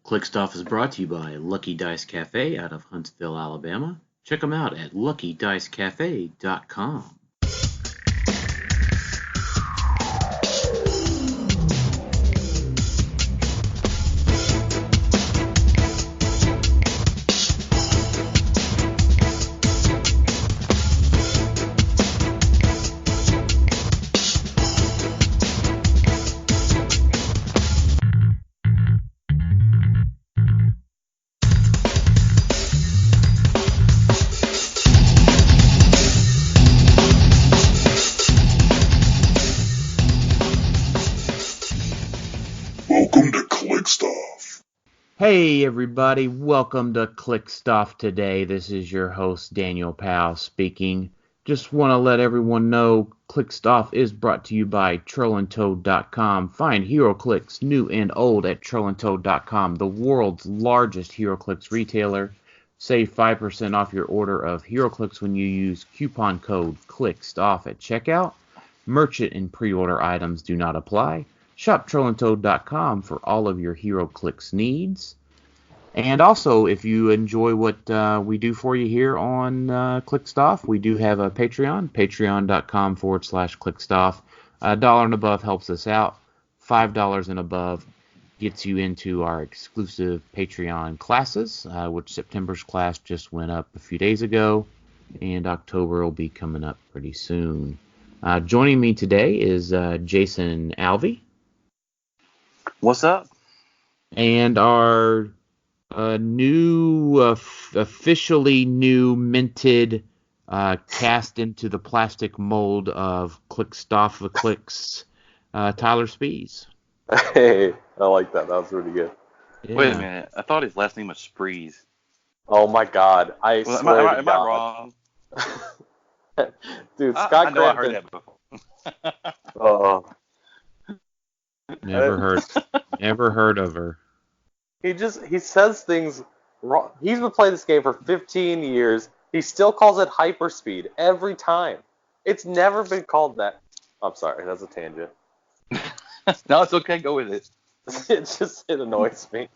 Click Stuff is brought to you by Lucky Dice Cafe out of Huntsville, Alabama. Check them out at luckydicecafe.com. Hey everybody, welcome to Click Stuff today. This is your host Daniel Powell speaking. Just want to let everyone know Click Stuff is brought to you by TrollandToad.com. Find HeroClix new and old at TrollandToad.com, the world's largest HeroClix retailer. Save 5% off your order of HeroClix when you use coupon code ClickStuff at checkout. Merchant and pre-order items do not apply. Shop TrollandToad.com for all of your HeroClix needs. And also, if you enjoy what we do for you here on Click Stuff, we do have a Patreon, patreon.com/ClickStuff. $1 and above helps us out. $5 and above gets you into our exclusive Patreon classes, which September's class just went up a few days ago, and October will be coming up pretty soon. Joining me today is Jason Alvey. What's up? And our officially new minted, cast into the plastic mold of Click Stuff the Clicks, Tyler Spees. Hey, I like that. That was really good. Yeah. Wait a minute. I thought his last name was Sprees. Oh my God. I swear to am God. I wrong? Dude, Scott I know Crampton. I heard that before. Oh. Never heard of her. He says things wrong. He's been playing this game for 15 years. He still calls it hyperspeed every time. It's never been called that. I'm sorry, that's a tangent. No, it's okay. Go with it. It annoys me.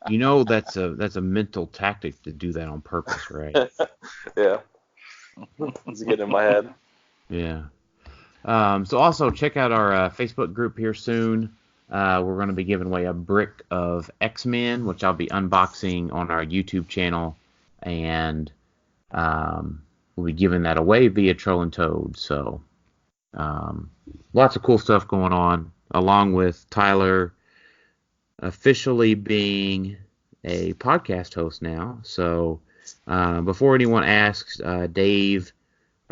You know that's a mental tactic to do that on purpose, right? Yeah. It's getting in my head. Yeah. So also check out our Facebook group here soon. We're going to be giving away a brick of X-Men, which I'll be unboxing on our YouTube channel, and we'll be giving that away via Troll and Toad. So lots of cool stuff going on, along with Tyler officially being a podcast host now. So before anyone asks, Dave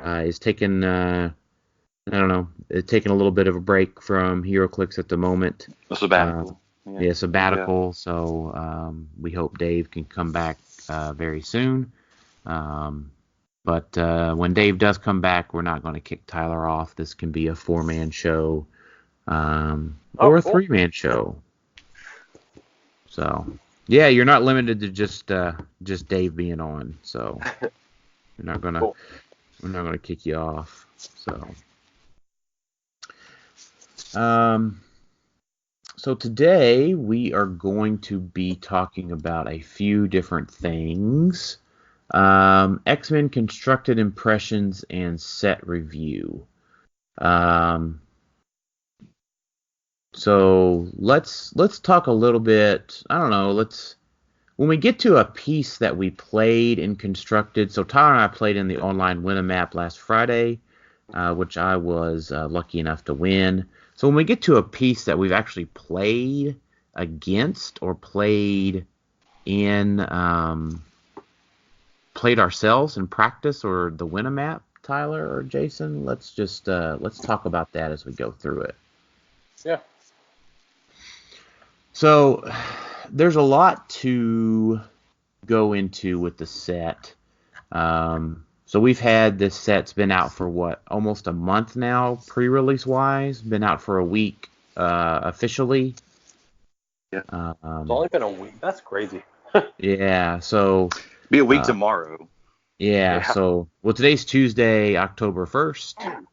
is taking taking a little bit of a break from HeroClix at the moment. A sabbatical. Sabbatical. Yeah. So we hope Dave can come back very soon. But when Dave does come back, we're not going to kick Tyler off. This can be a 4-man show or a 3-man show. So yeah, you're not limited to just Dave being on. So we're not gonna kick you off. So today we are going to be talking about a few different things. X-Men constructed impressions and set review. So let's talk a little bit. I don't know. When we get to a piece that we played and constructed. So Tyler and I played in the online Win-A-Map last Friday, which I was lucky enough to win. So when we get to a piece that we've actually played against or played ourselves in practice or the Win-A-Map, Tyler or Jason, let's talk about that as we go through it. Yeah. So there's a lot to go into with the set. So we've had this set's been out for almost a month now, pre-release wise. Been out for a week officially. Yeah. It's only been a week. That's crazy. Yeah. So be a week tomorrow. Yeah. So today's Tuesday, October 1st,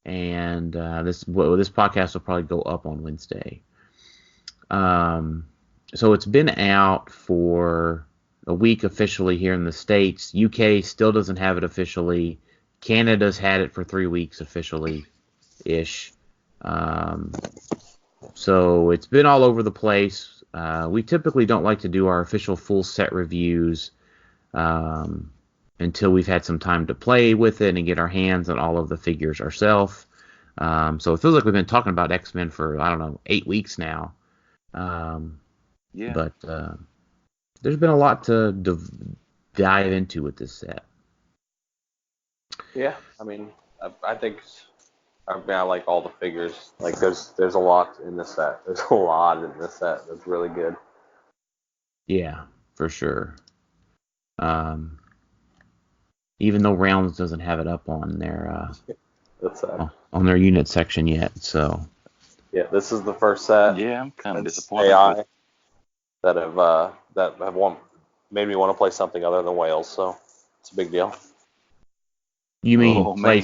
and this podcast will probably go up on Wednesday. So it's been out for a week officially here in the States. UK still doesn't have it officially. Canada's had it for 3 weeks officially-ish. So it's been all over the place. We typically don't like to do our official full set reviews until we've had some time to play with it and get our hands on all of the figures ourselves. So it feels like we've been talking about X-Men for, I don't know, 8 weeks now. Yeah. But there's been a lot to dive into with this set. Yeah, I mean, I think I like all the figures. Like, there's a lot in this set. There's a lot in this set that's really good. Yeah, for sure. Even though Rounds doesn't have it up on their That's sad. on their unit section yet, so Yeah, this is the first set. Yeah, I'm kind of It's disappointed. AI that have made me want to play something other than Wales. So it's a big deal. you mean Oh, play?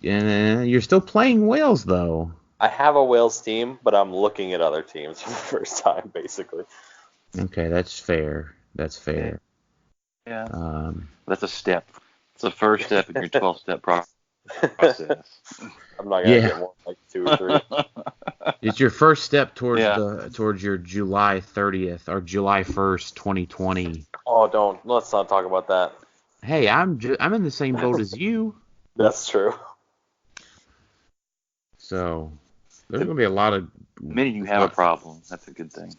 man. You're still playing Wales though. I have a Wales team, but I'm looking at other teams for the first time, basically. Okay, that's fair. That's fair. Yeah. That's a step. It's the first step in your 12-step process. I'm not gonna get more like 2 or 3. It's your first step towards Yeah. towards your July 30th or July 1st, 2020. Oh, let's not talk about that. Hey, I'm in the same boat as you. That's true. So there's gonna be a lot of. Many of you have a problem. That's a good thing.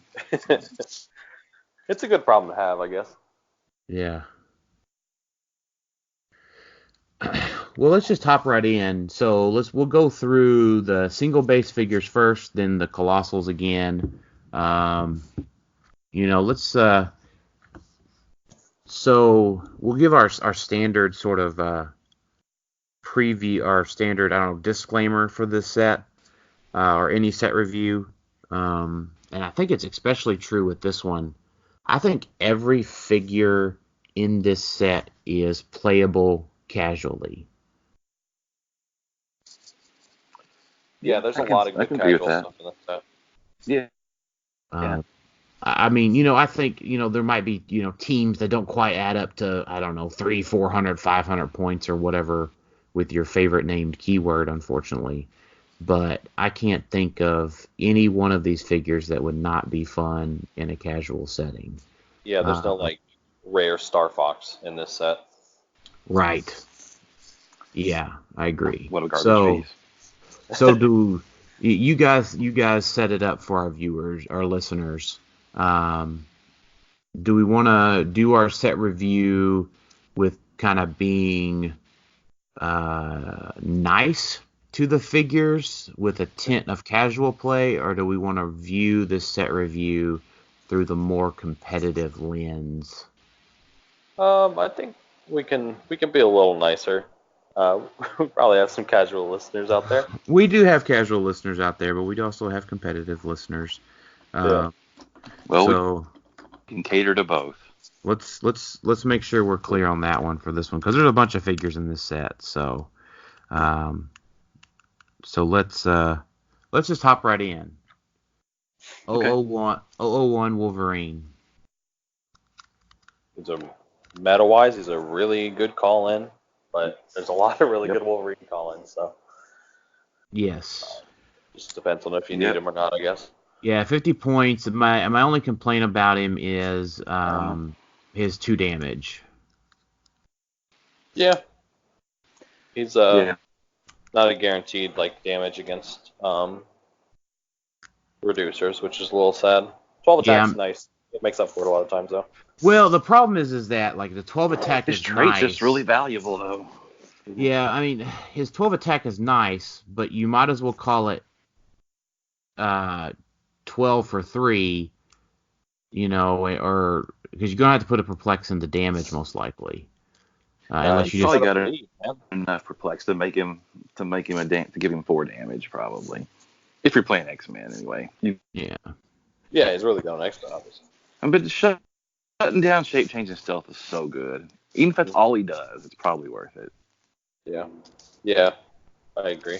It's a good problem to have, I guess. Yeah. Well, let's just hop right in. So we'll go through the single base figures first, then the colossals again. Let's so we'll give our standard sort of preview, our standard, I don't know, disclaimer for this set or any set review. And I think it's especially true with this one. I think every figure in this set is playable casually. Yeah, there's a I can- lot of I good can agree with casual that. stuff in this set. Yeah. I mean, I think, there might be, teams that don't quite add up to, I don't know, 300, 400, 500 points or whatever with your favorite named keyword, unfortunately. But I can't think of any one of these figures that would not be fun in a casual setting. Yeah, there's no like rare Star Fox in this set. Right. Yeah, I agree. What a garbage piece. So do you guys set it up for our viewers, our listeners? Do we want to do our set review with kind of being nice to the figures with a tint of casual play, or do we want to view this set review through the more competitive lens? I think we can be a little nicer. We probably have some casual listeners out there. We do have casual listeners out there, but we also have competitive listeners. Yeah. Well, So we can cater to both. let's make sure we're clear on that one for this one, because there's a bunch of figures in this set. So let's just hop right in. Okay. 001 Wolverine. Meta-wise, he's a really good call-in, but there's a lot of really good Wolverine call-ins, so Yes. just depends on if you need him or not, I guess. Yeah, 50 points. My only complaint about him is his 2 damage. Yeah. He's not a guaranteed like damage against reducers, which is a little sad. 12 attacks nice. It makes up for it a lot of times though. Well, the problem is that like the 12 attack His is trait's nice. just really valuable though. Yeah, I mean his 12 attack is nice, but you might as well call it 12 for 3, or because you're gonna have to put a perplex into damage most likely. Unless you probably just got enough perplex to make him to give him 4 damage probably. If you're playing X-Men anyway. Yeah, he's really going X-Men obviously. But shutting down shape changing stealth is so good. Even if that's all he does, it's probably worth it. Yeah, I agree.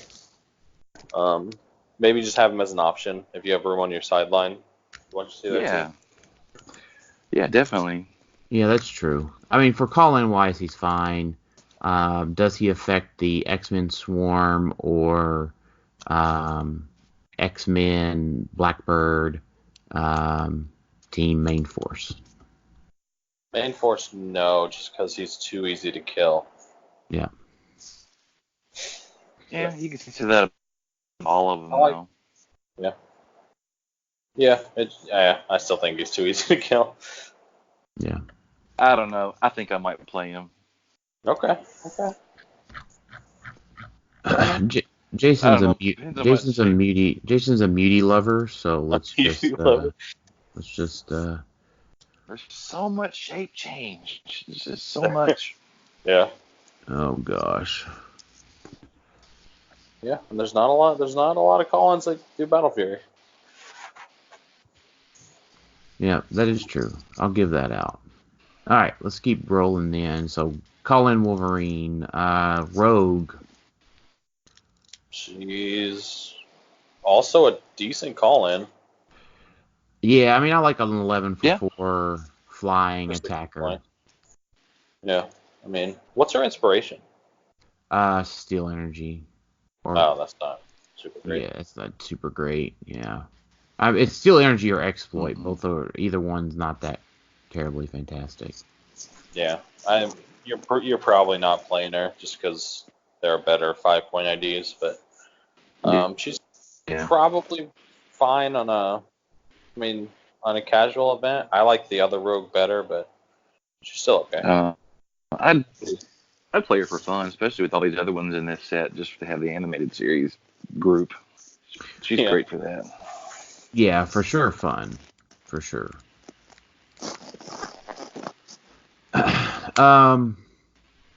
Maybe just have him as an option if you have room on your sideline. You want to see that too? Yeah, definitely. Yeah, that's true. I mean, for call-in wise, he's fine. Does he affect the X-Men Swarm or um, X-Men Blackbird team main force? Main force, no, just because he's too easy to kill. Yeah. Yeah, you can consider that all of them, I like- though. Yeah. Yeah, I still think he's too easy to kill. Yeah. I don't know. I think I might play him. Okay. J- I Jason's don't a know. mute. Depends on my Jason's a shape. mutie. Jason's a mutie lover. So let's just You love it. let's just There's so much shape change. There's just so much. Yeah. oh gosh. Yeah, and there's not a lot of call-ins that do Battle Fury. Yeah, that is true. I'll give that out. All right, let's keep rolling then. So call in Wolverine, Rogue. She's also a decent call-in. Yeah, I mean I like an 11 for Yeah. 4 flying For 6 attacker. points. Yeah, I mean, what's her inspiration? Steel energy. Or Oh, that's not super great. yeah, it's not super great. Yeah, it's steel energy or exploit. Mhm. Both are either one's not that terribly fantastic. Yeah, you're probably not playing her just because there are better 5-point IDs, but she's Yeah. probably fine on a casual event. I like the other rogue better, but she's still okay. I'd play her for fun, especially with all these other ones in this set, just to have the animated series group. She's Yeah. great for that. Yeah, for sure, fun, for sure.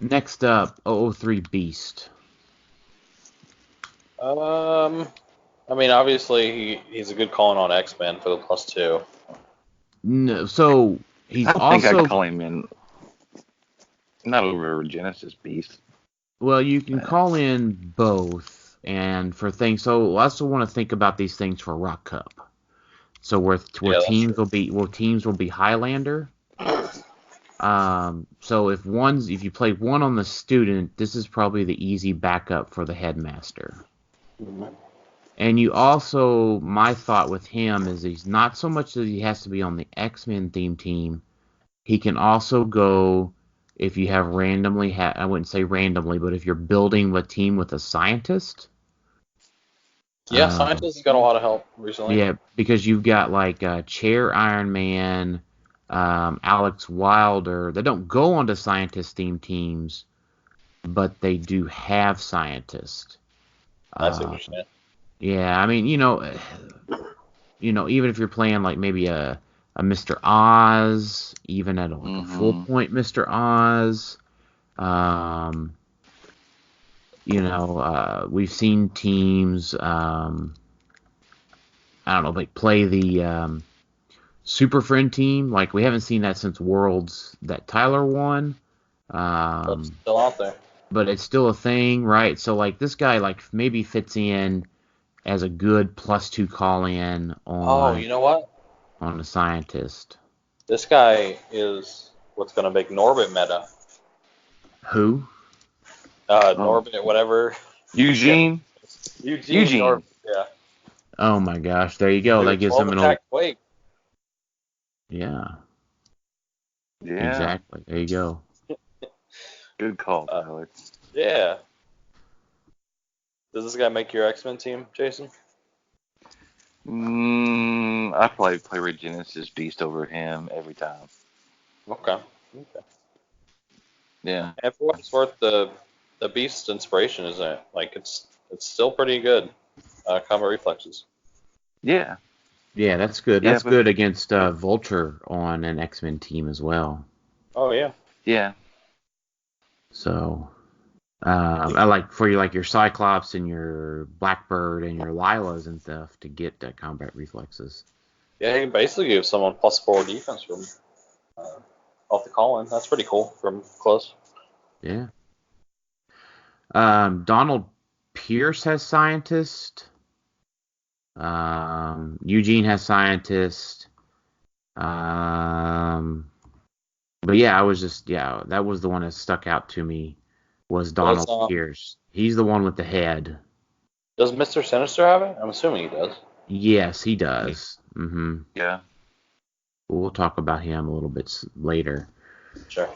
Next up, 003 Beast. I mean, obviously he's a good calling on X-Men for the +2. No, so he's I think also I'd call him in, not over Genesis Beast. well, you can call in both, and for things. So I also want to think about these things for ROC Cup. So where Yeah, that's teams true. will be Highlander. So if you play one on the student, this is probably the easy backup for the headmaster. Mhm. And you also, my thought with him is he's not so much that he has to be on the X-Men theme team. He can also go if you have I wouldn't say randomly, but if you're building a team with a scientist. Yeah, Scientist has got a lot of help recently. Yeah, because you've got like Chair Iron Man, Alex Wilder. They don't go onto scientist theme teams, but they do have scientists. I see what you're saying. Yeah, I mean, even if you're playing like maybe a Mr. Oz, even at like a full point Mr. Oz, we've seen teams, I don't know, like play the Super Friend team. Like we haven't seen that since Worlds that Tyler won. But it's still out there. But it's still a thing, right? So like this guy like maybe fits in as a good +2 call in Oh, you know what? on a scientist. This guy is what's going to make Norbit meta. Who? Norbit, whatever. Eugene. Eugene. Norbit, yeah. Oh my gosh, there you go. That gives him an old. Quake. Yeah. Yeah. Exactly. There you go. Good call, Tyler. Yeah. Does this guy make your X-Men team, Jason? I probably play Regenesis Beast over him every time. Okay. Yeah. And for what it's worth, the Beast inspiration isn't like it's still pretty good. Combat reflexes. Yeah. Yeah, that's good. Yeah, That's good against Vulture on an X-Men team as well. Oh yeah. Yeah. So, I like for you, like your Cyclops and your Blackbird and your Lilas and stuff to get that combat reflexes. Yeah, you can basically give someone +4 defense from off the call-in. That's pretty cool from close. Yeah. Donald Pierce has scientist. Eugene has scientist. But yeah, that was the one that stuck out to me. Was Donald Pierce? He's the one with the head. Does Mr. Sinister have it? I'm assuming he does. Yes, he does. Mm-hmm. Yeah. We'll talk about him a little bit later. Sure.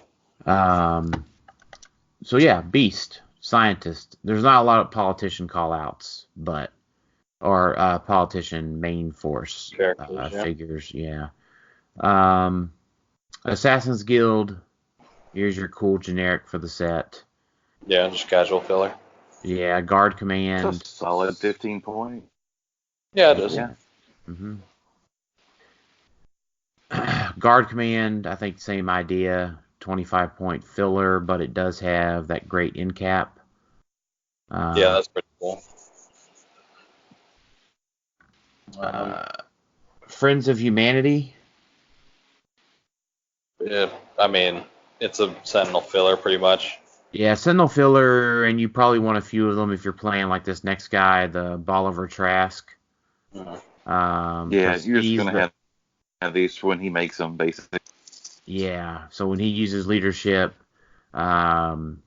So yeah, Beast, scientist. There's not a lot of politician call-outs, or politician main force figures. Yeah. Assassin's Guild. Here's your cool generic for the set. Yeah, just casual filler. Yeah, Guard Command. It's a solid 15 point. Yeah, it is. Yeah. Mm-hmm. Guard Command, I think same idea. 25-point filler, but it does have that great end cap. Yeah, that's pretty cool. Friends of Humanity. Yeah, I mean, it's a Sentinel filler pretty much. Yeah, Sentinel filler, and you probably want a few of them if you're playing like this next guy, the Bolivar Trask. Yeah, you're just going to have these when he makes them, basically. Yeah, so when he uses leadership, he can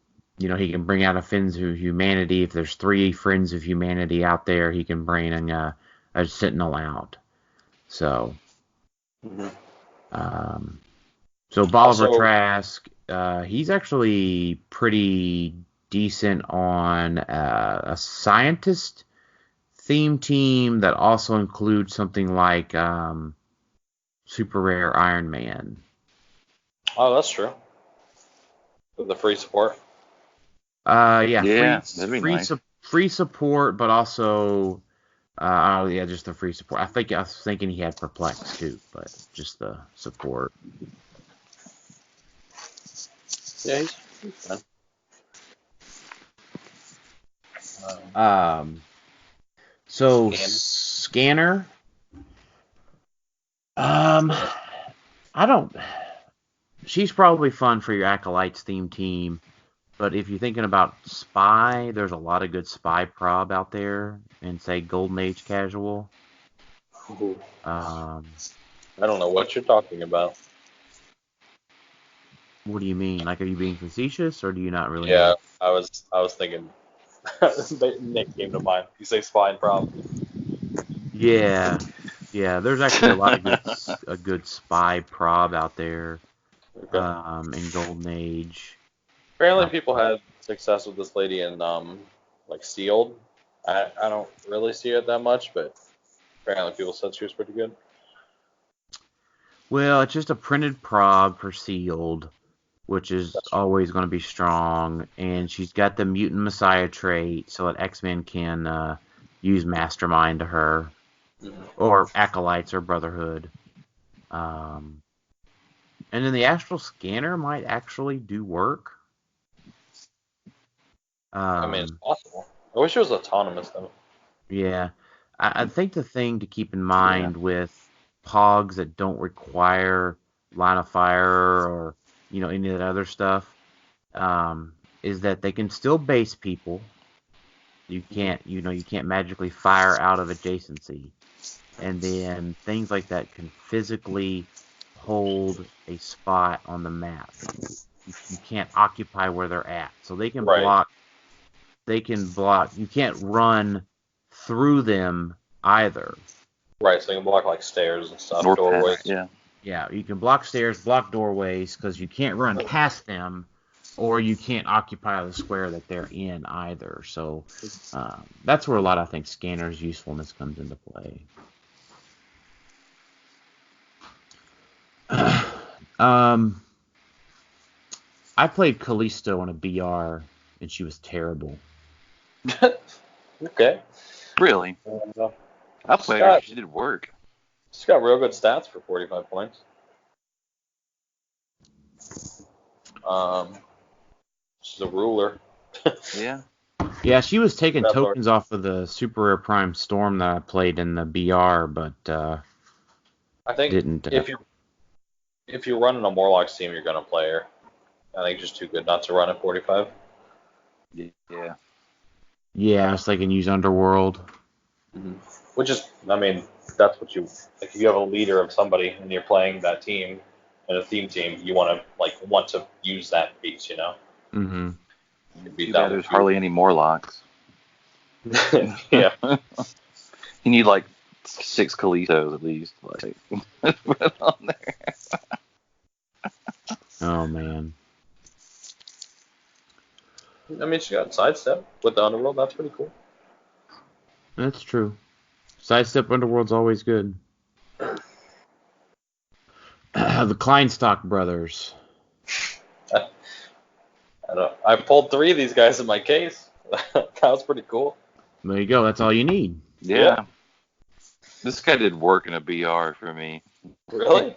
bring out a Friends of Humanity. If there's 3 Friends of Humanity out there, he can bring a Sentinel out. So, so Bolivar Trask, he's actually pretty decent on a scientist theme team that also includes something like Super Rare Iron Man. Oh, that's true. With the free support. Free support, but also just the free support. I was thinking he had Perplex too, but just the support. Yeah, he's fine. So Scanner. She's probably fun for your Acolytes theme team, but if you're thinking about Spy, there's a lot of good Spy prob out there, and say Golden Age casual. I don't know what you're talking about. What do you mean? Like, are you being facetious, or do you not really? Yeah, know? I was thinking. Nick came to mind. You say Spy and prob. Yeah. There's actually a lot of a good Spy prob out there. In Golden Age. Apparently, people had success with this lady in like Sealed. I don't really see it that much, but apparently people said she was pretty good. Well, it's just a printed prob for Sealed, which is always going to be strong, and she's got the Mutant Messiah trait, so that X-Men can use Mastermind to her, or Acolytes or Brotherhood. And then the Astral Scanner might actually do work. I mean, it's possible. I wish it was autonomous, though. Yeah. I think the thing to keep in mind with Pogs that don't require line of fire or, any of that other stuff, is that they can still base people. You can't magically fire out of adjacency. And then things like that can physically hold a spot on the map. You can't occupy where they're at. So they can block. They can block. You can't run through them either. Right, so they can block like stairs and stuff, doorways. Yeah, you can block stairs, block doorways, because you can't run past them, or you can't occupy the square that they're in either. So that's where a lot of, I think, Scanner's usefulness comes into play. I played Callisto on a BR, and she was terrible. Okay. Really? I played her. She did work. She's got real good stats for 45 points. She's a ruler. Yeah. Yeah, she was taking tokens off of the Super Rare Prime Storm that I played in the BR, but I think if you're running a Morlock team, you're gonna play her. I think just too good not to run at 45. Yeah. Yeah, I was thinking use Underworld. Which is, I mean, that's what you like. If you have a leader of somebody and you're playing that team in a theme team, you want to use that piece, you know. Mm-hmm. Too bad there's hardly any Morlocks. Yeah. You need like 6 Kalitos at least. Like, put it on there. Oh man. I mean, she got sidestep with the Underworld. That's pretty cool. That's true. Sidestep Underworld's always good. The Kleinstock brothers. I pulled 3 of these guys in my case. That was pretty cool. There you go. That's all you need. Yeah. This guy did work in a BR for me. Really?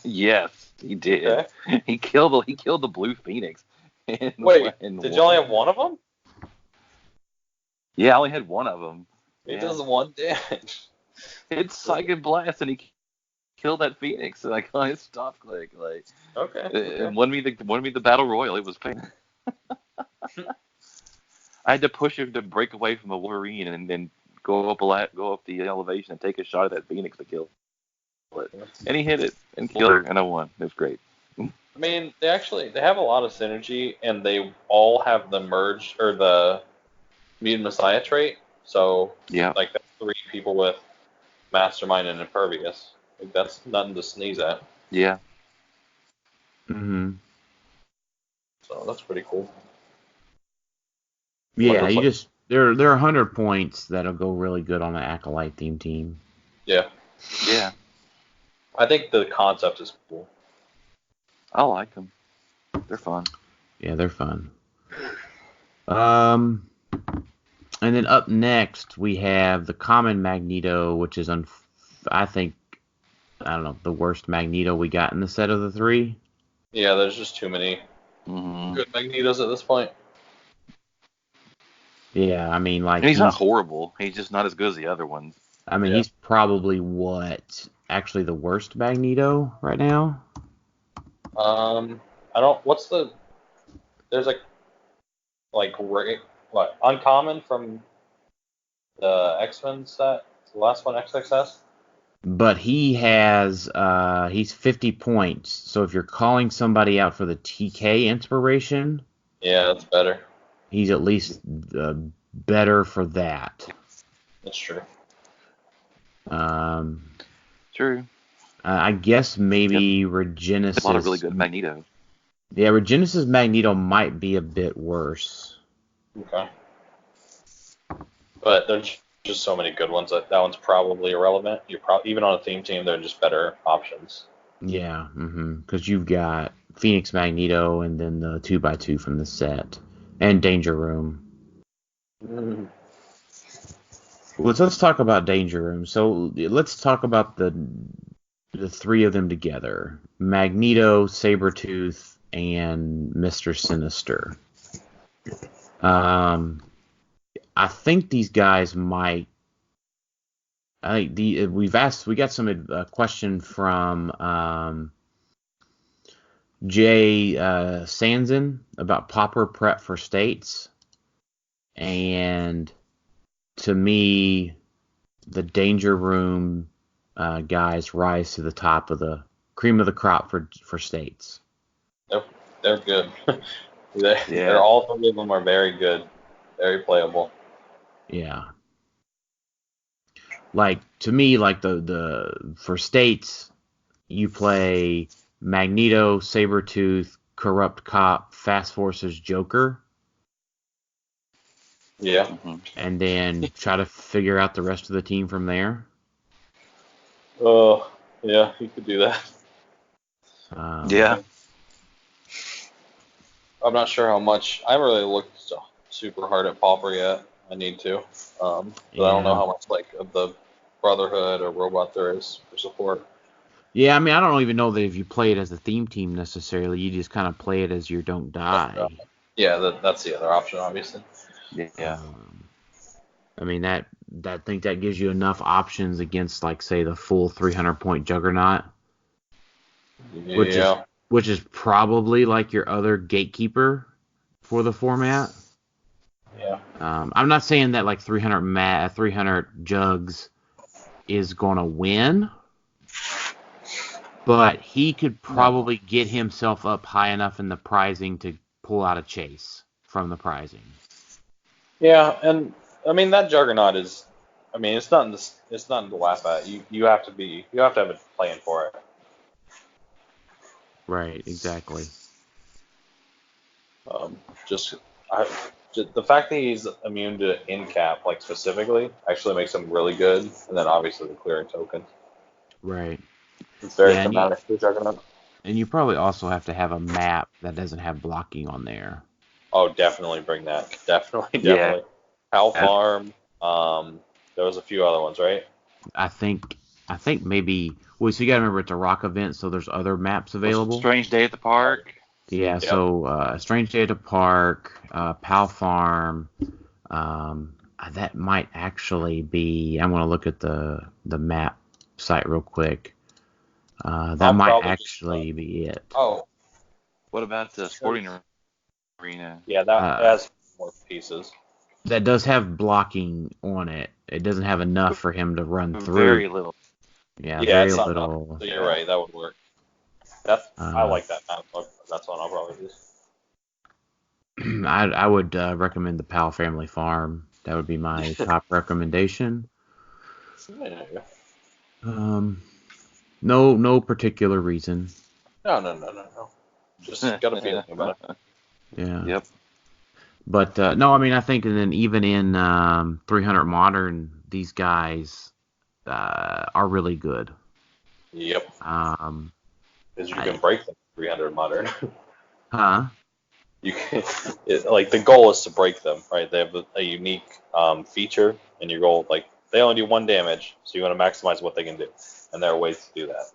Yes, he did. Okay. He killed the Blue Phoenix. Wait, did you only have one of them? Yeah, I only had one of them. He does 1 damage. It's Psychic Blast, and he killed that Phoenix, and I got his stop click. Like, Okay. and won me the Battle Royal. It was pain. I had to push him to break away from the Wolverine and then go up the elevation and take a shot at that Phoenix to kill it. And he hit it and killed her, and I won. It was great. I mean, they have a lot of synergy, and they all have the merge or the Mutant Messiah trait. So Yeah. like that's 3 people with Mastermind and Impervious. Like, that's nothing to sneeze at. Yeah. Mm-hmm. So that's pretty cool. Yeah, you just there are 100 points that'll go really good on an Acolyte theme team. Yeah. Yeah. I think the concept is cool. I like them. They're fun. Yeah, they're fun. And then up next we have the common Magneto, which is I don't know, the worst Magneto we got in the set of the 3. Yeah, there's just too many good Magnetos at this point. Yeah, I mean, like, and he's not horrible. He's just not as good as the other ones. I mean, he's probably actually the worst Magneto right now. There's uncommon from the X-Men set, the last one, XXS. But he's 50 points. So if you're calling somebody out for the TK inspiration, yeah, that's better. He's at least better for that. That's true. True. I guess maybe Regenesis. A lot of really good Magneto. Yeah, Regenesis Magneto might be a bit worse. Okay. But there's just so many good ones that one's probably irrelevant. Even on a theme team, they're just better options. Yeah, because you've got Phoenix Magneto and then the 2x2 from the set and Danger Room. Let's talk about Danger Room. So let's talk about the 3 of them together: Magneto, Sabretooth, and Mr. Sinister. I think these guys might. We got some question from Jay Sanson about Pauper prep for states, and to me, the Danger Room guys rise to the top of the cream of the crop for states. They're good. They're all 3 of them are very good, very playable. Yeah. Like, to me, like the for states, you play Magneto, Sabretooth, Corrupt Cop, Fast Forces, Joker. Yeah. And then try to figure out the rest of the team from there. Oh, yeah, you could do that. Yeah. I'm not sure how much. I haven't really looked super hard at Pauper yet. I need to. But I don't know how much of the Brotherhood or Robot there is for support. Yeah, I mean, I don't even know that if you play it as a theme team necessarily. You just kind of play it as your Don't Die. Yeah, that's the other option, obviously. Yeah. I mean, I think that gives you enough options against, like, say, the full 300-point Juggernaut. Yeah. Which is probably like your other gatekeeper for the format. Yeah. I'm not saying that like 300 jugs is going to win, but he could probably get himself up high enough in the prizing to pull out a chase from the prizing. Yeah, and I mean that Juggernaut is. I mean, it's nothing to laugh at. You have to have a plan for it. Right, exactly. Just the fact that he's immune to in cap, like specifically, actually makes him really good. And then obviously the clearing token. Right. It's very Yeah, thematic for Juggernaut. And you probably also have to have a map that doesn't have blocking on there. Oh, definitely bring that. Definitely. Yeah. Pal Farm. There was a few other ones, right? I think maybe. Well, so you gotta remember it's a rock event, so there's other maps available. Strange Day at the Park. Yeah. Yep. So Strange Day at the Park, Pal Farm. That might actually be. I'm gonna look at the map site real quick. That might actually be it. Oh. What about the Sporting Arena? Yeah, that has more pieces. That does have blocking on it. It doesn't have enough for him to run through. Very little. Yeah, very it's little. So you're right, that would work. I like that map. That's one I'll probably use. I would recommend the Powell Family Farm. That would be my top recommendation. No particular reason. No. Just got a feeling about it. Yeah. Yep. But no, I mean I think and then even in 300 Modern, these guys are really good. Yep. Because you can I- break them 300 Modern. Huh? You can, like the goal is to break them, right? They have a unique feature, and your goal, like they only do 1 damage, so you want to maximize what they can do, and there are ways to do that.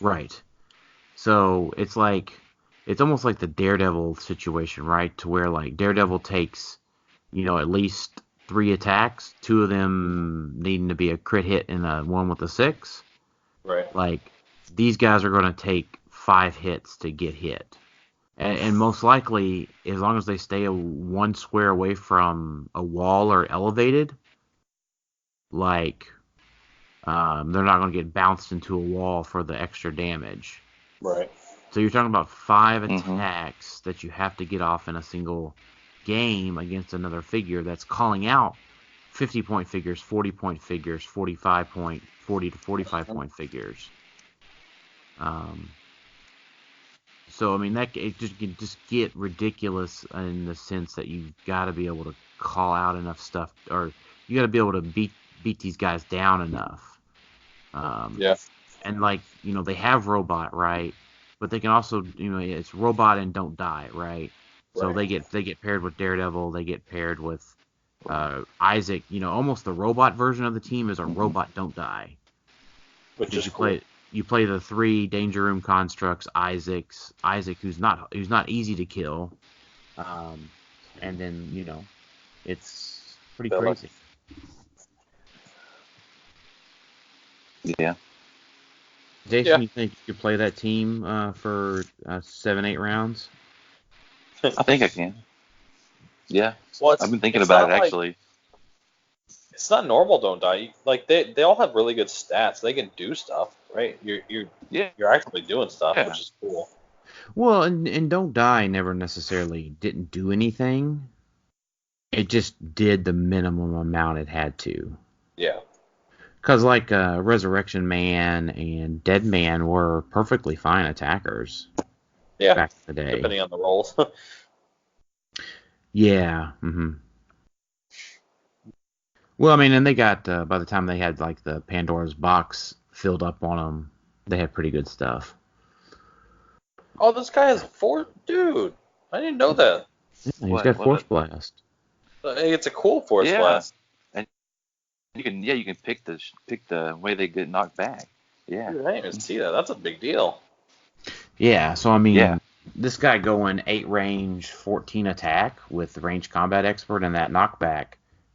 Right. So it's almost like the Daredevil situation, right? To where like Daredevil takes, at least 3 attacks, 2 of them needing to be a crit hit and one with a 6. Right. Like these guys are going to take 5 hits to get hit. And most likely, as long as they stay 1 square away from a wall or elevated, like they're not going to get bounced into a wall for the extra damage. Right. So you're talking about 5 attacks that you have to get off in a single game against another figure that's calling out 50-point figures, 40-point figures, 40 to 45-point figures. So I mean it can just get ridiculous in the sense that you've got to be able to call out enough stuff, or you got to be able to beat these guys down enough. Yeah. And like they have robot, right? But they can also it's robot and don't die, right? So they get paired with Daredevil. They get paired with Isaac. Almost the robot version of the team is a robot don't die. Which is cool. You play the 3 Danger Room constructs, Isaac, who's not easy to kill, and then it's pretty crazy. Yeah. Jason, you think you could play that team for 7-8 rounds? I think I can. Yeah. Well, I've been thinking about it actually. It's not normal don't die. Like they all have really good stats. They can do stuff, right? You're actually doing stuff, which is cool. Well, and Don't Die never necessarily didn't do anything. It just did the minimum amount it had to. Yeah. Because like Resurrection Man and Dead Man were perfectly fine attackers. Yeah. Back in the day. Depending on the roles. Yeah. Mm-hmm. Well, I mean, and they got by the time they had like the Pandora's box filled up on them, they had pretty good stuff. Oh, this guy has 4, dude. I didn't know that. Yeah, he's got Force Blast. It's a cool Force Blast. And you can pick the way they get knocked back. Yeah. Dude, I didn't even see that. That's a big deal. Yeah. So I mean, this guy going 8 range, 14 attack with the range combat expert and that knockback.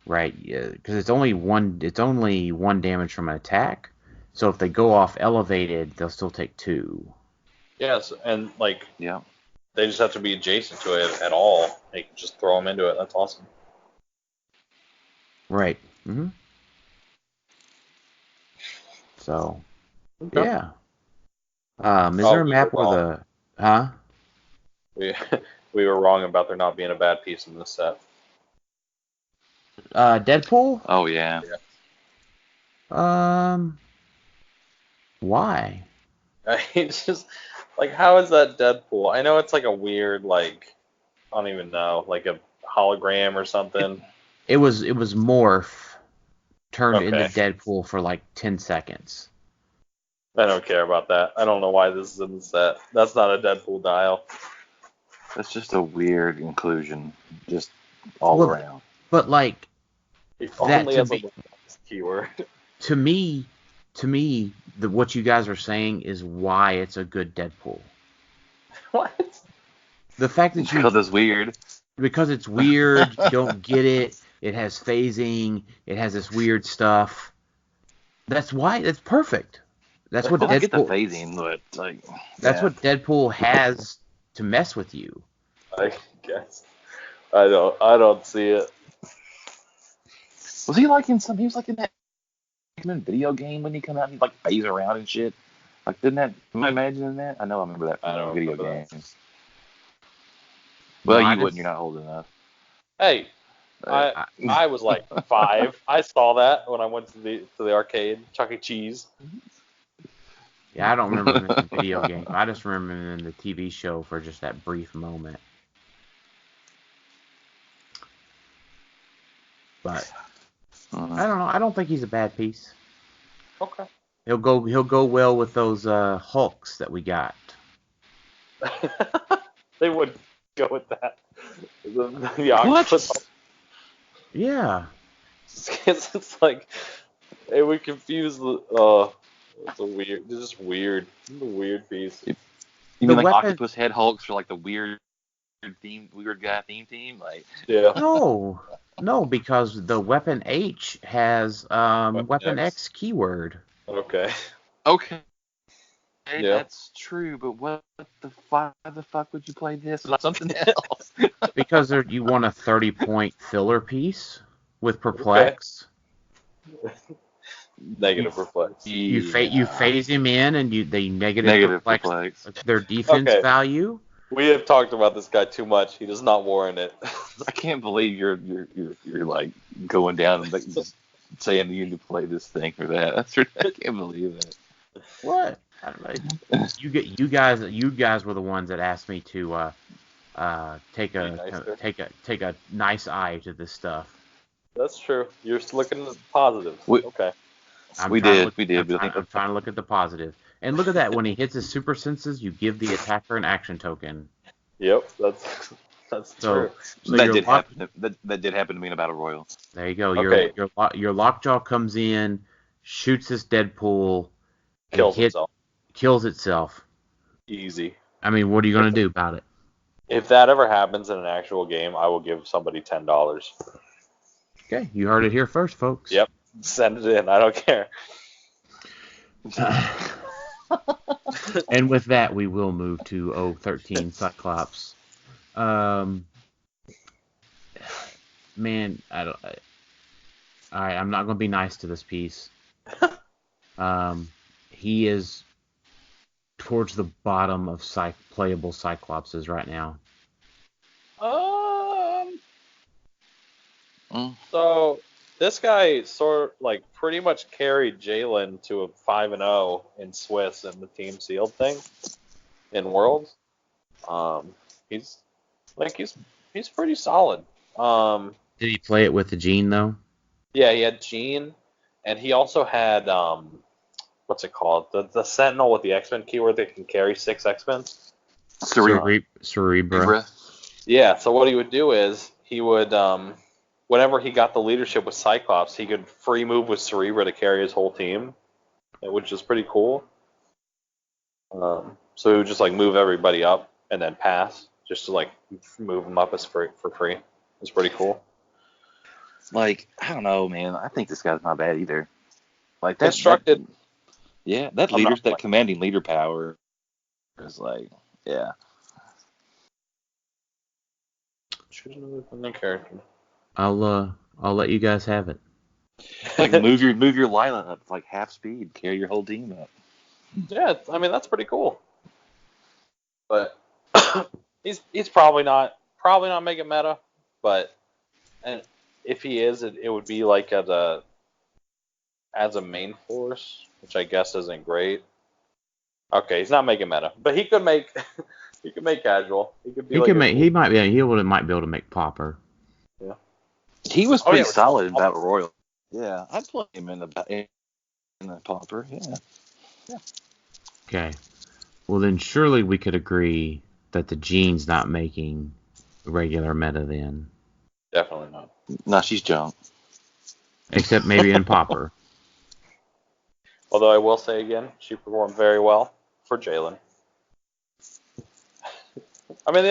Right, because it's only one damage from an attack. So if they go off elevated, they'll still take 2. Yes, and they just have to be adjacent to it at all. They can just throw them into it. That's awesome. Right. Mm-hmm. So, Okay. yeah. Is there a we map were where wrong. the... Huh? We were wrong about there not being a bad piece in this set. Deadpool? Oh yeah. Why? It's just like, how is that Deadpool? I know it's like a weird, like, I don't even know, like a hologram or something. It was Morph turned into Okay. Deadpool for like 10 seconds. I don't care about that. I don't know why this is in the set. That's not a Deadpool dial. That's just a weird inclusion, just all Well, around. But like It that only to has a me, keyword. to me, what you guys are saying is why it's a good Deadpool. What? The fact that Because it's weird. because it's weird, you don't get it. It has phasing. It has this weird stuff. That's why it's perfect. That's what Well, I get the Deadpool. phasing, but like, That's yeah. what Deadpool has to mess with you. I guess. I don't see it. Was he like in some? He was like in that video game when he come out and he like phase around and shit. Like, didn't that? Am I imagining that? I know I remember that from I don't video remember game. that. Well, No, I you wouldn't. just- You're not old enough. Hey, I- I was like 5. I saw that when I went to the arcade, Chuck E. Cheese. Yeah, I don't remember him in the video game. I just remember him in the TV show for just that brief moment. But I don't know. I don't think he's a bad piece. Okay. He'll go well with those Hulks that we got. They would go with that. The What? octopus. Yeah. It's like it would confuse it's just weird. It's a weird piece. You The mean like weapon- Octopus Head Hulks for like the weird guy theme team? Like, Yeah. No, because the Weapon H has Weapon X keyword. Okay. okay, Yeah. that's true, but why the fuck would you play this not something else? Because you want a 30-point filler piece with Perplex. Negative perplex. You phase him in and they Negative perplex perplex. their defense Okay. value. We have talked about this guy too much. He does not warrant it. I can't believe you're like going down and like, just saying you need to play this thing or that. I can't believe that. What? I don't know. You guys were the ones that asked me to take a nice eye to this stuff. That's true. You're just looking at the positives. Okay. We did, but I think I'm trying to look at the positive. And look at that. When he hits his super senses, you give the attacker an action token. Yep, that's So, true. so that your did lock, happen. That did happen to me in a battle royal. there you go. Okay. Your lockjaw comes in, shoots this Deadpool, and Kills himself. kills itself. Easy. I mean, what are you gonna do about it? If that ever happens in an actual game, I will give somebody $10. Okay, you heard it here first, folks. Yep. Send it in. I don't care. And with that, we will move to 013 Cyclops. Man, I'm not gonna be nice to this piece. He is towards the bottom of playable Cyclopses right now. So this guy pretty much carried Jalen to a 5-0 in Swiss in the team sealed thing in Worlds. He's pretty solid. Did he play it with the Gene though? Yeah, he had Gene, and he also had what's it called? The Sentinel with the X-Men keyword that can carry 6 X-Men. Cerebra. Yeah, so what he would do is he would whenever he got the leadership with Cyclops, he could free move with Cerebra to carry his whole team, which is pretty cool. So he would just like move everybody up and then pass, just to like move them up for free. It's pretty cool. Like, I don't know, man. I think this guy's not bad either. Like that. Constructed. That commanding leader power is like, yeah. Choose another character. I'll let you guys have it. Like move your lineup up like half speed, carry your whole team up. Yeah, I mean that's pretty cool. But he's probably not making meta, but and if he is, it would be like as a main force, which I guess isn't great. Okay, he's not making meta, but he could make casual. He could be might be able to make Popper. Yeah. He was pretty yeah, solid in Battle Royal. Yeah, I'd play him in the Popper. Yeah. Okay. Well, then surely we could agree that the Jean's not making regular meta then. Definitely not. No, she's junk. Except maybe in Popper. Although I will say again, she performed very well for Jalen. I mean,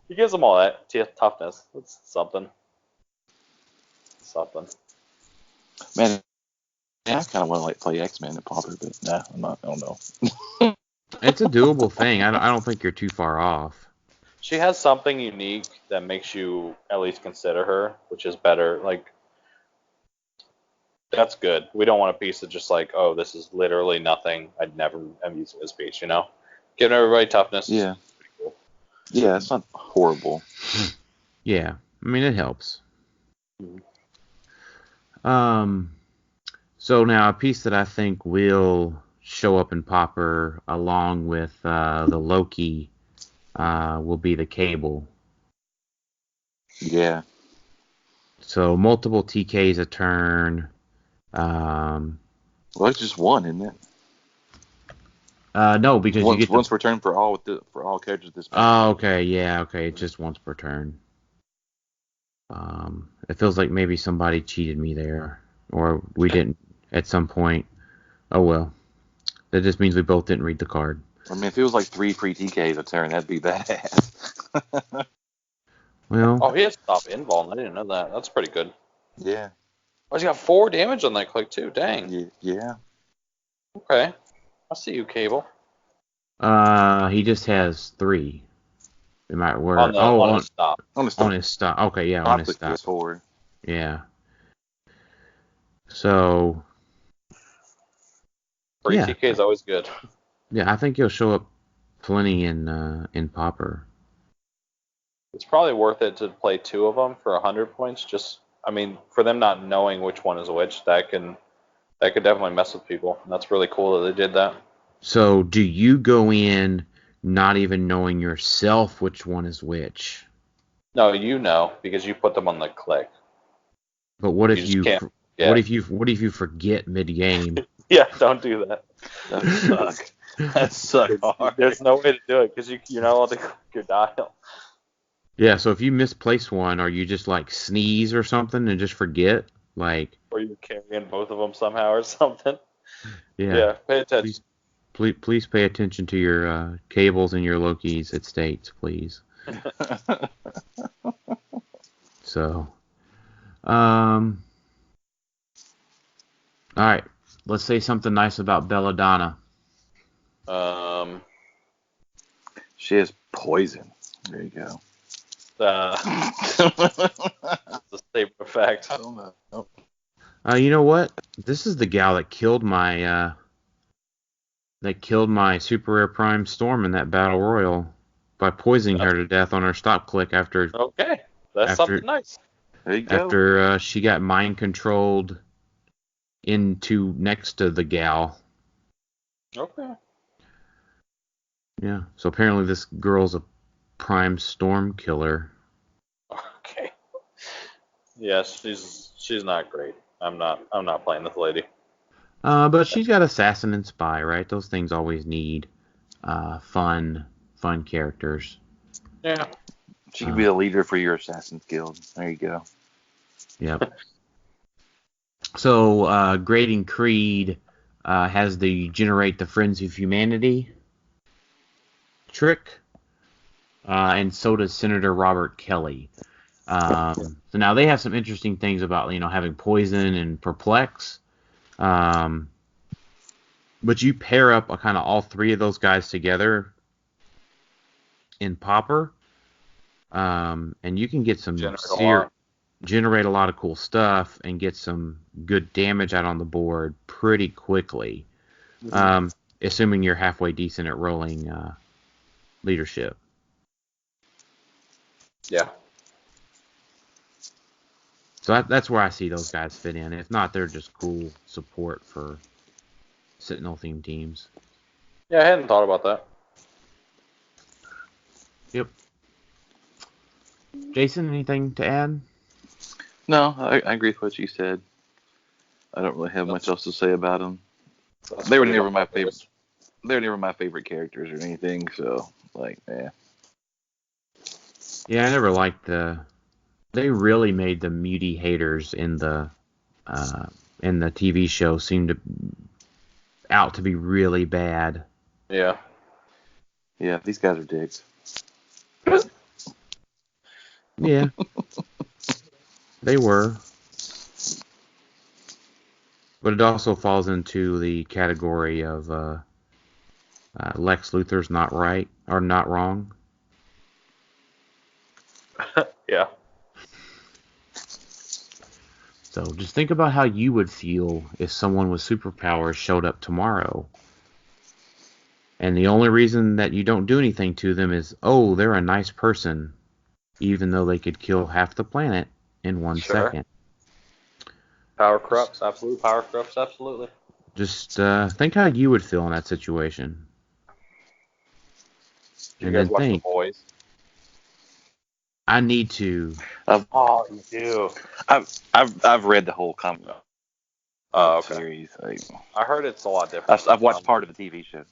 he gives them all that toughness. It's something. Man, I kind of want to play X-Men at Popper, but nah, I'm not. I don't know. It's a doable thing. I don't think you're too far off. She has something unique that makes you at least consider her, which is better. Like, that's good. We don't want a piece of just like, oh, this is literally nothing. I'd never am using this piece, Giving everybody toughness. Yeah. Is pretty cool. Yeah, it's not horrible. Yeah, I mean it helps. Mm-hmm. So now a piece that I think will show up in Popper along with the Loki will be the Cable. Yeah. So multiple TKs a turn. Well, it's just one, isn't it? No, because you get once per turn for all characters this. Oh, okay, yeah, okay, it's just once per turn. It feels like maybe somebody cheated me there, or we didn't at some point. Oh well, that just means we both didn't read the card. I mean, if it was like 3 free TKs a turn, that'd be badass. Well. Oh, he has stop invuln. I didn't know that. That's pretty good. Yeah. Oh, he's got 4 damage on that click too. Dang. Yeah. Okay. I see you, Cable. He just has 3. It might work. On his stop. On his stop. Okay, yeah, on his stop. 4. Yeah. So. Free TK is always good. Yeah, I think he'll show up plenty in Popper. It's probably worth it to play 2 of them for 100 points. For them not knowing which one is which, that could definitely mess with people. And that's really cool that they did that. So, do you go in not even knowing yourself which one is which? No, because you put them on the click. But what if what if you forget mid game? Yeah, don't do that. That sucks. That sucks hard. There's no way to do it because you're not allowed to click your dial. Yeah, so if you misplace one, or you just like sneeze or something and just forget, like. Or you're carrying both of them somehow or something. Yeah. Pay attention. Please pay attention to your cables and your Lokis, it states, please. So, all right, let's say something nice about Belladonna. She has poison. There you go. The saber effect. I don't know. You know what? This is the gal that killed my Super Rare Prime Storm in that Battle Royal by poisoning her to death on her stop click after. Okay, that's something nice. There you go. After she got mind controlled into next to the gal. Okay. Yeah. So apparently this girl's a Prime Storm killer. Okay. Yes, she's not great. I'm not playing this lady. But she's got Assassin and Spy, right? Those things always need fun characters. Yeah. She could be a leader for your Assassin's Guild. There you go. Yep. So, Grading Creed has the Generate the Friends of Humanity trick, and so does Senator Robert Kelly. So now they have some interesting things about, having poison and perplex. But you pair up kind of all 3 of those guys together in Popper, and you can get some generate a lot of cool stuff and get some good damage out on the board pretty quickly. Assuming you're halfway decent at rolling leadership. Yeah. So that's where I see those guys fit in. If not, they're just cool support for Sentinel themed teams. Yeah, I hadn't thought about that. Yep. Jason, anything to add? No, I agree with what you said. I don't really have much else to say about them. They were never my favorite. They were never my favorite characters or anything. So, like, yeah. Yeah, I never liked They really made the muty haters in the TV show seem to out to be really bad. Yeah. Yeah, these guys are dicks. Yeah. They were. But it also falls into the category of Lex Luthor's not right or not wrong. Yeah. So just think about how you would feel if someone with superpowers showed up tomorrow. And the only reason that you don't do anything to them is, oh, they're a nice person, even though they could kill half the planet in 1 second. Power corrupts, absolute power corrupts, absolutely. Just think how you would feel in that situation. Do you guys watch The Boys? I need to. Oh, you do. I've read the whole comic series. I heard it's a lot different. I've watched part of the TV show.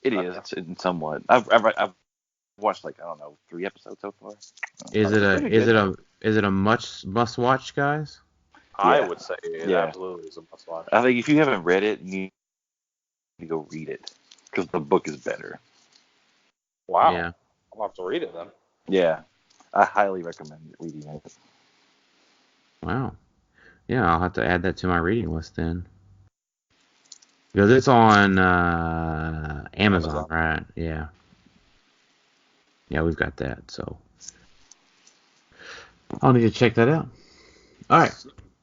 It is. It's somewhat. I've watched 3 episodes so far. Is it a must watch, guys? I would say it absolutely is a must watch. I think if you haven't read it, you need to go read it because the book is better. Wow. Yeah. I'll have to read it then. Yeah. I highly recommend reading it. Wow. Yeah, I'll have to add that to my reading list then. Because it's on Amazon, right? Yeah. Yeah, we've got that, so I'll need to check that out. All right.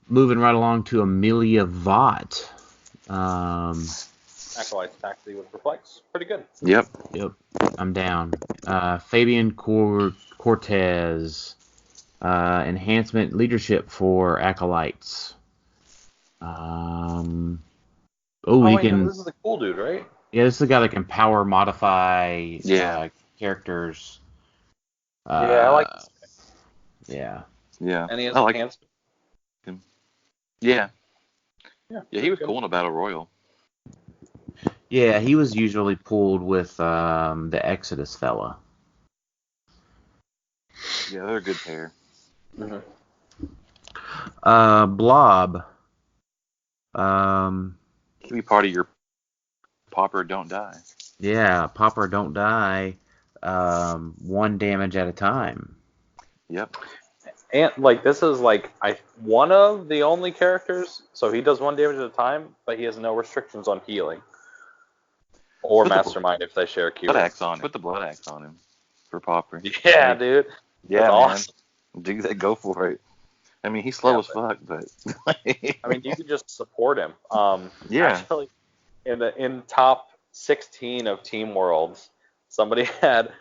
Moving right along to Amelia Vaught. Acolyte's Taxi with Reflex. Pretty good. Yep. I'm down. Fabian Cortez. Enhancement leadership for Acolytes. This is the cool dude, right? Yeah, this is the guy that can power modify characters. I like this guy. Yeah. Yeah. And he has enhancement. him. Yeah, he was cool in a Battle Royal. Yeah, he was usually pulled with the Exodus fella. Yeah, they're a good pair. Mm-hmm. Blob. Can be part of your Pop or Don't Die. Yeah, Pop or Don't Die. 1 damage at a time. Yep. And this is one of the only characters, so he does 1 damage at a time, but he has no restrictions on healing. Or Mastermind if they share Q. Put the blood axe on him for Popper. Yeah, dude. Yeah, that's man. awesome. Do that, go for it. I mean, he's slow as fuck, but I mean, you can just support him. Yeah. Actually, in top 16 of Team Worlds, somebody had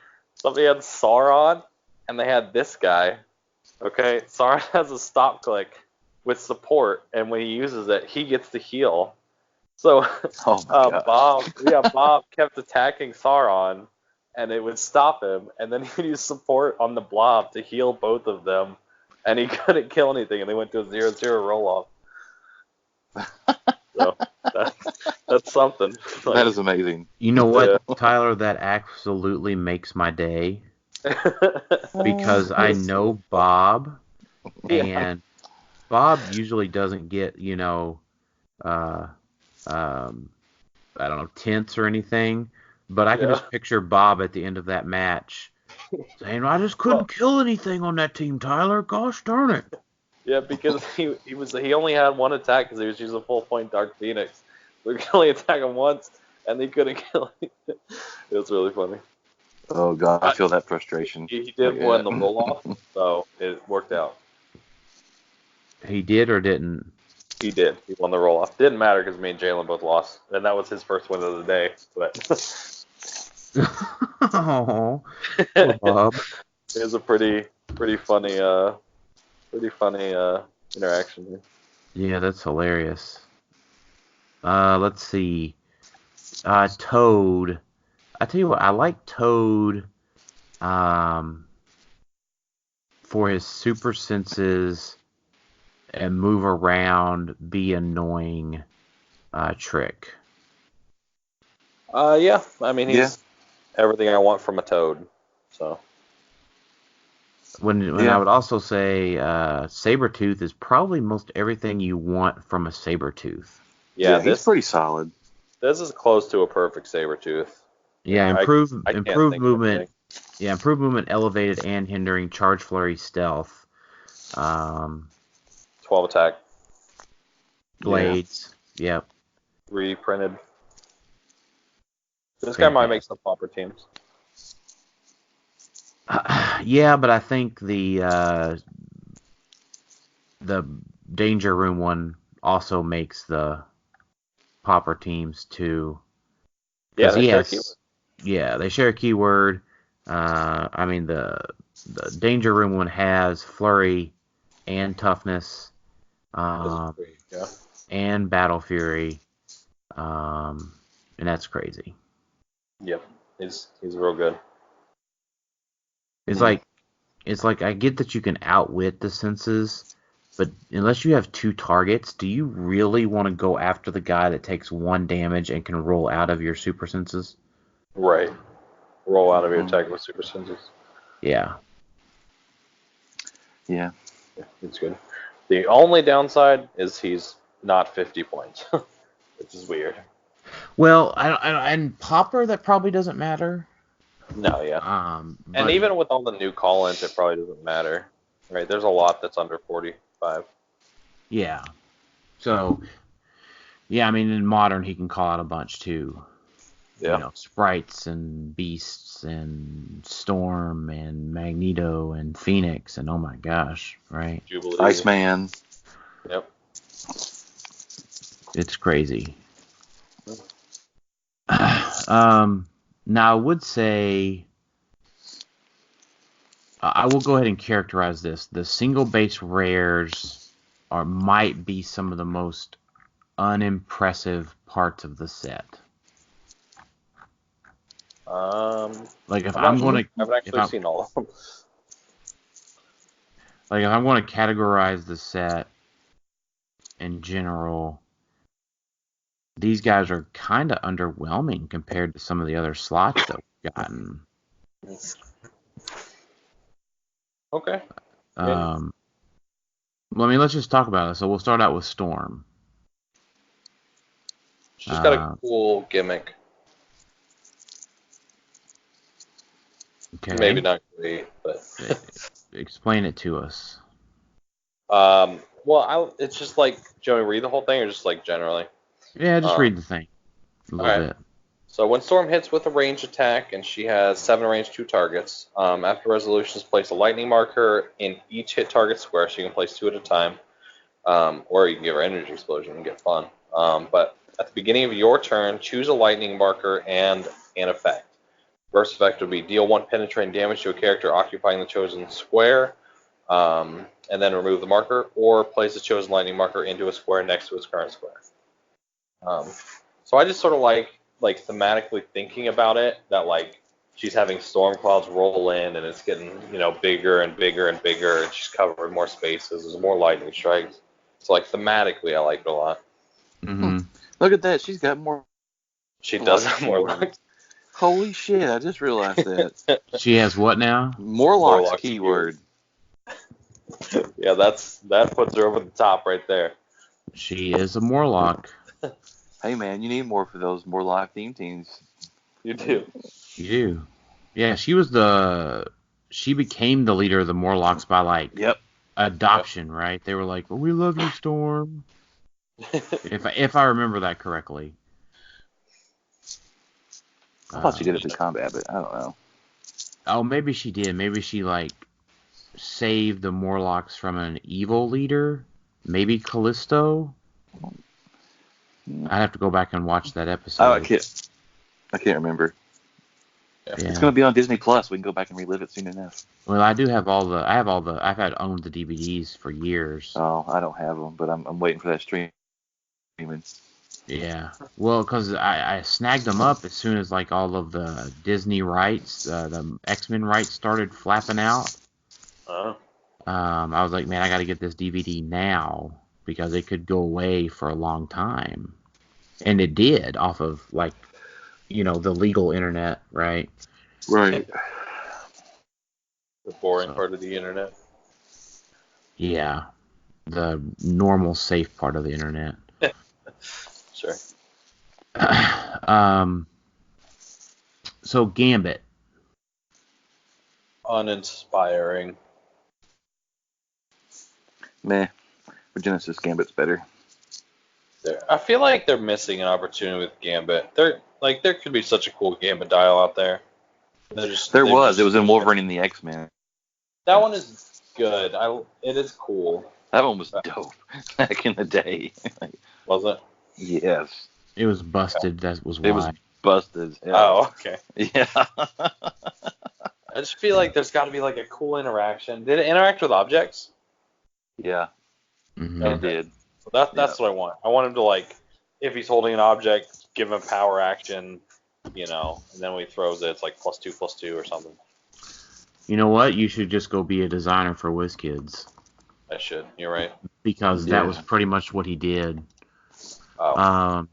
Sauron, and they had this guy. Okay, Sauron has a stop click with support, and when he uses it, he gets to heal. So Bob kept attacking Sauron, and it would stop him, and then he'd use support on the Blob to heal both of them, and he couldn't kill anything, and they went to a 0-0 roll-off. So that's something. That is amazing. You know what, Tyler? That absolutely makes my day. Because I know Bob, and Bob usually doesn't get, I don't know, tenths or anything, but I can just picture Bob at the end of that match saying, I just couldn't kill anything on that team, Tyler. Gosh darn it. Yeah, because he only had 1 attack because he was using full point Dark Phoenix. We could only attack him once, and he couldn't kill anything. It was really funny. Oh, God, I feel that frustration. He did win the roll-off, so it worked out. He did or didn't? He did. He won the roll-off. Didn't matter because me and Jalen both lost. And that was his first win of the day. But Oh, poor Bob. it was a pretty funny interaction here. Yeah, that's hilarious. Let's see. Toad. I tell you what, I like Toad for his super senses and move around, be annoying trick. Yeah. I mean, he's everything I want from a Toad. So. When I would also say Sabretooth is probably most everything you want from a Sabretooth. Yeah, he's pretty solid. This is close to a perfect Sabretooth. Yeah, improved movement. Yeah, improved movement, elevated and hindering, charge flurry, stealth. 12 attack. Blades. Yeah. Yep. Reprinted. This guy might make some popper teams. Yeah, but I think the Danger Room one also makes the popper teams too. Yeah, they share a keyword. Yeah, they share a keyword. I mean the Danger Room one has flurry and toughness, and battle fury, and that's crazy. Yep, he's real good. It's like I get that you can outwit the senses, but unless you have two targets, do you really want to go after the guy that takes 1 damage and can roll out of your super senses? Right. Roll out of your attack with super senses. Yeah. Yeah, it's good. The only downside is he's not 50 points, which is weird. Well, and popper, that probably doesn't matter. No, yeah. And even with all the new call-ins, it probably doesn't matter. Right? There's a lot that's under 45. Yeah. So, yeah, I mean, in modern, he can call out a bunch too. Yeah. You know, sprites and beasts and storm and Magneto and Phoenix and oh my gosh, right? Jubilee. Iceman. Yep. It's crazy. Now, I would say, I will go ahead and characterize this. The single base rares might be some of the most unimpressive parts of the set. Like if I'm going to, I haven't actually seen all of them. Like if I'm going to categorize the set in general, these guys are kind of underwhelming compared to some of the other slots that we've gotten. Okay. Well, I mean, let's just talk about it. So we'll start out with Storm. She's got a cool gimmick. Okay. Maybe not great, but explain it to us. Well, it's just like, do you want me to read the whole thing or just like generally? Yeah, just read the thing a little bit. So when Storm hits with a ranged attack and she has 7 ranged 2 targets, after resolutions, place a lightning marker in each hit target square, so you can place 2 at a time, or you can give her energy explosion and get fun. But at the beginning of your turn, choose a lightning marker and an effect. First effect would be deal 1 penetrating damage to a character occupying the chosen square, and then remove the marker, or place the chosen lightning marker into a square next to its current square. So I just sort of like thematically thinking about it, that like she's having storm clouds roll in and it's getting, bigger and bigger and bigger, and she's covering more spaces. There's more lightning strikes. So like thematically, I like it a lot. Mm-hmm. Look at that. She's got more. She does have more locks. Holy shit! I just realized that. She has what now? Morlock's keyword. Yeah, that puts her over the top right there. She is a Morlock. Hey man, you need more for those Morlock theme teams. You do. You do. Yeah, she became the leader of the Morlocks by adoption, right? They were like, well, we love you, Storm. if I remember that correctly. I thought she did it through combat, but I don't know. Oh, maybe she did. Maybe she saved the Morlocks from an evil leader maybe Callisto. I have to go back and watch that episode. Oh, I can't remember. Yeah. It's gonna be on Disney Plus. We can go back and relive it soon enough. Well, I've had owned the DVDs for years. Oh, I don't have them, but I'm waiting for that streaming. Yeah. Well, because I snagged them up as soon as like all of the Disney rights, the X-Men rights started flapping out. I was like, man, I got to get this DVD now because it could go away for a long time, and it did off of like, the legal internet, right? Right. The boring part of the internet. Yeah, the normal, safe part of the internet. Sure. So Gambit. Uninspiring. Meh. But Genesis Gambit's better. I feel like they're missing an opportunity with Gambit. There could be such a cool Gambit dial out there. It was in Wolverine and the X-Men. That one is good. It is cool. That one was dope back in the day. Was it? Yes. It was busted. That was why. It was busted. Yeah. Oh, okay. Yeah. I just feel like there's got to be like a cool interaction. Did it interact with objects? Yeah. Mm-hmm. It did. So that's what I want. I want him to, like, if he's holding an object, give him power action, and then when he throws it, it's like +2/+2 or something. You know what? You should just go be a designer for WizKids. I should. You're right. Because that was pretty much what he did. Oh.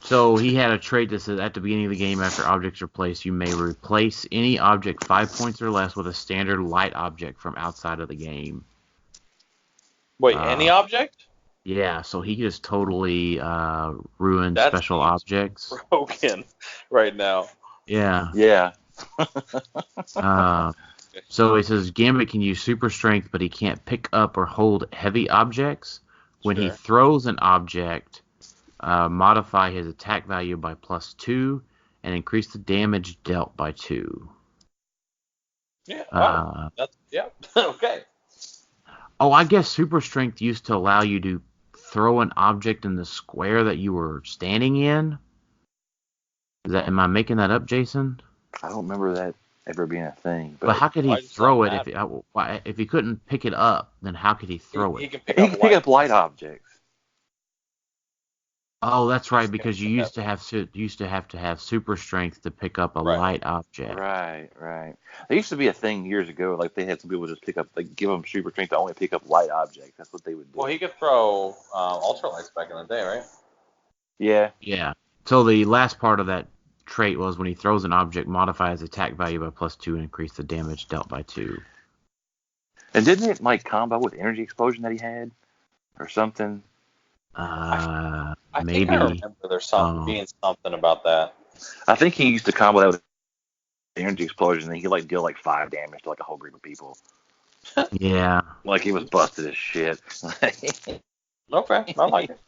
So he had a trait that says at the beginning of the game, after objects are placed, you may replace any object 5 points or less with a standard light object from outside of the game. Wait, any object? Yeah, so he just totally ruined special objects. Broken right now. Yeah. Yeah. So he says Gambit can use super strength, but he can't pick up or hold heavy objects. When he throws an object, modify his attack value by +2 and increase the damage dealt by 2. Yeah. Wow. Okay. Oh, I guess super strength used to allow you to throw an object in the square that you were standing in. Am I making that up, Jason? I don't remember that ever being a thing. But how could he throw it if he couldn't pick it up? Then how could he throw it? He can pick up light objects. Oh, that's right, because you used to have to have super strength to pick up a light object. Right. There used to be a thing years ago, like they had some people just give them super strength to only pick up light objects. That's what they would do. Well, he could throw ultralights back in the day, right? Yeah. Yeah. So the last part of that trait was when he throws an object, modify his attack value by +2 and increase the damage dealt by 2. And didn't it like combo with energy explosion that he had, or something? I Maybe. think I remember there's being something about that. I think he used to combo that with energy explosion, and he could deal 5 damage to a whole group of people. Yeah. Like he was busted as shit. Okay, I like it.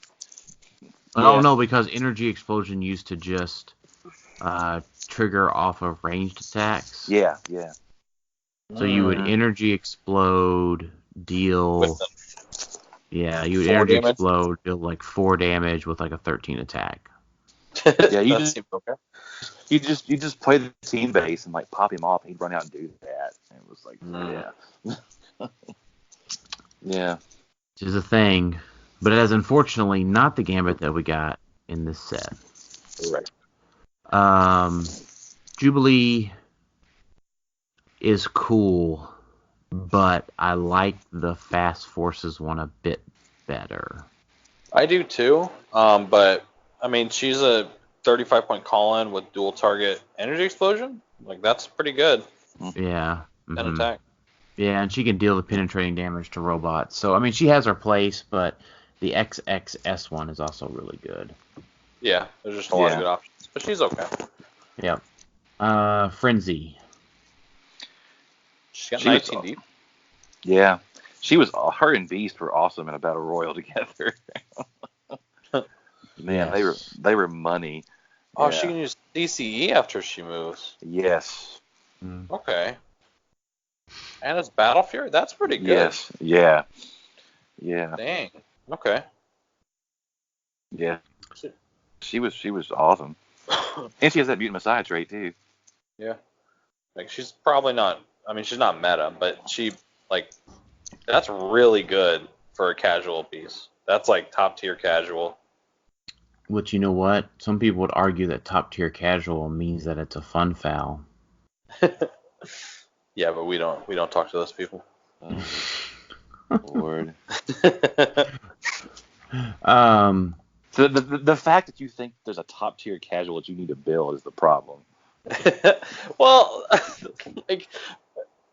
Oh no, because energy explosion used to just trigger off of ranged attacks. Yeah. So you would energy explode, deal. Yeah, you would energy explode, deal 4 damage with a 13 attack. Yeah, you just play the team base and pop him off, and he'd run out and do that. And it was yeah. Yeah. Which is a thing, but it is unfortunately not the Gambit that we got in this set. Right. Jubilee is cool, but I like the Fast Forces one a bit better. I do too, but I mean, she's a 35-point call-in with dual target energy explosion. That's pretty good. Yeah. And attack. Yeah, and she can deal the penetrating damage to robots. So, I mean, she has her place, but the XXS one is also really good. Yeah, there's just a lot of good options, but she's okay. Yep. Frenzy. She's got 19 deep. Yeah. Her and Beast were awesome in a battle royal together. Man, they were money. Oh, she can use DCE after she moves. Yes. Okay. And it's Battle Fury? That's pretty good. Yes. Yeah. Dang. Okay. Yeah. She was awesome. And she has that mutant messiah trait too. Yeah. Like she's probably not. I mean, she's not meta, but that's really good for a casual piece. That's like top tier casual. Which, you know what? Some people would argue that top tier casual means that it's a fun foul. Yeah, but we don't talk to those people. Lord. So The fact that you think there's a top tier casual that you need to build is the problem. Well, like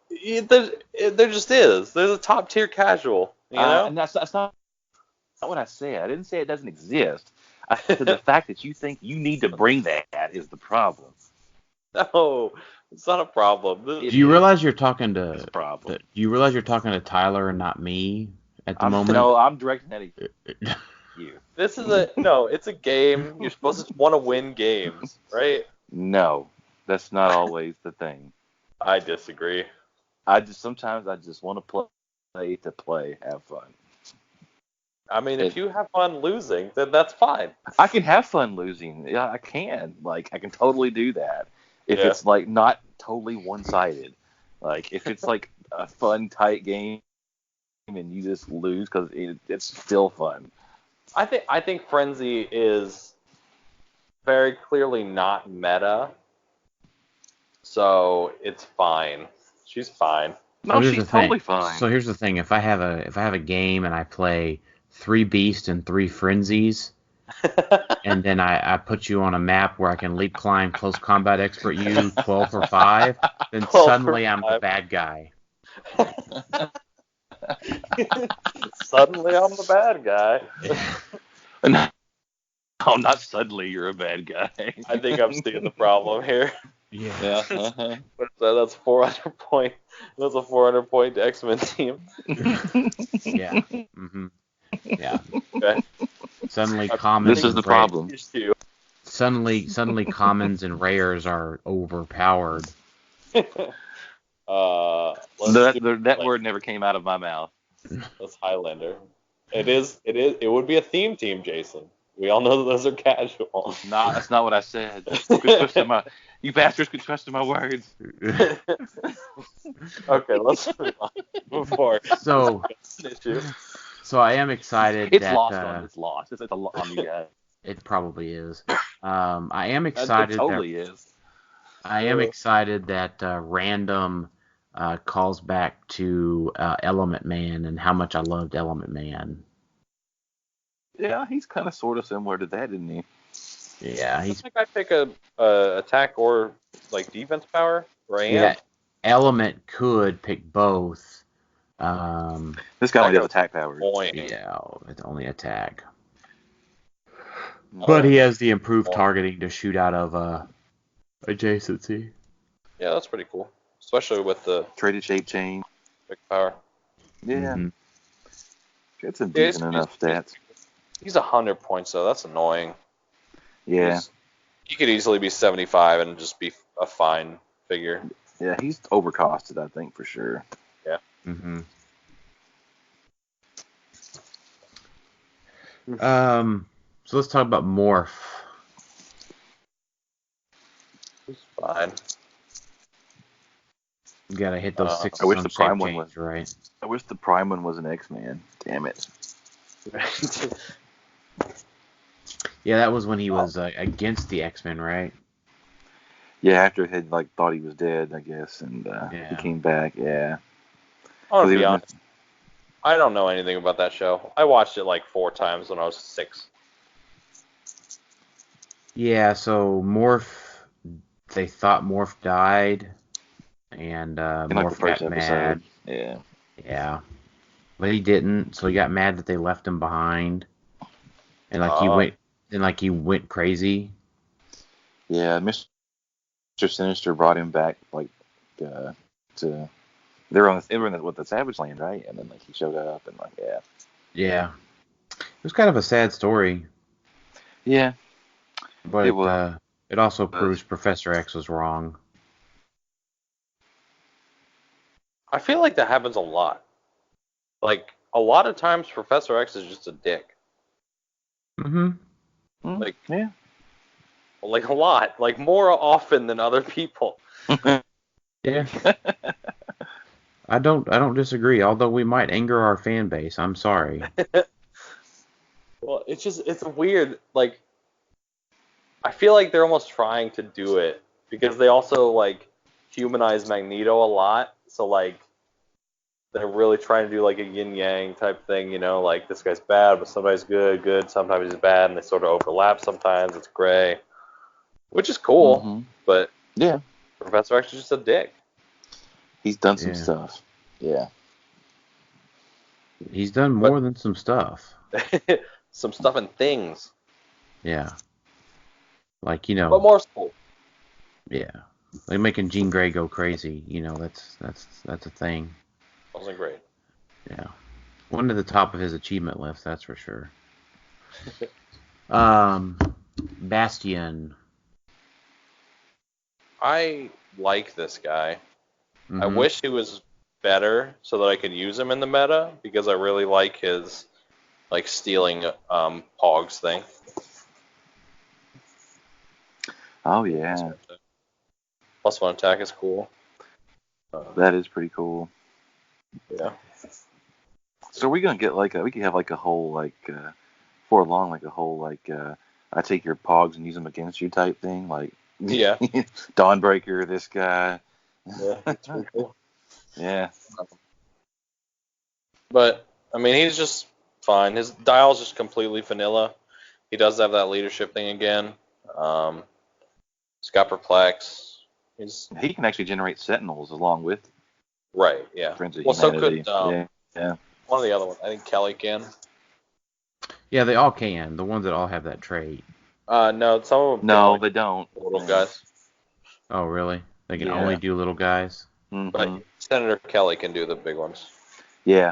there just is. There's a top tier casual, you know? And that's not what I said. I didn't say it doesn't exist. I said the fact that you think you need to bring that is the problem. No, it's not a problem. do you realize you're talking to? It's a problem. Do you realize you're talking to Tyler and not me at the moment? No, I'm directing that at you. This is it's a game. You're supposed to want to win games, right? No, that's not always the thing. I disagree. Sometimes I just want to play, have fun. I mean, if you have fun losing, then that's fine. I can have fun losing. Yeah, I can. Like, I can totally do that. If it's, like, not totally one-sided. Like, if it's, like, a fun, tight game and you just lose because it's still fun. I think Frenzy is very clearly not meta, so it's fine. She's fine. No, she's totally fine. So here's the thing: if I have a game and I play 3 Beasts and 3 Frenzies, and then I put you on a map where I can leap climb, close combat expert you 12 for 5, then suddenly I'm the bad guy. Suddenly I'm the bad guy. No, not suddenly you're a bad guy. I think I'm seeing the problem here. Yeah. But that's 400 point. That's a 400 point X-Men team. Yeah. Mm-hmm. Yeah. Okay. Suddenly commons. This is the problem. Suddenly commons and rares are overpowered. That word never came out of my mouth. That's Highlander. It would be a theme team, Jason. We all know that those are casual. Nah, that's not what I said. You bastards could trust in my words. Okay, let's move on before. So I am excited. It's that, lost. It's lost. It's on you guys. It probably is. I am excited. It totally is. I am excited that Random calls back to Element Man and how much I loved Element Man. Yeah, he's kind of sort of similar to that, isn't he? Yeah, I think I pick a attack or like defense power. Yeah, Element could pick both. This guy only has attack powers. Yeah, it's only attack. But he has the improved targeting to shoot out of adjacency. Yeah, that's pretty cool, especially with the traded shape chain. Big power. Yeah, mm-hmm. It's some decent enough stats. He's 100 points though. That's annoying. Yeah. He could easily be 75 and just be a fine figure. Yeah, he's overcosted, I think, for sure. Yeah. Mm-hmm. So let's talk about Morph. He's fine. You gotta hit those 6 I wish the prime one was right. I wish the prime one was an X-Man. Damn it. Yeah, that was when he was against the X-Men, right? Yeah, after he had thought he was dead, I guess, and he came back. Yeah. I'll be honest. I don't know anything about that show. I watched it 4 times when I was 6. Yeah, so Morph, they thought Morph died, and Morph got mad. Yeah. Yeah. But he didn't, so he got mad that they left him behind. And he went crazy. Yeah, Mr. Sinister brought him back to they were in the Savage Land, right? And then he showed up and yeah. Yeah. It was kind of a sad story. Yeah. But it also proves Professor X was wrong. I feel like that happens a lot. a lot of times Professor X is just a dick. Mm-hmm. Like, yeah. Like a lot. Like more often than other people. Yeah. I don't disagree, although we might anger our fan base. I'm sorry. Well, it's weird. Like, I feel like they're almost trying to do it because they also like humanize Magneto a lot. So like, they're really trying to do like a yin yang type thing, you know, like this guy's bad, but sometimes good, sometimes he's bad, and they sort of overlap. Sometimes it's gray, which is cool, but yeah, Professor X is just a dick. He's done some stuff. Yeah. He's done more than some stuff. Some stuff and things. Yeah. Like, you know. But more school. Yeah. Like making Jean Grey go crazy, you know, that's a thing. Wasn't great. Yeah. One to the top of his achievement list, that's for sure. Bastion. I like this guy. Mm-hmm. I wish he was better so that I could use him in the meta because I really like his like stealing Pogs thing. Oh yeah. +1 attack is cool. That is pretty cool. Yeah. So we're gonna get like we could have like a whole like for long like a whole like I take your Pogs and use them against you type thing like yeah. Dawnbreaker, this guy. Yeah, that's pretty cool. Yeah. But I mean, he's just fine. His dial's just completely vanilla. He does have that leadership thing again. He's got Perplex. He can actually generate Sentinels along with. Right. Yeah. Friends of well, Humanity. so could yeah. One of the other ones. I think Kelly can. Yeah, they all can. The ones that all have that trait. No, some of them. No, they don't. Little guys. Oh, really? They can only do little guys. Mm-hmm. But Senator Kelly can do the big ones. Yeah,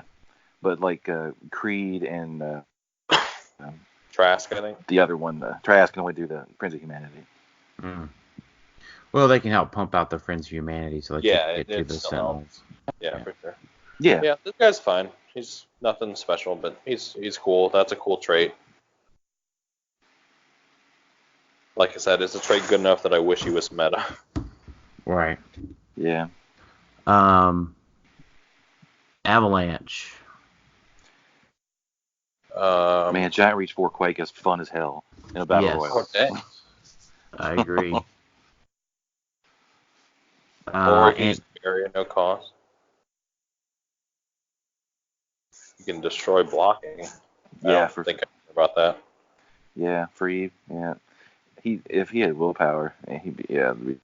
but like Creed and Trask, I think. the other one, Trask can only do the Friends of Humanity. Mm. Well, they can help pump out the Friends of Humanity so they can get to the Sentinels. Yeah, for sure. Yeah. Yeah, this guy's fine. He's nothing special, but he's cool. That's a cool trait. Like I said, it's a trait good enough that I wish he was meta. Right. Yeah. Avalanche. Man, Giant Reach 4 Quake is fun as hell in a battle royale. Okay. I agree. Or use area no cost. You can destroy blocking. Yeah, I think about that. Yeah, free. Yeah, if he had willpower, it'd be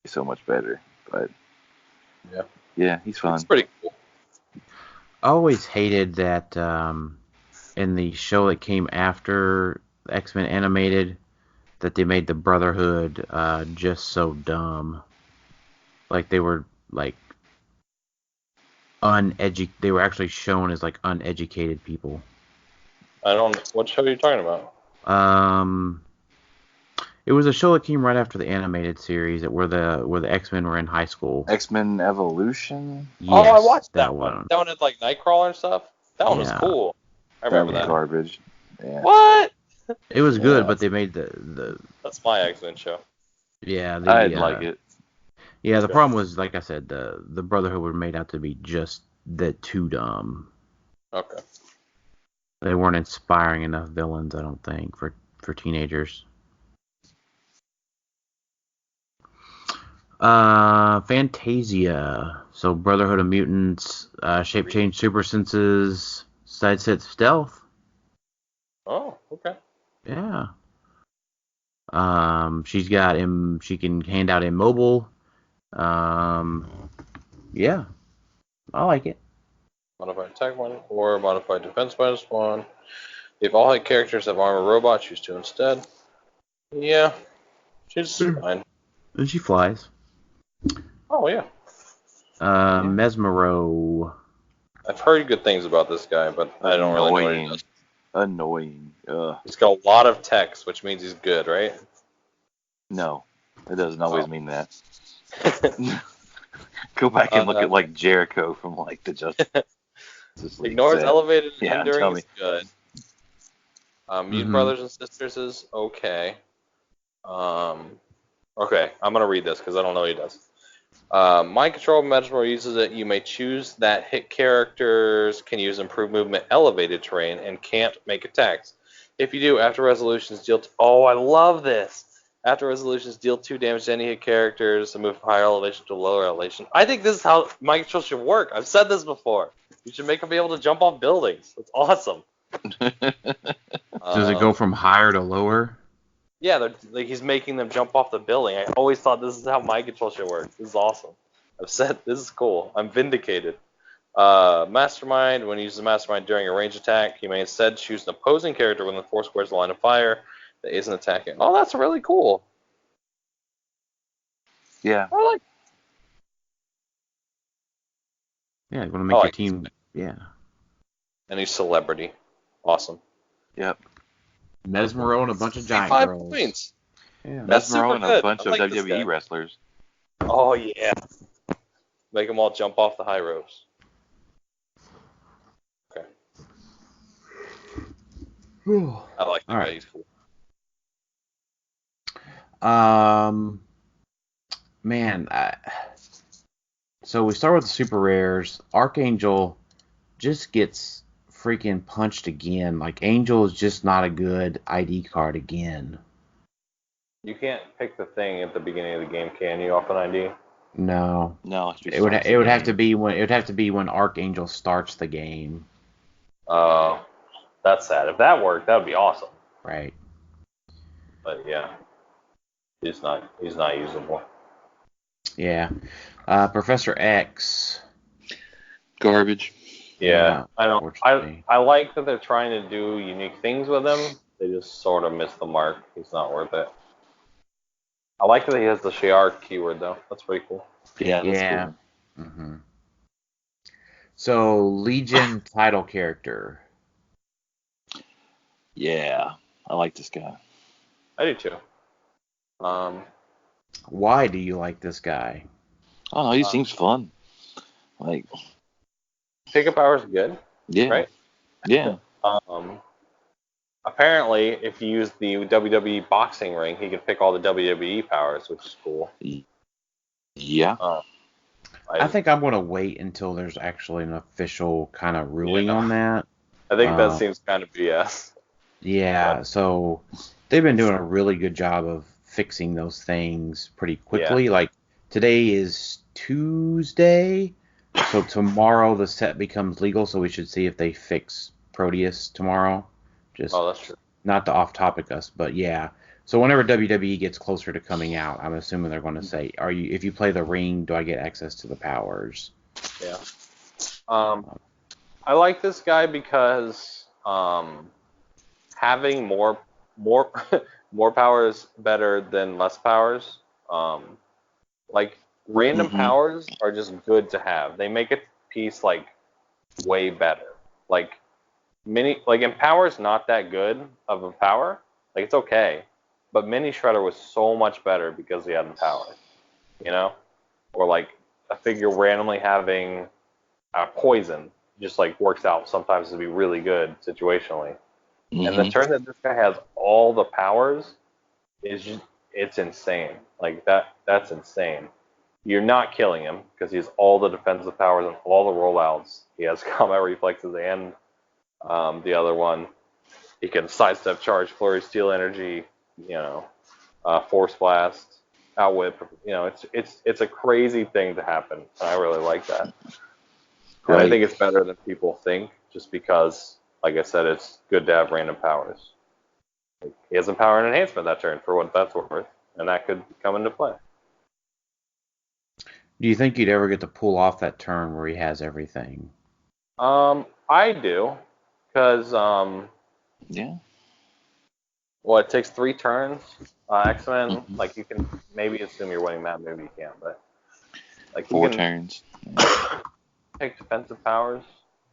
so much better. But yeah, he's fun. It's pretty cool. I always hated that in the show that came after X-Men Animated that they made the Brotherhood just so dumb. Like they were like they were actually shown as like uneducated people. What show are you talking about? It was a show that came right after the animated series where the X-Men were in high school. X-Men Evolution? Yes, I watched that one. That one had like Nightcrawler and stuff. That one was cool. I remember that. Garbage. Yeah. What? It was good, but they made the That's my X-Men show. Yeah, I didn't like it. Yeah, the problem was, like I said, the Brotherhood were made out to be just too dumb. Okay. They weren't inspiring enough villains, I don't think, for teenagers. Fantasia. So Brotherhood of Mutants, shape change super senses, sidestep stealth. Oh, okay. Yeah. She's got she can hand out immobile. Yeah. I like it. Modified attack 1 or modified defense -1. If all hit characters have armor robots, choose 2 instead. Yeah. She's fine. And she flies. Oh, yeah. Mesmero. I've heard good things about this guy, but I don't really know what he does. Annoying. Ugh. He's got a lot of text, which means he's good, right? No, it doesn't always mean that. Go back and look at like Jericho from like the Justice Ignores elevated Yeah, enduring tell me. is good. Mutant Mhm. Brothers and Sisters is okay. Okay, I'm gonna read this because I don't know what he does. Mind Control Mesmer uses it. You may choose that hit characters can use improved movement, elevated terrain, and can't make attacks. If you do, after resolutions, deal. Oh, I love this. After resolutions, deal 2 damage to any hit characters and move from higher elevation to lower elevation. I think this is how Mind Control should work. I've said this before. You should make them be able to jump off buildings. That's awesome. Does it go from higher to lower? Yeah, he's making them jump off the building. I always thought this is how Mind Control should work. This is awesome. I've said this is cool. I'm vindicated. Mastermind. When you use the Mastermind during a range attack, you may instead choose an opposing character within 4 squares of the line of fire that isn't attacking. Oh, that's really cool. Yeah. I like. Yeah, you want to make your team. Yeah. Any celebrity. Awesome. Yep. Mesmero and a bunch of giant 5 girls. points. Yeah. That's Mesmero super and a good. bunch I of like this WWE guy. wrestlers. Oh, yeah. Make them all jump off the high ropes. Okay. I like that All guy. right. He's cool. Man, so we start with the super rares. Archangel just gets freaking punched again. Like, Angel is just not a good ID card again. You can't pick the thing at the beginning of the game, can you, off an ID? No. No, It would have to be when Archangel starts the game. Oh, that's sad. If that worked, that would be awesome. Right. But yeah, he's not usable. Yeah. Professor X. Garbage. Yeah, I don't. Unfortunately. I like that they're trying to do unique things with him. They just sort of miss the mark. He's not worth it. I like that he has the Shi'ar keyword though. That's pretty cool. Yeah, that's Yeah. cool. Mm-hmm. So, Legion title character. Yeah, I like this guy. I do too. Why do you like this guy? I don't know, he seems fun. Like, Pickup power is good. yeah. Right? Yeah. Apparently, if you use the WWE boxing ring, he can pick all the WWE powers, which is cool. Yeah. I think I'm going to wait until there's actually an official kind of ruling on that. I think that seems kind of BS. Yeah, so they've been doing a really good job of fixing those things pretty quickly. Yeah. Like, today is Tuesday, so tomorrow the set becomes legal, so we should see if they fix Proteus tomorrow. Just that's true. not to off-topic us, but yeah. So whenever WWE gets closer to coming out, I'm assuming they're going to say, if you play the ring, do I get access to the powers? Yeah. I like this guy because having more more powers better than less powers. Like random powers are just good to have. They make a piece like way better. Like Empower's not that good of a power. Like it's okay. But Mini Shredder was so much better because he had Empower. You know? Or like a figure randomly having poison just like works out sometimes to be really good situationally. And the turn that this guy has all the powers is just, it's insane. Like that's insane. You're not killing him because he has all the defensive powers and all the rollouts. He has combat reflexes and the other one. He can sidestep, charge, flurry, steal energy, force blast, outwit. It's a crazy thing to happen. And I really like that. And I think it's better than people think, just because, like I said, it's good to have random powers. He has Empower and Enhancement that turn for what that's worth, and that could come into play. Do you think you'd ever get to pull off that turn where he has everything? I do, because well, it takes 3 turns. X-Men, like you can maybe assume you're winning that, maybe you can't, but like 4 turns. Pick defensive powers,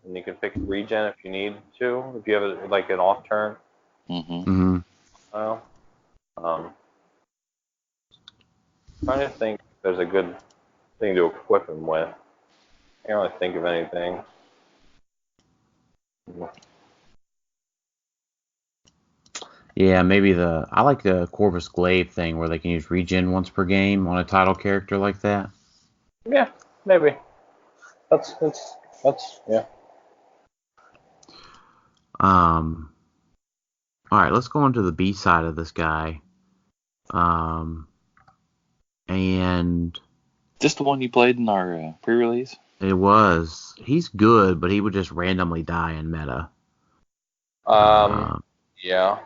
and you can pick regen if you need to, if you have an off turn. Well, trying to think if there's a good thing to equip him with. I can't really think of anything. Yeah, maybe I like the Corvus Glaive thing where they can use regen once per game on a title character like that. Yeah, maybe. That's yeah. All right, let's go on to the B side of this guy. And Just the one you played in our pre-release? he's good, but he would just randomly die in meta. Yeah.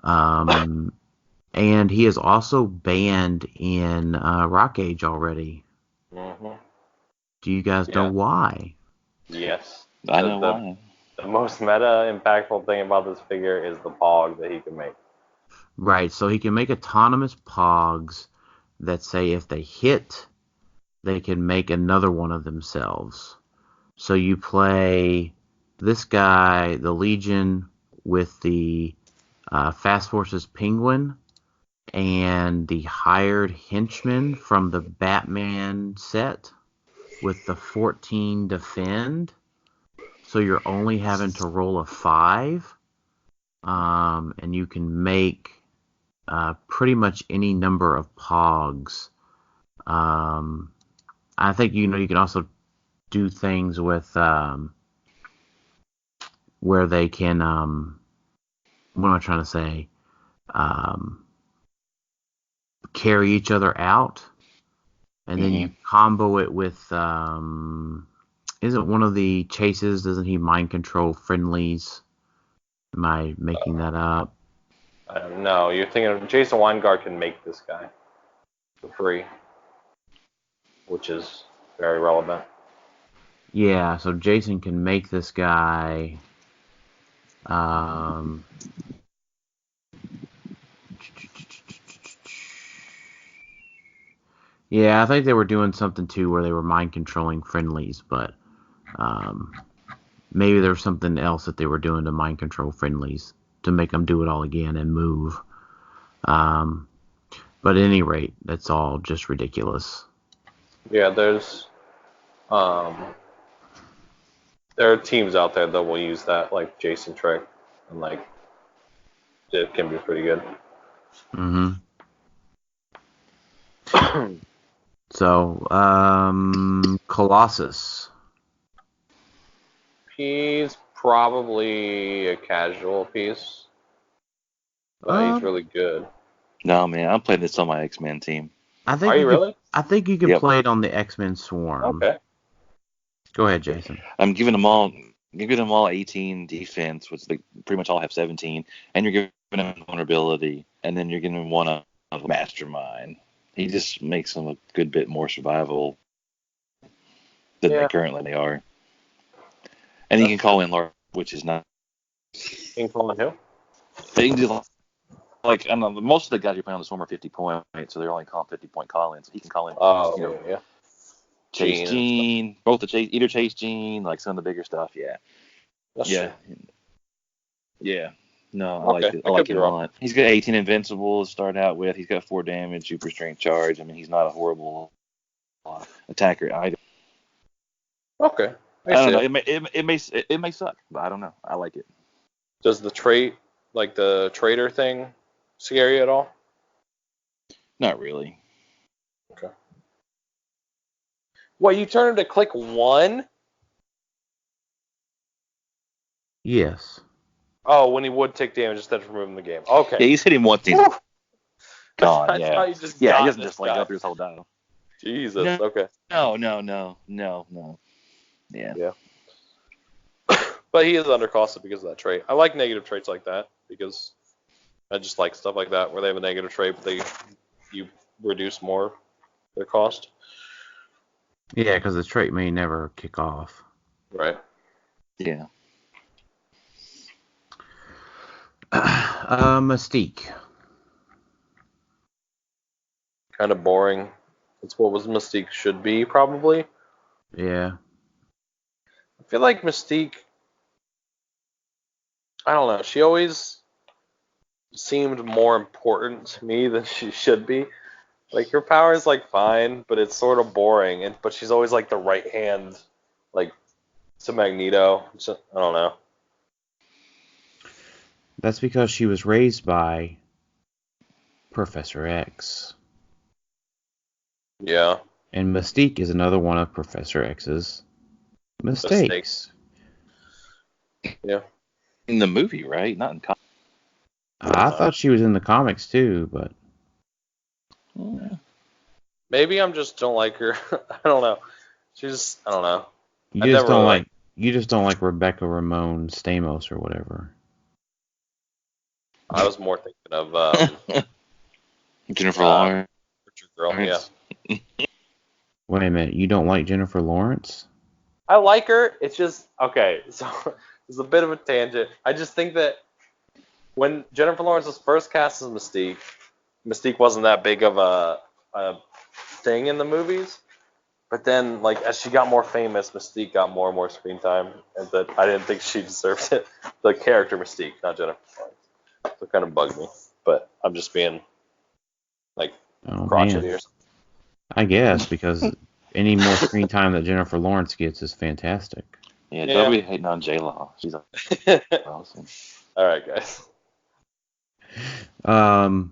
And he is also banned in Rock Age already. Mm-hmm. Do you guys know why? Yes. I know why. The most meta impactful thing about this figure is the pog that he can make. Right, so he can make autonomous pogs that say if they hit, they can make another one of themselves. So you play this guy, the Legion, with the Fast Forces Penguin and the hired henchman from the Batman set with the 14 defend. So you're only having to roll a 5. And you can make pretty much any number of pogs. I think you can also do things with where they can what am I trying to say? Carry each other out, and then you combo it with isn't one of the chases, doesn't he mind control friendlies? Am I making that up? No, you're thinking of Jason Weingart can make this guy for free, which is very relevant. Yeah, so Jason can make this guy. Yeah, I think they were doing something too where they were mind controlling friendlies, but maybe there was something else that they were doing to mind control friendlies to make them do it all again and move. But at any rate, that's all just ridiculous. Yeah, there are teams out there that will use that like Jason trick, and like it can be pretty good. So, Colossus. He's probably a casual piece, but he's really good. No, man, I'm playing this on my X-Men team. Are you really? I think you can play it on the X-Men Swarm. Okay. Go ahead, Jason. I'm giving them all 18 defense, which they pretty much all have 17, and you're giving them vulnerability, and then you're giving them one of Mastermind. He just makes them a good bit more survival than they currently are. And he can call in large, which is not. He can call in who? They can do like I don't know, most of the guys you're playing on the Swarm are 50 point, so they're only calling 50 point call-ins. He can call in. Yeah. Chase Gene, both the Chase Gene, like some of the bigger stuff. Yeah. That's true. Yeah. No, I like it. I like him a lot. He's got 18 invincible to start out with. He's got 4 damage, super strength charge. I mean, he's not a horrible attacker either. Okay. I don't know. It may suck, but I don't know. I like it. Does the trait, like the trader thing, scare you at all? Not really. Okay. What, you turn him to click 1? Yes. Oh, when he would take damage instead of removing the game. Okay. Yeah, he's hit him once. He's gone. Yeah. He doesn't just like go through his whole dial. Jesus. No, okay. No. Yeah. But he is undercosted because of that trait. I like negative traits like that because I just like stuff like that where they have a negative trait, but you reduce more their cost. Yeah, because the trait may never kick off. Right. Yeah. Mystique. Kind of boring. That's what Mystique should be, probably. Yeah. I feel like Mystique, I don't know, she always seemed more important to me than she should be. Like, her power is, like, fine, but it's sort of boring. But she's always, like, the right hand, like, to Magneto. I don't know. That's because she was raised by Professor X. Yeah. And Mystique is another one of Professor X's mistakes. Yeah. In the movie, right? Not in comics. I thought she was in the comics too, but maybe I'm just don't like her. I don't know. I don't know. you just don't like Rebecca Ramon Stamos or whatever. I was more thinking of Jennifer Lawrence. Richard Girl. Yeah. Wait a minute, you don't like Jennifer Lawrence? I like her. It's just okay. So it's a bit of a tangent. I just think that when Jennifer Lawrence was first cast as Mystique, Mystique wasn't that big of a thing in the movies. But then, like, as she got more famous, Mystique got more and more screen time, and that I didn't think she deserved it. The character Mystique, not Jennifer Lawrence. So it kind of bugged me. But I'm just being like crotchety or something. I guess because any more screen time that Jennifer Lawrence gets is fantastic. Yeah, don't be hating on J-Law. She's awesome. All right, guys. Pyro.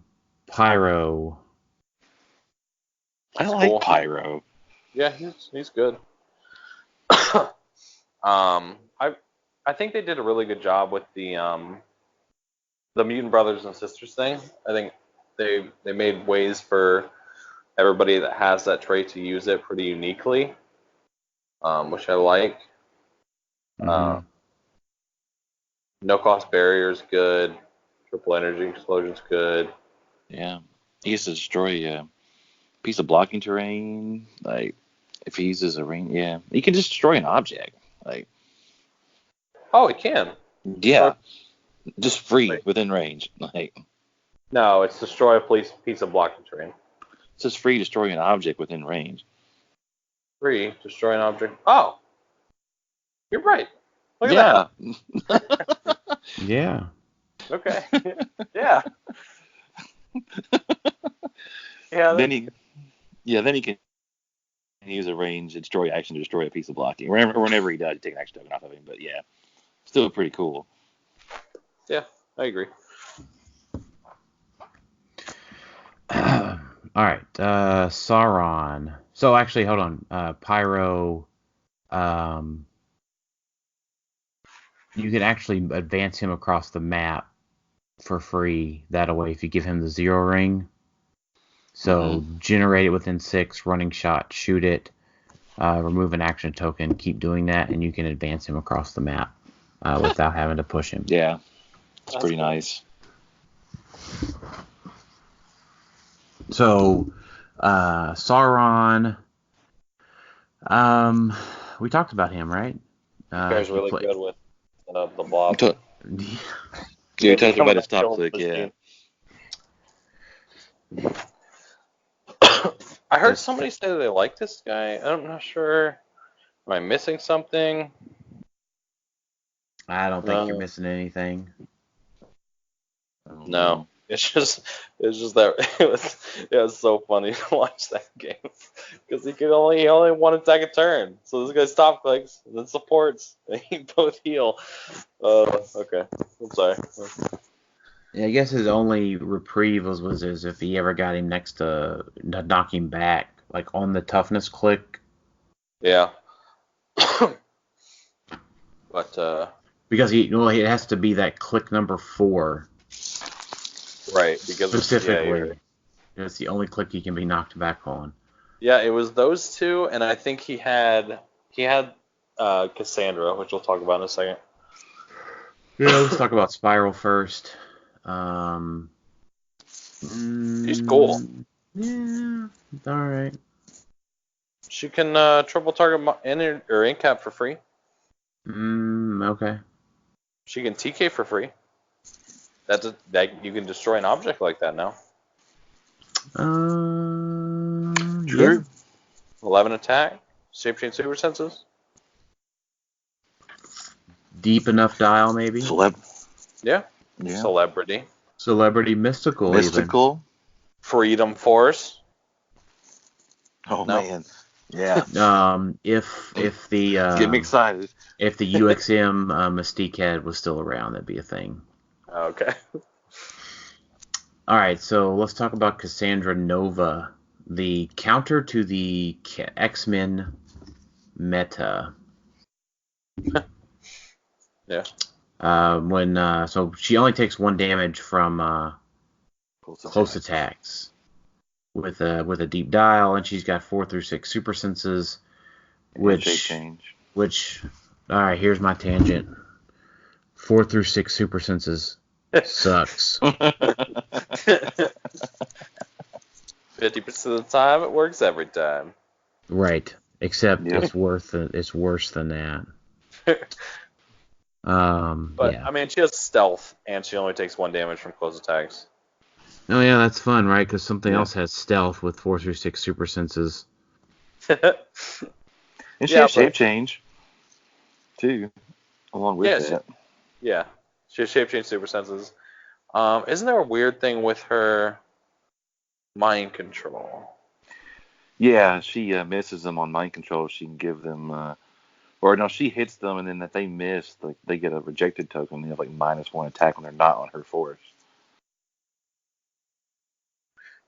I like Pyro. Yeah, he's good. I think they did a really good job with the Mutant Brothers and Sisters thing. I think they made ways for everybody that has that trait to use it pretty uniquely, which I like. Mm-hmm. No cost barrier's good. Triple energy explosion's good. Yeah, he used to destroy a piece of blocking terrain. Like if he uses a ring, yeah, he can just destroy an object. Like oh, he can. Yeah, just free within range. Like no, it's destroy a piece of blocking terrain. It's just free destroying an object within range. Free destroy an object. Oh, you're right. Look at that. Yeah. Okay. Yeah. Yeah. Then he can use a range destroy action to destroy a piece of blocking. Whenever he does, you take an action token off of him. But yeah, still pretty cool. Yeah, I agree. All right, Sauron. So actually, hold on. Pyro. You can actually advance him across the map for free that way if you give him the zero ring. So generate it within 6, running shot, shoot it, remove an action token, keep doing that, and you can advance him across the map without having to push him. Yeah, it's pretty nice. So, Sauron, we talked about him, right? You guys really good with the blob. Yeah, we talked about his top click, yeah. I heard somebody say that they like this guy. I'm not sure. Am I missing something? I don't think you're missing anything. No. It's just that it was so funny to watch that game because he only one attack a turn. So this guy's top clicks and then supports. They both heal. Okay, I'm sorry. Yeah, I guess his only reprieve was if he ever got him next to knock him back, like on the toughness click. Yeah. But because it has to be that click number 4. Right, because specifically, it's the only click he can be knocked back on. Yeah, it was those two, and I think he had Cassandra, which we'll talk about in a second. Yeah, let's talk about Spiral first. She's cool. Yeah, all right. She can triple target in cap for free. Okay. She can TK for free. That you can destroy an object like that now. Sure. Yeah. 11 attack. Shape-change super senses. Deep enough dial, maybe. Yeah. Celebrity. Mystical. Freedom Force. Oh man, Yeah. If the Get me excited. if the UXM Mystique head was still around, that'd be a thing. Okay. All right, so let's talk about Cassandra Nova, the counter to the X-Men meta. Yeah. So she only takes 1 damage from close attacks with a deep dial, and she's got 4 through 6 super senses, which all right, here's my tangent. 4 through 6 super senses sucks. 50% of the time, it works every time. Right, except it's worse than that. But yeah. I mean, she has stealth, and she only takes 1 damage from close attacks. Oh yeah, that's fun, right? Because something else has stealth with 4 through 6 super senses. And she has shape change too, along with that. She has shape change super senses. Isn't there a weird thing with her mind control? Yeah, she misses them on mind control. She can give them, or no, she hits them, and then if they miss, like they get a rejected token. They have like -1 attack when they're not on her force.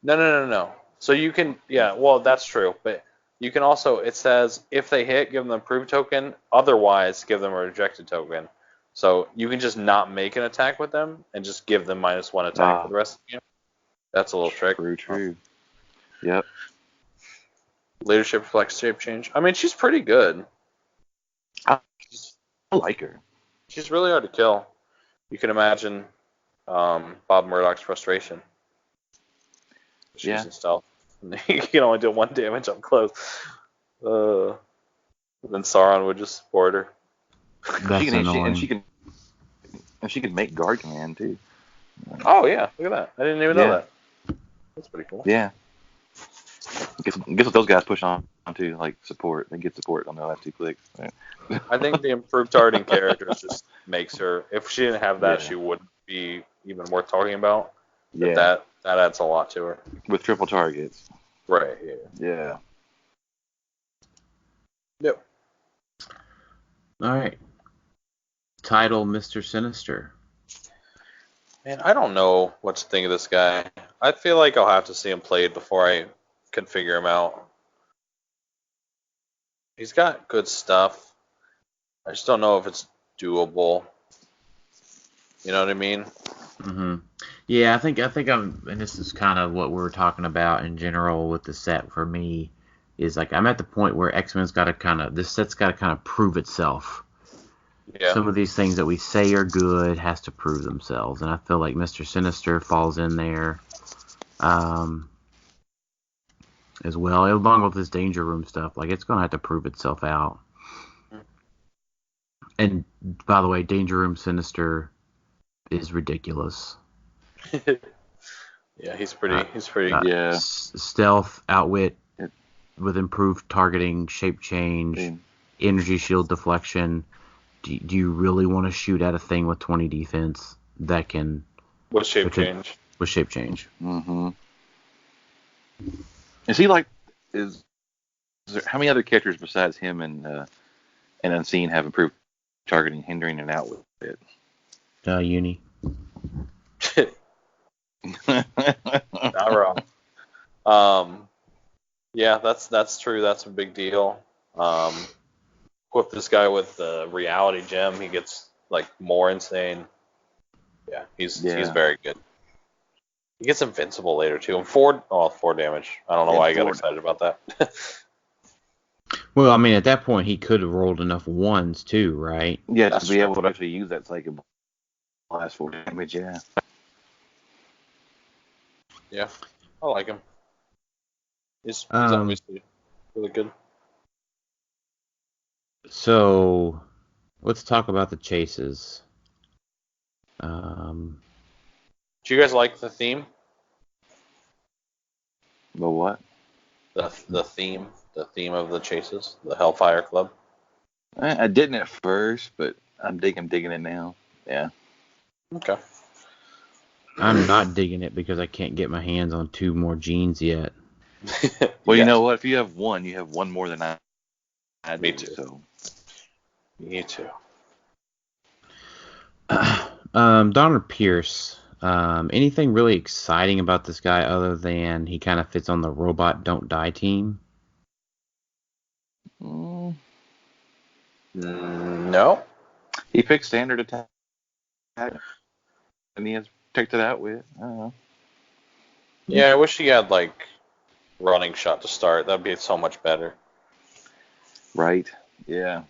No. So you can, well, that's true, but you can also, it says if they hit, give them an improved token. Otherwise, give them a rejected token. So you can just not make an attack with them and just give them -1 attack for the rest of the game. That's a little trick. True. Yep. Leadership reflects shape change. I mean, she's pretty good. I like her. She's really hard to kill. You can imagine Bob Murdoch's frustration. She's in stealth. You can only do 1 damage up close. Then Sauron would just support her. That's annoying. And she can make guard command too. Oh yeah, look at that. I didn't even know that. That's pretty cool. Yeah. Guess what those guys push on to, like support. They get support on the last 2 clicks. Right? I think the improved targeting character just makes her. If she didn't have that, she wouldn't be even worth talking about. But that adds a lot to her. With triple targets. Right. Yeah. Yep. All right. Title Mr. Sinister. Man, I don't know what to think of this guy. I feel like I'll have to see him played before I can figure him out. He's got good stuff. I just don't know if it's doable. You know what I mean? Mm-hmm. Yeah, I think I'm, and this is kind of what we were talking about in general with the set for me, is like I'm at the point where X-Men's got to this set's got to kind of prove itself. Yeah. Some of these things that we say are good has to prove themselves, and I feel like Mr. Sinister falls in there, as well, along with this Danger Room stuff. Like it's gonna have to prove itself out. And by the way, Danger Room Sinister is ridiculous. Yeah, he's pretty. Stealth, outwit, with improved targeting, shape change, energy shield deflection. Do you really want to shoot at a thing with 20 defense that can... With shape change. With shape change. Mm-hmm. Is he like... Is there, how many other characters besides him and Unseen have improved targeting, hindering, and outwit? Uni. Not wrong. Yeah, that's true. That's a big deal. Equip this guy with the reality gem, he gets like more insane. Yeah, he's very good. He gets invincible later too. And 4 damage. I don't know why I got excited about that. Well, I mean, at that point, he could have rolled enough 1s too, right? Yeah, to be able to actually use that psychic blast 4 damage. Yeah. Yeah, I like him. He's obviously really good. So, let's talk about the chases. Do you guys like the theme? The what? The theme of the chases, the Hellfire Club. I didn't at first, but I'm digging it now. Yeah. Okay. I'm not digging it because I can't get my hands on 2 more genes yet. Well, you Yes. know what? If you have one more than I Me do. too. So Me too. Donner Pierce. Anything really exciting about this guy other than he kind of fits on the robot don't die team? No. he picked standard attack, and he has picked it out with. I don't know. Yeah, I wish he had like running shot to start. That'd be so much better. Right? Yeah.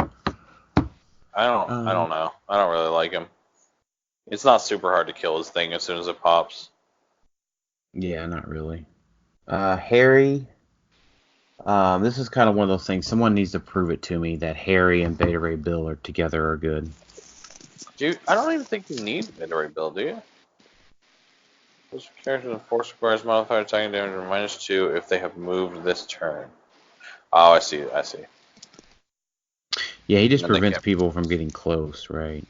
I don't know. I don't really like him. It's not super hard to kill his thing as soon as it pops. Yeah, not really. Harry. This is kind of one of those things. Someone needs to prove it to me that Harry and Beta Ray Bill are together are good. Dude, I don't even think you need Midori build, do you? Those characters in force requires modified attacking damage of -2 if they have moved this turn. Oh, I see. Yeah, he just And they prevents can't- people from getting close, right?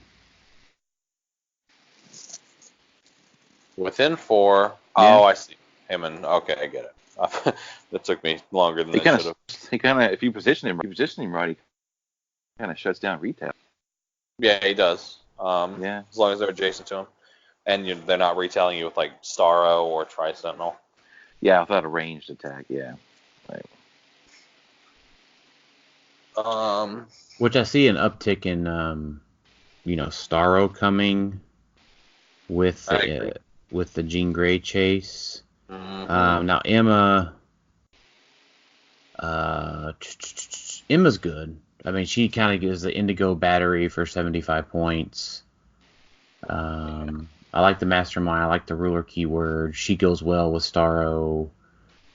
Within 4. Yeah. Oh, I see. Him and okay, I get it. That took me longer than He it kind should of, have. if you position him right, he kind of shuts down retail. Yeah, he does. Yeah. As long as they're adjacent to him, and they're not retailing you with like Starro or Tri Sentinel. Yeah, without a ranged attack. Yeah. Right. Which I see an uptick in, Starro coming with I agree. the Jean Grey chase. Mhm. Now Emma, Emma's good. I mean, she kind of gives the Indigo battery for 75 points. I like the Mastermind. I like the Ruler keyword. She goes well with Starro.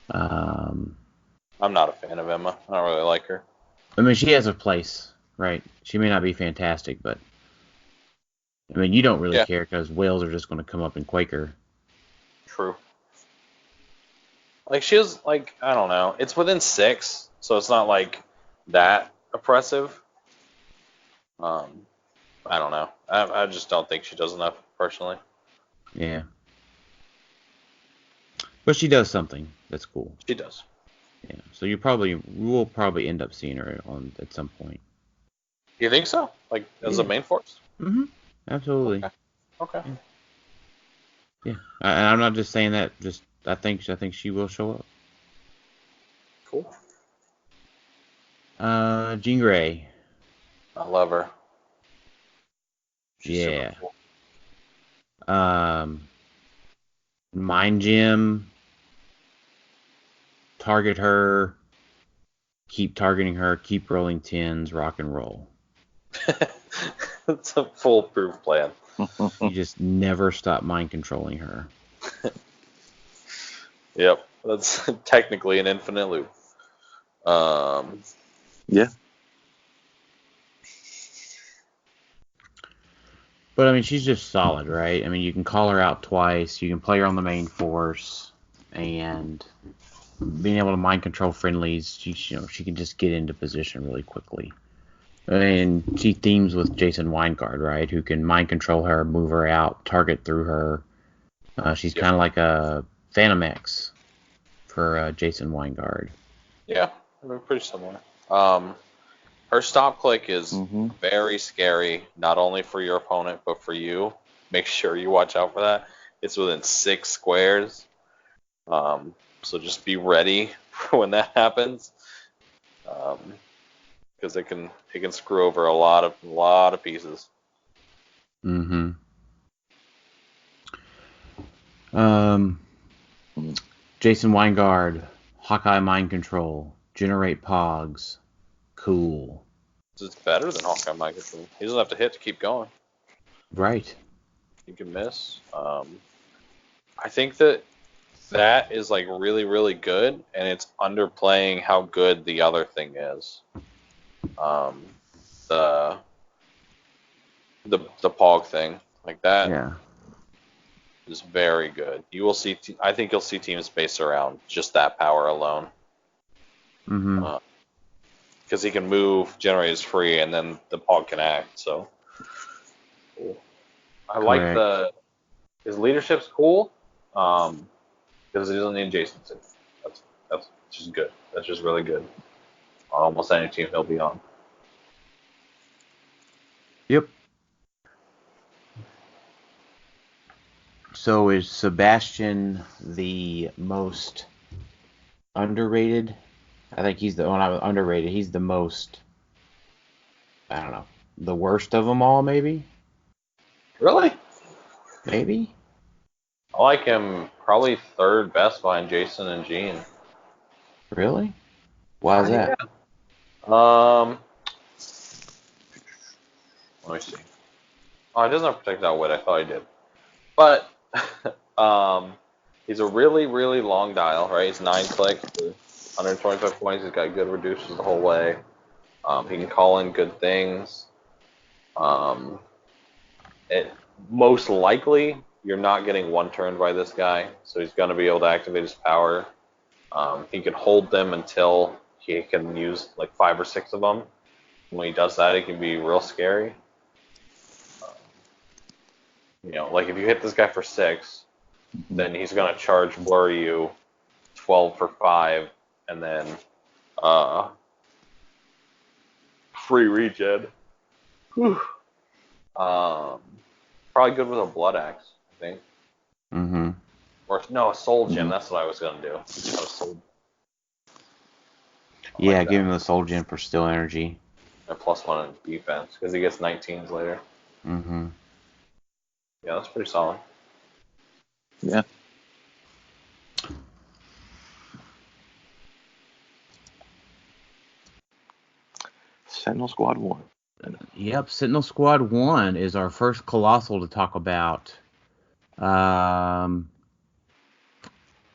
I'm not a fan of Emma. I don't really like her. I mean, she has a place, right? She may not be fantastic, but I mean, you don't really Yeah. care because whales are just going to come up and quake her. True. Like she was like I don't know. It's within 6, so it's not like that oppressive. I don't know. I just don't think she does enough personally. Yeah. But she does something that's cool. She does. Yeah. So we will probably end up seeing her on at some point. You think so? Like as a Yeah. main force? Mm-hmm. Absolutely. Okay. Yeah. And I'm not just saying that. Just I think she will show up. Cool. Jean Grey. I love her. She's Yeah. super cool. Mind Gem. Target her. Keep targeting her. Keep rolling 10s. Rock and roll. It's a foolproof plan. You just never stop mind controlling her. Yep. That's technically an infinite loop. Yeah. But I mean, she's just solid, right? I mean, you can call her out twice. You can play her on the main force, and being able to mind control friendlies, she can just get into position really quickly. And she themes with Jason Weingard, right? Who can mind control her, move her out, target through her. She's kind of like a Phantom X for Jason Weingard. Yeah, I mean, pretty similar. Her stop click is very scary, not only for your opponent but for you. Make sure you watch out for that. It's within 6 squares, so just be ready for when that happens, because it can screw over a lot of pieces. Mm-hmm. Jason Weingard, Hawkeye mind control, generate pogs, cool. It's better than Hawkeye Mind Control. He doesn't have to hit to keep going. Right. He can miss. I think that is like really, really good, and it's underplaying how good the other thing is. The Pog thing, like that, Yeah. is very good. You will see. I think you'll see teams based around just that power alone. Mm-hmm. Because he can move, generate is free, and then the Pog can act. So I like Correct. his leadership's cool. because he doesn't need Jason. That's just good. That's just really good. On almost any team he'll be on. Yep. So is Sebastian the most underrated? I think he's the one underrated. He's the most, I don't know, the worst of them all, maybe? Really? Maybe? I like him probably third best behind Jason and Gene. Really? Why is that? Let me see. Oh, he doesn't have projectile wit. I thought he did. But he's a really, really long dial, right? He's 9-click for 125 points. He's got good reducers the whole way. He can call in good things. Most likely, you're not getting one turn by this guy, so he's going to be able to activate his power. He can hold them until he can use like 5 or 6 of them. When he does that, it can be real scary. Like if you hit this guy for 6, then he's going to charge blur you 12 for 5, and then free regen. Whew. Probably good with a blood axe, I think. Mm-hmm. Or no, a soul gem. That's what I was going to do. Yeah, give him the soul gem for still energy. And +1 in defense, because he gets 19s later. Mm-hmm. Yeah, that's pretty solid. Yeah. Sentinel Squad 1. Yep, Sentinel Squad 1 is our first Colossal to talk about.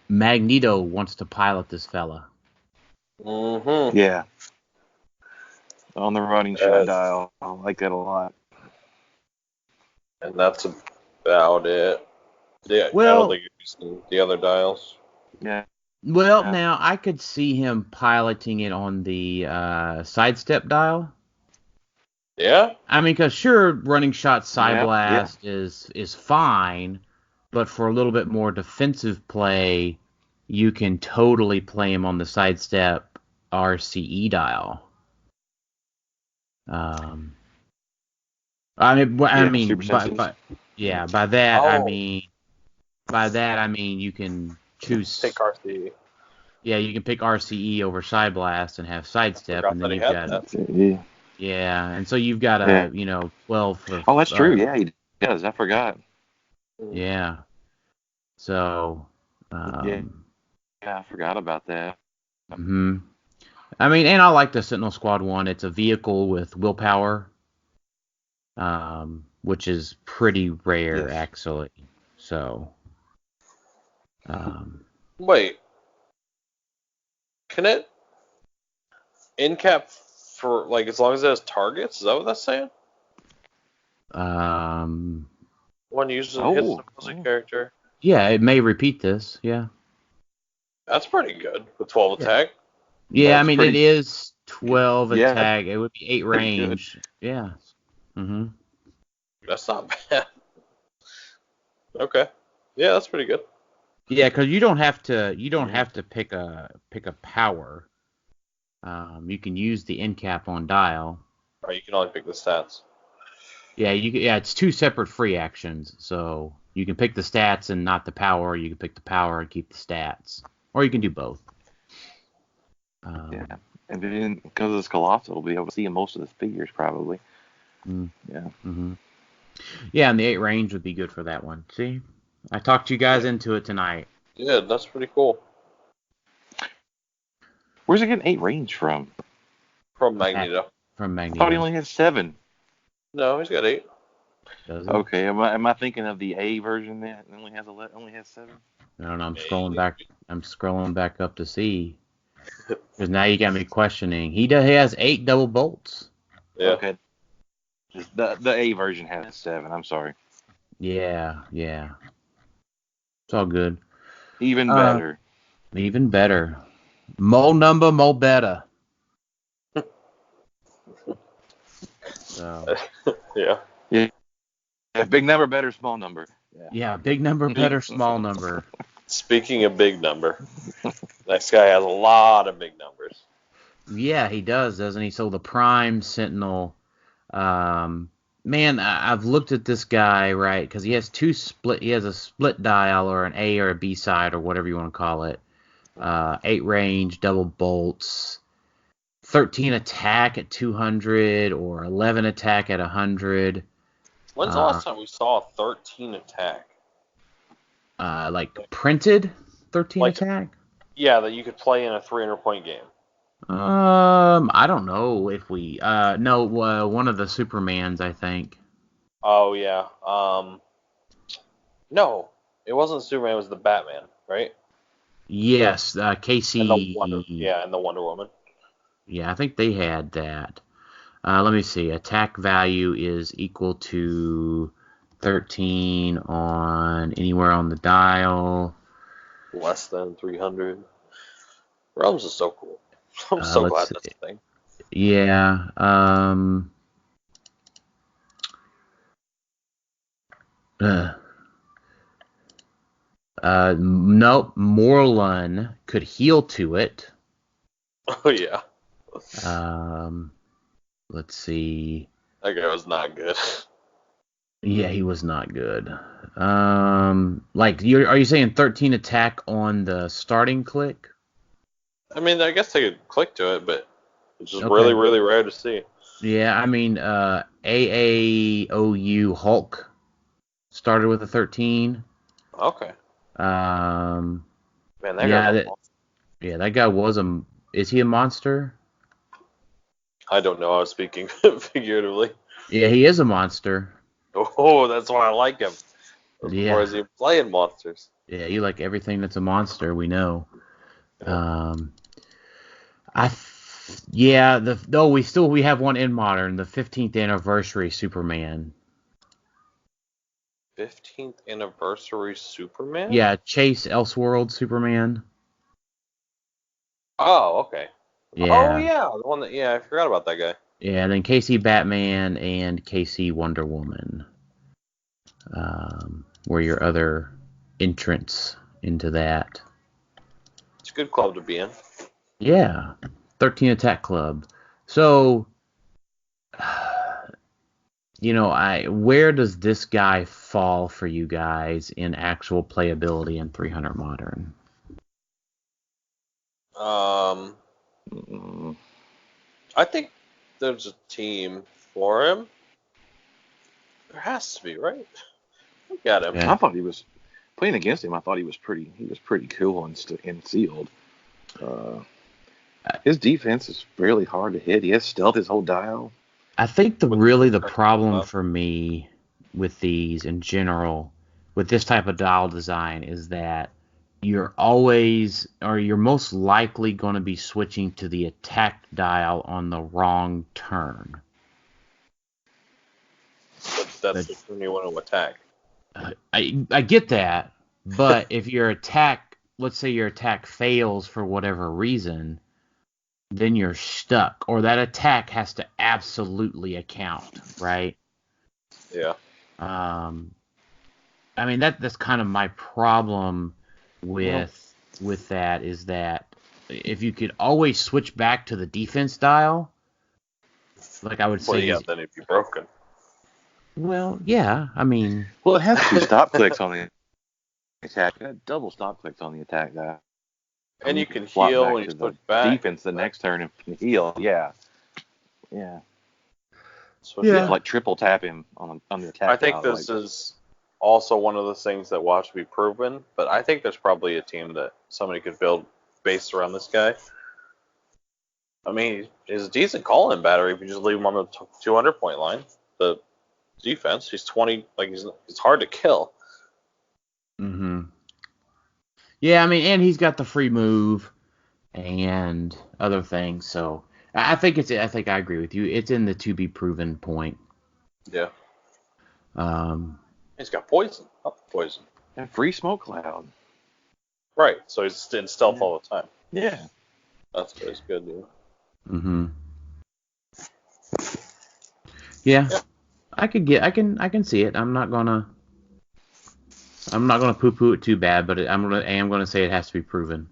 Magneto wants to pilot this fella. Mm-hmm. Yeah. On the running shot dial. I like that a lot. And that's about it. Yeah, Well, I don't think you're using the other dials. Yeah. Well, now I could see him piloting it on the sidestep dial. Yeah? I mean, because sure, running shot Yeah, Psyblast is fine, but for a little bit more defensive play, you can totally play him on the sidestep RCE dial. I mean, super sensitive. by that I mean you can choose. Take RC. Yeah, you can pick RCE over Psyblast and have sidestep, and then you've got yeah, and so you've got a 12 for. Oh, that's true. Yeah, he does. I forgot. Yeah. So. Yeah, I forgot about that. Hmm. I mean, and I like the Sentinel Squad 1. It's a vehicle with willpower, which is pretty rare actually. So. Wait. Can it in-cap for, like, as long as it has targets? Is that what that's saying? One uses and hits an opposing character. Yeah, it may repeat this. Yeah. That's pretty good with 12 attack. Yeah, I mean it is 12 attack. It would be 8 range. Yeah. Mm-hmm. That's not bad. Okay. Yeah, that's pretty good. Yeah, because you don't have to pick a power. You can use the end cap on dial. Or you can only pick the stats. Yeah, it's 2 separate free actions. So you can pick the stats and not the power. You can pick the power and keep the stats, or you can do both. And then because of this Colossal, we'll be able to see most of the figures probably. Yeah. Mm-hmm. Yeah, and the 8 range would be good for that one. See, I talked you guys into it tonight. Yeah, that's pretty cool. Where's it getting 8 range from? From Magneto. From Magneto. I thought he only has 7. No, he's got 8. Does he? Okay, am I thinking of the A version that only has 7? I don't know. I'm scrolling back. I'm scrolling back up to see. Because now you got me questioning. He has 8 double bolts. Yeah. Okay. The A version has 7. I'm sorry. Yeah. It's all good. Even better. Even better. More number, more better. So. Yeah. Big number, better, small number. Yeah, big number, better, small number. Speaking of big number, next guy has a lot of big numbers. Yeah, he does, doesn't he? So the Prime Sentinel, man, I've looked at this guy, right? Because he has he has a split dial or an A or a B side or whatever you want to call it. 8 range, double bolts, 13 attack at 200 or 11 attack at 100. When's the last time we saw a 13 attack? Like printed 13 attack? Yeah, that you could play in a 300-point game. I don't know if we no one of the Supermans, I think. Oh yeah. No, it wasn't Superman. It was the Batman, right? Yes, Casey. And the Wonder Woman. Yeah, I think they had that. Let me see. Attack value is equal to 13 on anywhere on the dial. Less than 300. Realms is so cool. I'm so glad that's a thing. Yeah. Nope. Morlun could heal to it. Oh yeah. Let's see. That guy was not good. Yeah, he was not good. Like, are you saying 13 attack on the starting click? I mean, I guess they could click to it, but it's just really, really rare to see. Yeah, I mean, AAOU Hulk started with a 13. Okay. Man, that guy was is he a monster? I don't know. I was speaking figuratively. Yeah, he is a monster. Oh, that's why I like him. Yeah. Or is he playing monsters? Yeah, you like everything that's a monster. We know. Yeah. We have one in Modern, the 15th anniversary Superman. 15th anniversary Superman? Yeah, Chase Elseworld Superman. Oh, okay. Yeah. Oh, yeah. The one I forgot about that guy. Yeah, and then KC Batman and KC Wonder Woman were your other entrants into that. It's a good club to be in. Yeah, 13 Attack Club. So, where does this guy fall for you guys in actual playability in 300 Modern? I think there's a team for him. There has to be, right? Look at him. Yeah. I thought he was playing against him. I thought he was pretty cool and sealed. His defense is really hard to hit. He has stealth his whole dial. I think the problem for me with these in general, with this type of dial design, is that you're most likely going to be switching to the attack dial on the wrong turn. That's when you want to attack. I get that, but if let's say your attack fails for whatever reason, then you're stuck, or that attack has to absolutely account, right? Yeah. I mean that's kind of my problem with that, is that if you could always switch back to the defense dial, like I would say. Well, yeah, then it'd be broken. Well, yeah, I mean. Well, it has 2 stop clicks on the attack. It had double stop clicks on the attack dial. And you can heal when you switch back. Defense the next turn and can heal. Yeah. Yeah. So you have to, like, triple tap him on the attack. I think this is also one of those things that will have to be proven, but I think there's probably a team that somebody could build based around this guy. I mean, he's a decent call-in battery if you just leave him on the 200-point line. The defense, he's 20, it's hard to kill. Mm-hmm. Yeah, I mean, and he's got the free move and other things, so I think I agree with you. It's in the to be proven point. Yeah. He's got poison. Poison. And free smoke cloud. Right. So he's in stealth all the time. Yeah. That's good, dude. Mm-hmm. Yeah. I can see it. I'm not gonna I'm not going to poo-poo it too bad, but I am going to say it has to be proven.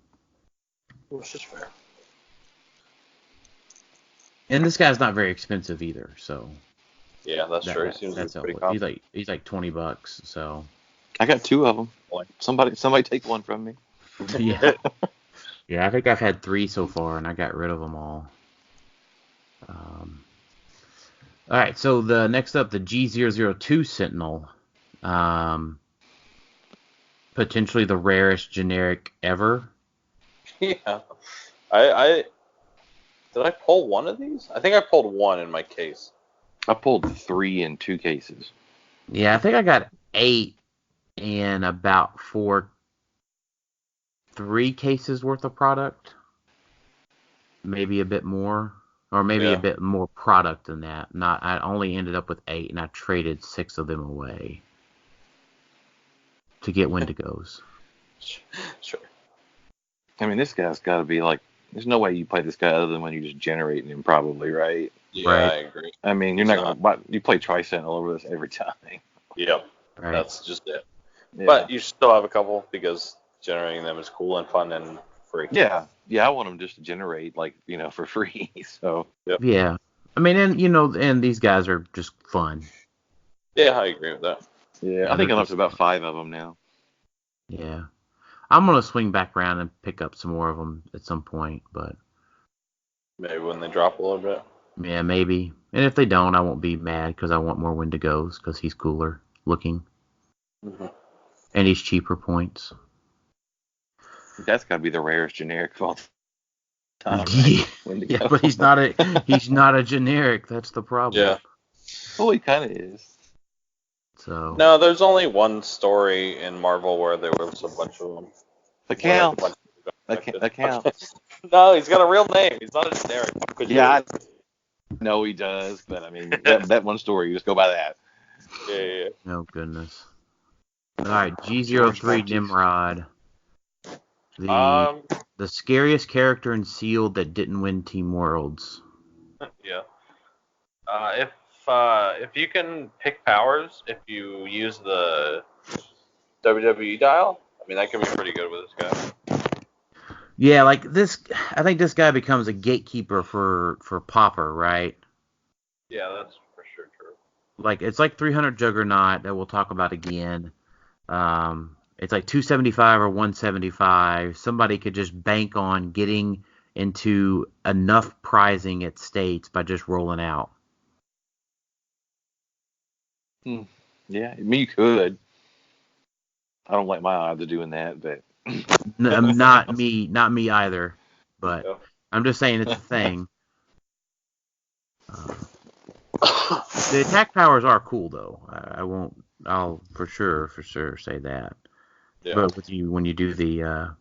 Which is fair. And this guy's not very expensive either, so. Yeah, that's true. He seems to be pretty confident. He's like $20, so. I got 2 of them. Somebody take one from me. Yeah. Yeah, I think I've had 3 so far, and I got rid of them all. All right, so the next up, the G002 Sentinel. Potentially the rarest generic ever. Yeah. Did I pull one of these? I think I pulled one in my case. I pulled 3 in 2 cases. Yeah, I think I got 8 in about 3 cases worth of product. Maybe a bit more. Or maybe a bit more product than that. I only ended up with 8, and I traded 6 of them away to get Wendigos. Sure. I mean, this guy's got to be like, there's no way you play this guy other than when you're just generating him, probably, right? Yeah, right. I agree. I mean, you're not going to, you play Tri-Sentinel over this every time. Yep. Right. That's just it. Yeah. But you still have a couple because generating them is cool and fun and free. Yeah. I want them just to generate, for free. So. Yep. Yeah. I mean, and these guys are just fun. Yeah, I agree with that. Yeah, I think I'm up to about 5 of them now. Yeah. I'm going to swing back around and pick up some more of them at some point, but. Maybe when they drop a little bit. Yeah, maybe. And if they don't, I won't be mad because I want more Wendigos because he's cooler looking. Mm-hmm. And he's cheaper points. That's got to be the rarest generic of all time. Right? Yeah, but he's not a generic. That's the problem. Yeah. Well, he kind of is. So. No, there's only one story in Marvel where there was a bunch of them. Account. No, he's got a real name. He's not a generic. Yeah, I know he does, but I mean, that one story, you just go by that. Yeah. Oh, goodness. All right, G03 Nimrod. The scariest character in Sealed that didn't win Team Worlds. Yeah. If you can pick powers, if you use the WWE dial, I mean, that could be pretty good with this guy. Yeah, like this, I think this guy becomes a gatekeeper for Popper, right? Yeah, that's for sure true. Like, it's like 300 Juggernaut that we'll talk about again. It's like 275 or 175. Somebody could just bank on getting into enough prizing at states by just rolling out. Yeah, I mean, you could. I don't like my odds of doing that, but not me either. But yeah. I'm just saying it's a thing. The attack powers are cool though. I'll for sure say that. Yeah. But when you do the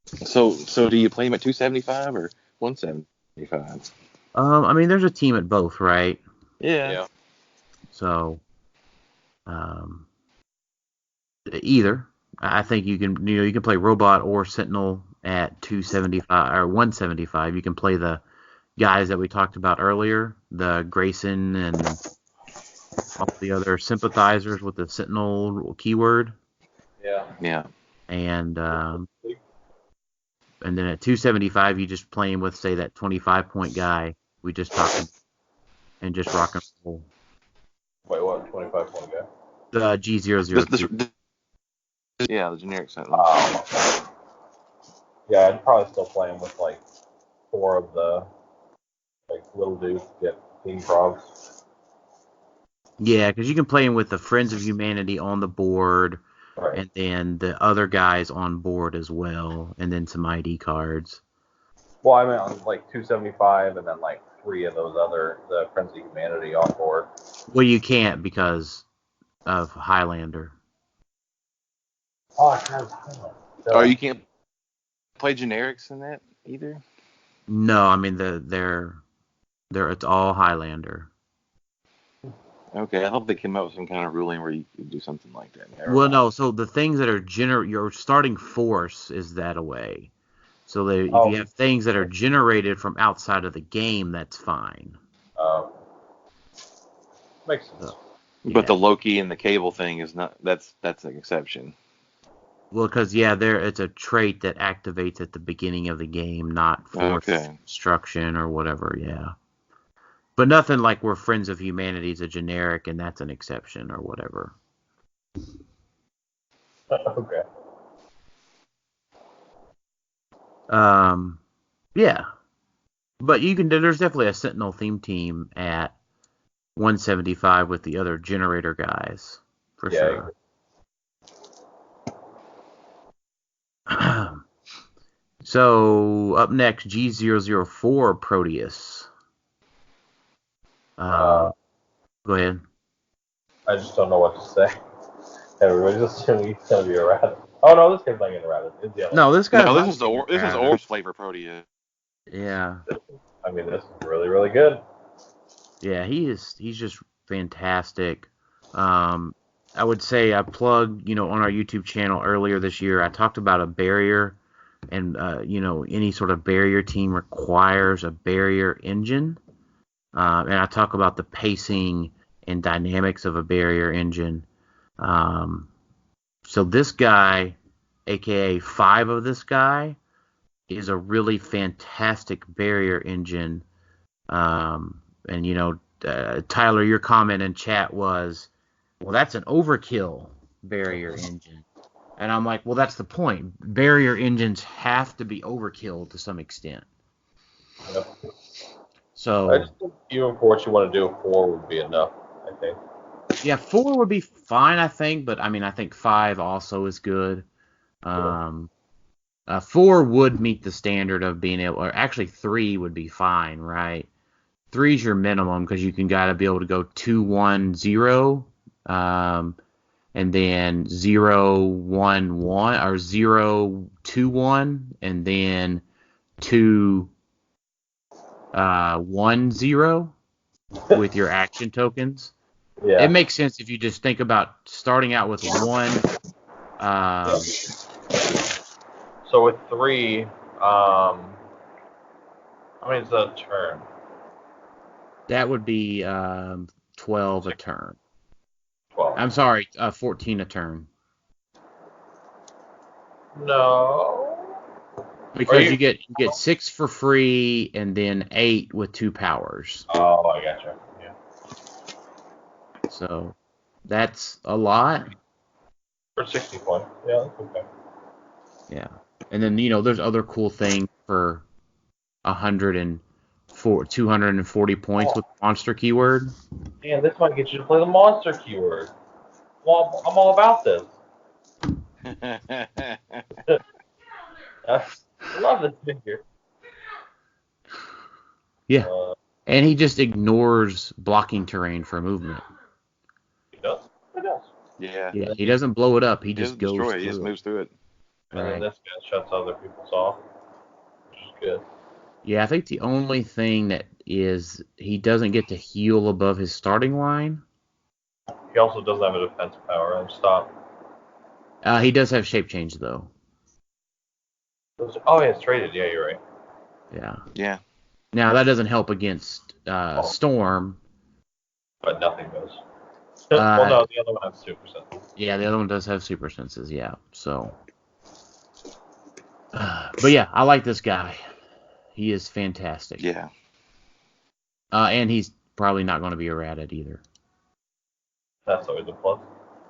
So do you play him at 275 or 175? I mean, there's a team at both, right? Yeah. So either. I think you can play Robot or Sentinel at 275 or 175. You can play the guys that we talked about earlier, the Grayson and all the other sympathizers with the Sentinel keyword. Yeah. And then at 275, you just play him with, say, that 25-point guy we just talked about and just rock and roll. Wait, what? 25-point guy? The G002. Yeah, the generic Sentinel. Yeah, I'd probably still play him with, 4 of the, little dudes to get team progs. Yeah, because you can play him with the Friends of Humanity on the board, right, and then the other guys on board as well, and then some ID cards. Well, I meant on 275 and then 3 of those the Friends of Humanity on board. Well, you can't because of Highlander. Oh, I can't Highlander. So, oh, you can't play generics in that either? No, I mean they're it's all Highlander. Okay, I hope they came up with some kind of ruling where you could do something like that. Well, no, so the things that are your starting force is that away. So if you have things that are generated from outside of the game, that's fine. Makes sense. But the Loki and the Cable thing is not. That's an exception. Well, because it's a trait that activates at the beginning of the game, not for destruction or whatever. Yeah, but nothing like where Friends of Humanity is a generic and that's an exception or whatever. Okay. Yeah, but there's definitely a Sentinel theme team at 175 with the other generator guys for sure. So up next, G004 Proteus. Go ahead. I just don't know what to say. Everybody's assuming he's gonna be a rabbit. Oh no, this guy's not getting a rabbit. It's yellow. No, this guy. No, this is orange flavor Proteus. Yeah. I mean, this is really, really good. Yeah, he's just fantastic. I would say I plugged, on our YouTube channel earlier this year, I talked about a barrier, and any sort of barrier team requires a barrier engine. And I talk about the pacing and dynamics of a barrier engine. So this guy, aka 5 of this guy, is a really fantastic barrier engine. And Tyler, your comment in chat was, well, that's an overkill barrier engine. And I'm like, well, that's the point. Barrier engines have to be overkill to some extent. Yep. So I just think even for what you want to do, 4 would be enough, I think. Yeah, 4 would be fine, I think, but I think 5 also is good. 4 would meet the standard of being able, or actually 3 would be fine, right? 3 is your minimum because you gotta be able to go 2-1-0, and then 0-1-1 or 0-2-1, and then 2-1-0 with your action tokens. Yeah. It makes sense if you just think about starting out with 1. So with 3, how many is that a turn? That would be 12 a turn. 12. I'm sorry, 14 a turn. No. Because you get 6 for free and then 8 with 2 powers. Oh, I gotcha. Yeah. So that's a lot. For 60 points. Yeah, that's okay. Yeah. And then, there's other cool things for 240 points with monster keyword. Man, this might get you to play the monster keyword. Well, I'm all about this. I love this figure. Yeah. And he just ignores blocking terrain for movement. He does? He does. Yeah. Yeah, he doesn't blow it up. He just goes destroy it. through He just moves through it. And then this guy shuts other people's off, which is good. Yeah, I think the only thing that is he doesn't get to heal above his starting line. He also doesn't have a defense power and stop. He does have shape change though. Oh, yeah, it's traded. Yeah, you're right. Yeah. Yeah. Now that doesn't help against Storm. But nothing does. Well, no, the other one has super senses. Yeah, the other one does have super senses. Yeah, so. But yeah, I like this guy. He is fantastic. Yeah. And he's probably not going to be errated either. That's always a plus.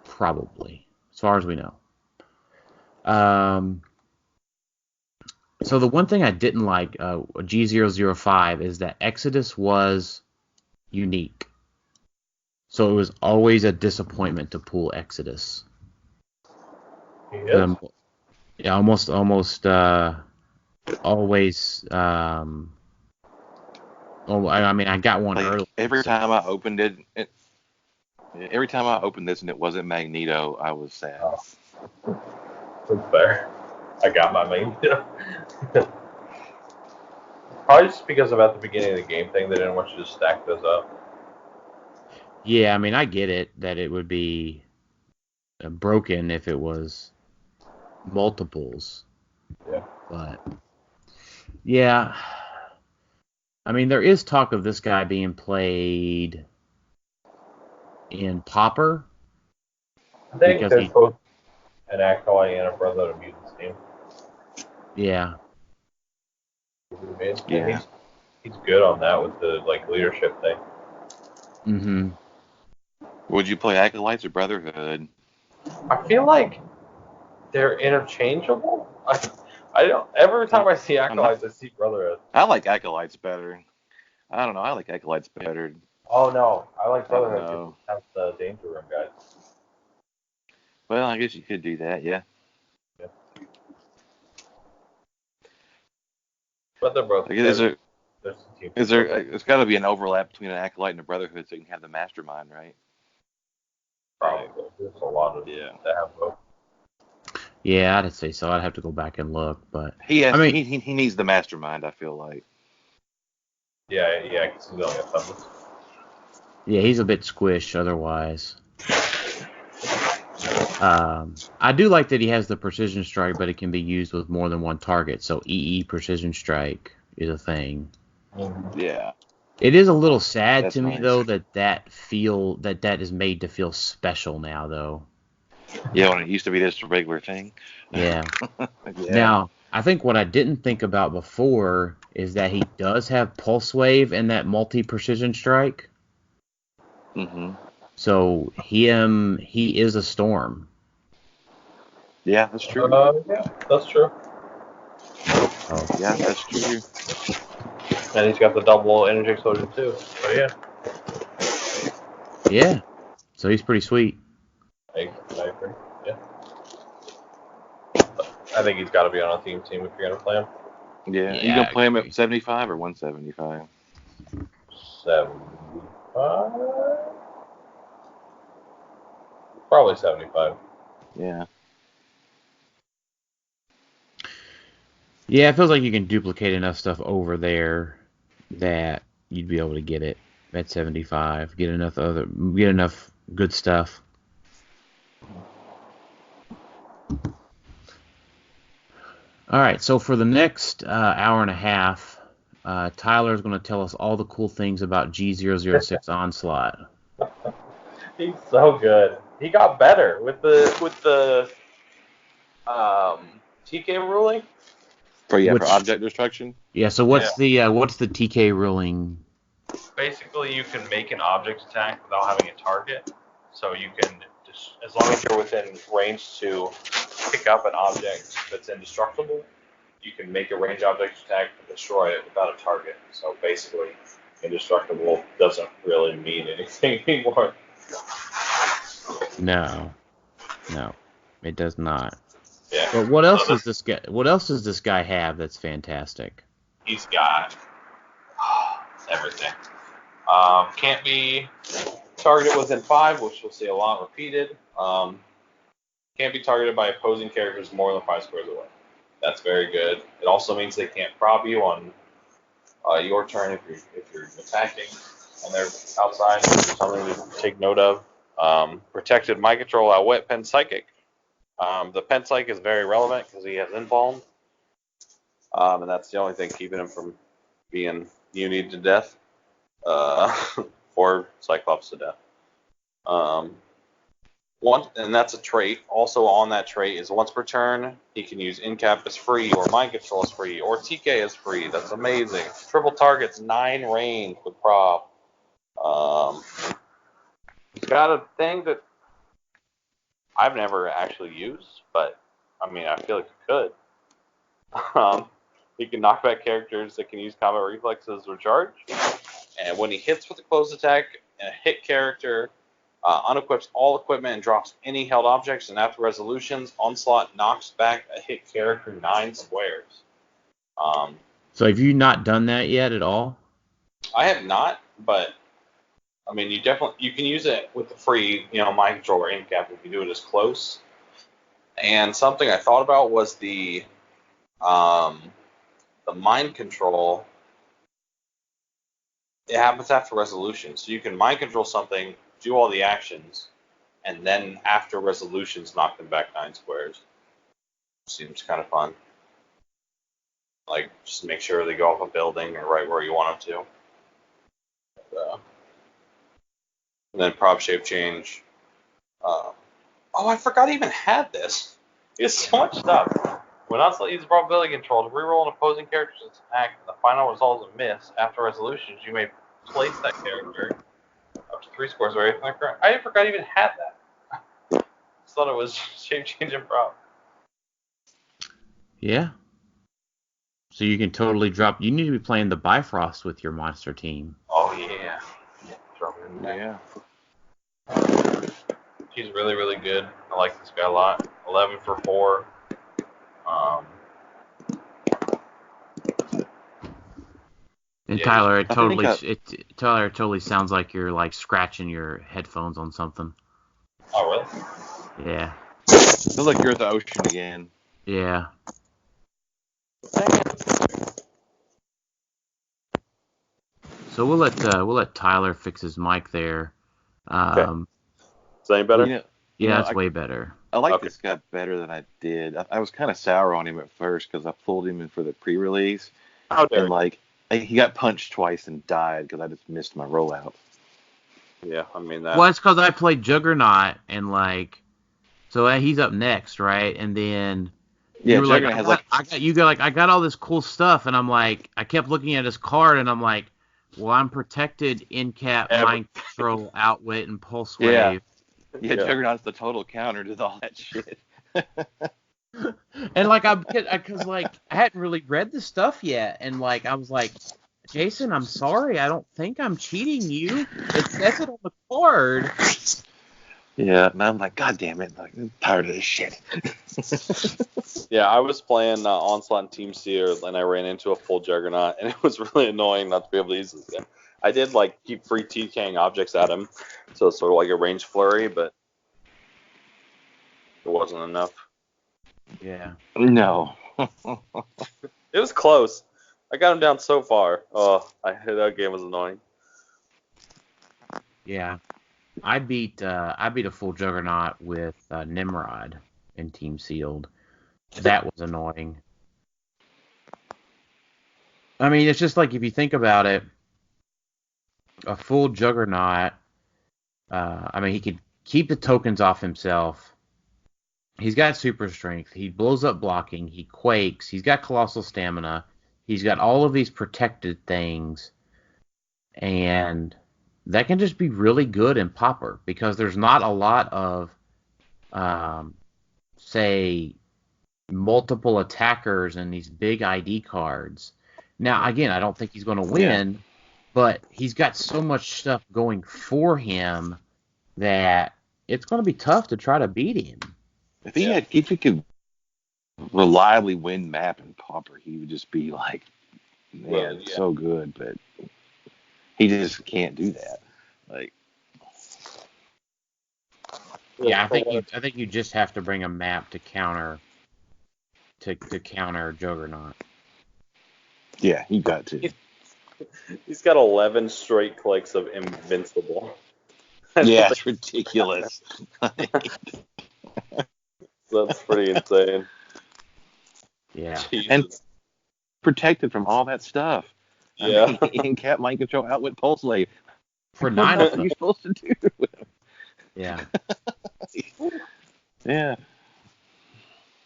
Probably, as far as we know. So the one thing I didn't like, G005, is that Exodus was unique. So it was always a disappointment to pull Exodus. He is? Yeah, almost always. I got one early. Every time I opened every time I opened this and it wasn't Magneto, I was sad. Oh. That's fair. I got my Magneto. Probably just because about the beginning of the game thing, they didn't want you to stack those up. Yeah, I get it that it would be broken if it was multiples. Yeah. But yeah, there is talk of this guy being played in Pauper. I think an acolyte and a brother of the mutants team. Yeah. And Yeah. he's good on that with the leadership thing. Mm-hmm. Would you play Acolytes or Brotherhood? I feel like they're interchangeable. I don't. Every time I see acolytes, I see brotherhood. I like Acolytes better. I don't know. I like Acolytes better. Oh no, I like I don't brotherhood know. because it has the danger room guys. Well, I guess you could do that, yeah. Yeah. But they're both. Like, is there? There's a team. There's got to be an overlap between an Acolyte and a Brotherhood so you can have the Mastermind, right? Probably. There's a lot of that have both. Yeah, I'd say so. I'd have to go back and look, but He has. I mean, he needs the Mastermind. I feel like. Yeah, because he's only a thumb. yeah, he's a bit squish otherwise. I do like that he has the precision strike, but it can be used with more than one target. So EE precision strike is a thing. Yeah. It is a little sad That's to me nice. though that is made to feel special now though. Yeah, when it used to be just a regular thing. Yeah. Yeah. Now, I think what I didn't think about before is that he does have Pulse Wave and that multi-precision strike. Mm-hmm. So he is a storm. Yeah, that's true. Yeah, that's true. Oh. Yeah, that's true. And he's got the double energy explosion too. So yeah. Yeah. So he's pretty sweet. I agree. Yeah. I think he's got to be on a theme team if you're gonna play him. Yeah. Yeah, You gonna play him I agree. at 75 or 175? 75. Probably 75. Yeah. Yeah, it feels like you can duplicate enough stuff over there that you'd be able to get it at 75. Get enough good stuff. All right, so for the next hour and a half, Tyler's going to tell us all the cool things about G006 Onslaught. He's so good. He got better with the TK ruling. For Which- object destruction? Yeah, so what's the TK ruling? Basically, you can make an object attack without having a target. So you can, as long as you're within range to pick up an object that's indestructible, you can make a range object attack and destroy it without a target. So basically, indestructible doesn't really mean anything anymore. No, it does not. Yeah. But what else does this guy have that's fantastic? He's got everything. Can't be targeted within 5, which we'll see a lot repeated. Can't be targeted by opposing characters more than 5 squares away. That's very good. It also means they can't prob you on your turn if you're attacking and they're outside. Something to take note of. Protected mind control, outwit Pen Psychic. The Pen Psych is very relevant because he has Inbalm. And that's the only thing keeping him from being unied to death. Or Cyclops to death. And that's a trait. Also on that trait is once per turn, he can use Incap as free, or Mind Control as free, or TK as free. That's amazing. Triple targets, 9 range with prob. He's got a thing that I've never actually used, but I mean, I feel like he could. He can knock back characters that can use combat reflexes or charge. And when he hits with a closed attack and a hit character, unequips all equipment and drops any held objects, and after resolutions, Onslaught knocks back a hit character 9 squares. So have you not done that yet at all? I have not, but I mean, you can use it with the free, Mind Control or Incap if you do it as close. And something I thought about was the Mind Control. It happens after resolution, so you can Mind Control something, do all the actions, and then after resolutions, knock them back 9 squares. Seems kind of fun. Like, just make sure they go off a building or right where you want them to. And then prob shape change. I forgot I even had this. He has so much stuff. When Onslaught uses probability control to reroll an opposing character's attack, the final result is a miss. After resolutions, you may place that character up to 3 scores away from the current. I forgot I even had that. Just thought it was shape-changing prop. Yeah. So you can totally drop. You need to be playing the Bifrost with your monster team. Oh, yeah. Drop it in there. Yeah. He's really, really good. I like this guy a lot. 11 for 4. And Yeah, Tyler, Tyler, it totally sounds like you're like scratching your headphones on something. Oh, really? Yeah. Feels like you're at the ocean again. Yeah. So we'll let Tyler fix his mic there. Is that any better? That's way better. I like Okay. this guy better than I did. I was kind of sour on him at first because I pulled him in for the pre-release. How dare And, like, he got punched twice and died because I just missed my rollout. Yeah, I mean that. Well, it's because I played Juggernaut and like, so he's up next, right? And then Yeah, you were like, Juggernaut has I got all this cool stuff, and I'm like, I kept looking at his card, and I'm like, well, I'm protected, in-cap, mind control, outwit, and pulse wave. Yeah, Juggernaut's the total counter to all that shit. And like because like I hadn't really read the stuff yet, and like I was like, Jason, I'm sorry, I don't think I'm cheating you. It says it on the card. Yeah, and I'm like, God damn it, like, I'm tired of this shit. Yeah, I was playing Onslaught and Team Seer, and I ran into a full Juggernaut, and it was really annoying not to be able to use this guy. I did like keep free TKing objects at him, so it's sort of like a range flurry, but it wasn't enough. Yeah. No. It was close. I got him down so far. Oh, that game was annoying. Yeah. I beat a full Juggernaut with Nimrod in Team Sealed. That was annoying. I mean, it's just like if you think about it, a full Juggernaut. I mean, he could keep the tokens off himself. He's got super strength. He blows up blocking. He quakes. He's got colossal stamina. He's got all of these protected things, and that can just be really good in Pauper because there's not a lot of, say, multiple attackers and these big ID cards. Now, again, I don't think he's going to win, but he's got so much stuff going for him that it's going to be tough to try to beat him. If he could reliably win map and Pauper, he would just be like, man, so good, but he just can't do that. Like, yeah, I think you just have to bring a map to counter Juggernaut. Yeah, you got to. He's got 11 straight clicks of Invincible. Yeah, it's ridiculous. That's pretty insane. Yeah. Jesus. And protected from all that stuff. Yeah. I mean, in-cap mind control, outwit pulse wave. For 9 of What are them. you supposed to do? Yeah. Yeah.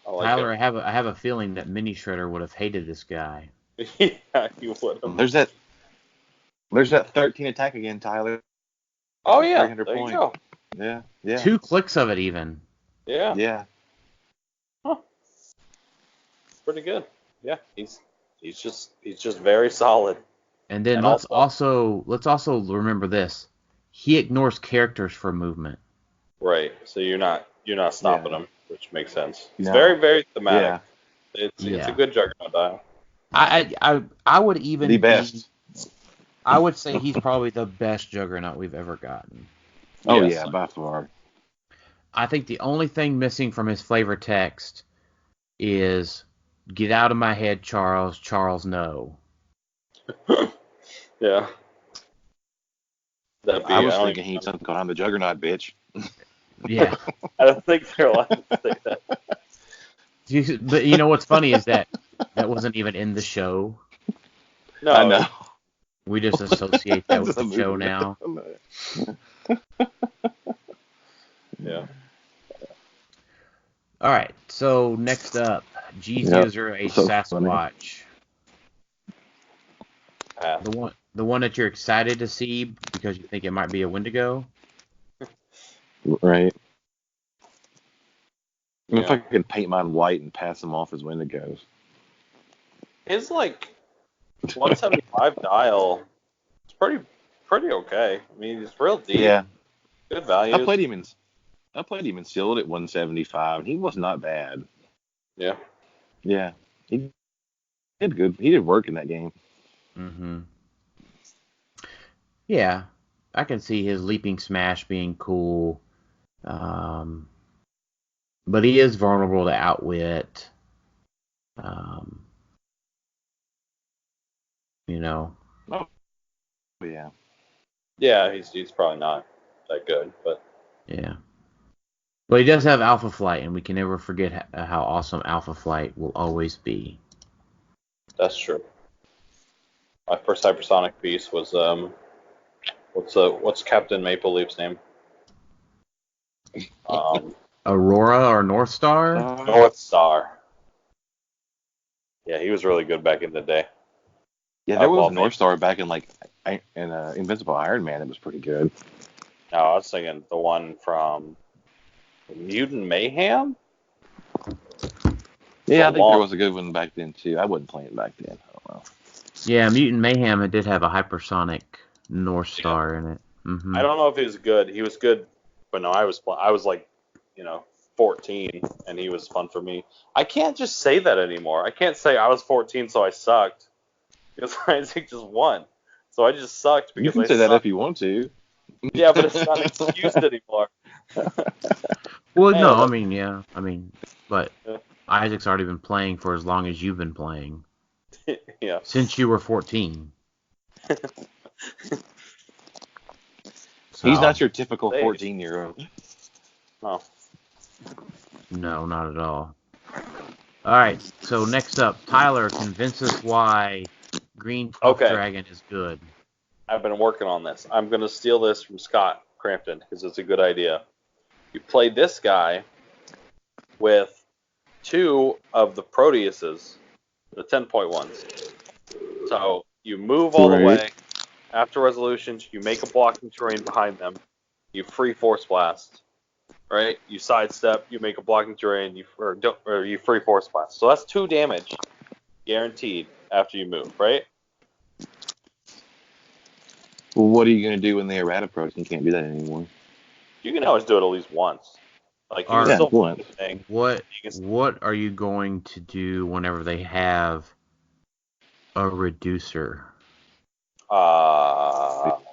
I like Tyler, I have a feeling that Mini Shredder would have hated this guy. it. Yeah, you would have. There's that 13 attack again, Tyler. Oh, yeah. 300 There you points. go. Yeah. 2 clicks of it even. Yeah. Yeah. Pretty good. Yeah. He's just very solid. And then And let's also remember this. He ignores characters for movement. Right. So you're not stopping him, which makes sense. He's No. very, very thematic. Yeah. It's a good Juggernaut dial. I would even The best. I would say he's probably the best Juggernaut we've ever gotten. Oh, Yes. yeah, by far. I think the only thing missing from his flavor text is "Get out of my head, Charles. Charles, no." Yeah. I was thinking he needs something going on the Juggernaut, bitch. Yeah. I don't think they're allowed to say that. But you know what's funny is that wasn't even in the show. No. I know. We just associate that with the show now. Yeah. All right. So next up, G008 so funny. Sasquatch. The one that you're excited to see because you think it might be a Wendigo. Right. Yeah. If I could paint mine white and pass them off as Wendigos. His 175 dial is pretty okay. I mean, he's real deep. Yeah. Good value. I played him in sealed at 175, and he was not bad. Yeah. Yeah. He did good. He did work in that game. Mm-hmm. Yeah, I can see his leaping smash being cool. But he is vulnerable to outwit. You know. Oh, yeah. Yeah, he's probably not that good, but Yeah. But he does have Alpha Flight, and we can never forget how awesome Alpha Flight will always be. that's true. My first hypersonic piece was what's Captain Maple Leaf's name? Aurora or North Star? North Star. Yeah, he was really good back in the day. Yeah, there was North Star back in Invincible Iron Man. It was pretty good. No, I was thinking the one from Mutant Mayhem. Yeah, I think there was a good one back then too. I wasn't playing back then. I don't know. Yeah, Mutant Mayhem. It did have a hypersonic North Star in it. Mm-hmm. I don't know if he was good. He was good, but no, I was 14, and he was fun for me. I can't just say that anymore. I can't say I was 14, so I sucked, because Isaac just won. So I just sucked because you can say that if you want to. Yeah, but it's not excused anymore. Well, no, but Isaac's already been playing for as long as you've been playing. Yeah. Since you were 14. He's not your typical 14-year-old. No. No, not at all. All right, so next up, Tyler, convince us why Green Puff Dragon is good. I've been working on this. I'm going to steal this from Scott Crampton because it's a good idea. You play this guy with 2 of the Proteuses, the 10.1s. So you move all the way. After resolutions, you make a blocking terrain behind them. You free Force Blast. Right? You sidestep, you make a blocking terrain, you free Force Blast. So that's 2 damage guaranteed after you move, right? Well, what are you going to do when they errata approach? You can't do that anymore. You can always do it at least once. Like you can still once. What are you going to do whenever they have a reducer? That's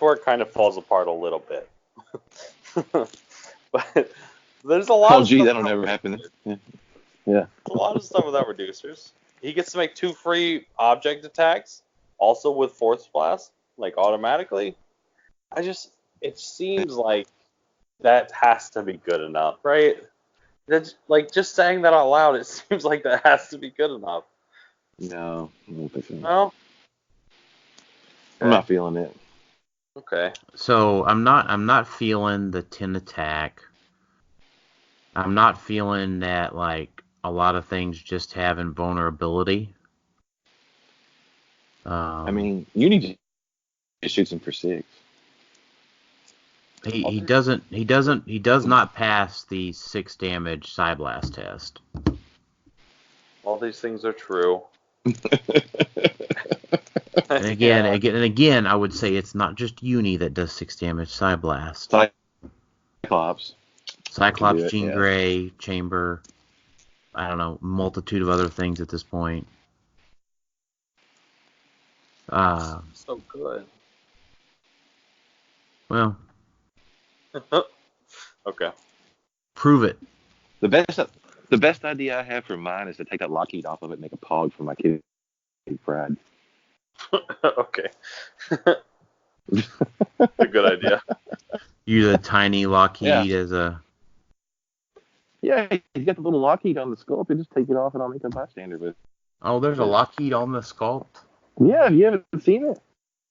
where it kind of falls apart a little bit. But there's a lot of stuff that'll never happen. Yeah. A lot of stuff without reducers. He gets to make 2 free object attacks, also with Force Blast, automatically. It seems like that has to be good enough, right? That's just saying that out loud, it seems like that has to be good enough. No, I don't think so. No? Okay. I'm not feeling it. Okay. So I'm not feeling the 10 attack. I'm not feeling that a lot of things just have invulnerability. You need to shoot him for 6. He does not pass the 6 damage Psy Blast test. All these things are true. And again, I would say it's not just Uni that does 6 damage Psy Blast. Cyclops, Jean Grey, Chamber, I don't know, multitude of other things at this point. So good. Well. Okay. Prove it. The best idea I have for mine is to take that Lockheed off of it and make a Pog for my kid Pride. Okay. A good idea. Use a tiny Lockheed as a... Yeah, he's got the little Lockheed on the sculpt. You just take it off and I'll make a bystander with. Oh, there's a Lockheed on the sculpt? Yeah, you haven't seen it?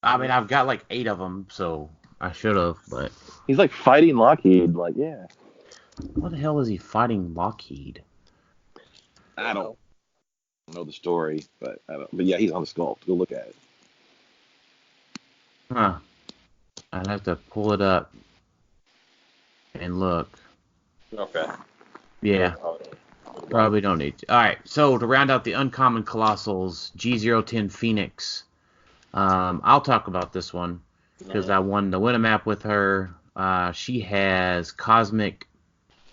I mean, I've got 8 of them, so I should have, but... He's fighting Lockheed, yeah. What the hell is he fighting Lockheed? I don't know the story, but yeah, he's on the sculpt. Go look at it. Huh. I'd have to pull it up and look. Okay. Yeah. Probably don't need to. All right. So to round out the uncommon colossals, G010 Phoenix. I'll talk about this one because I won the win a map with her. She has cosmic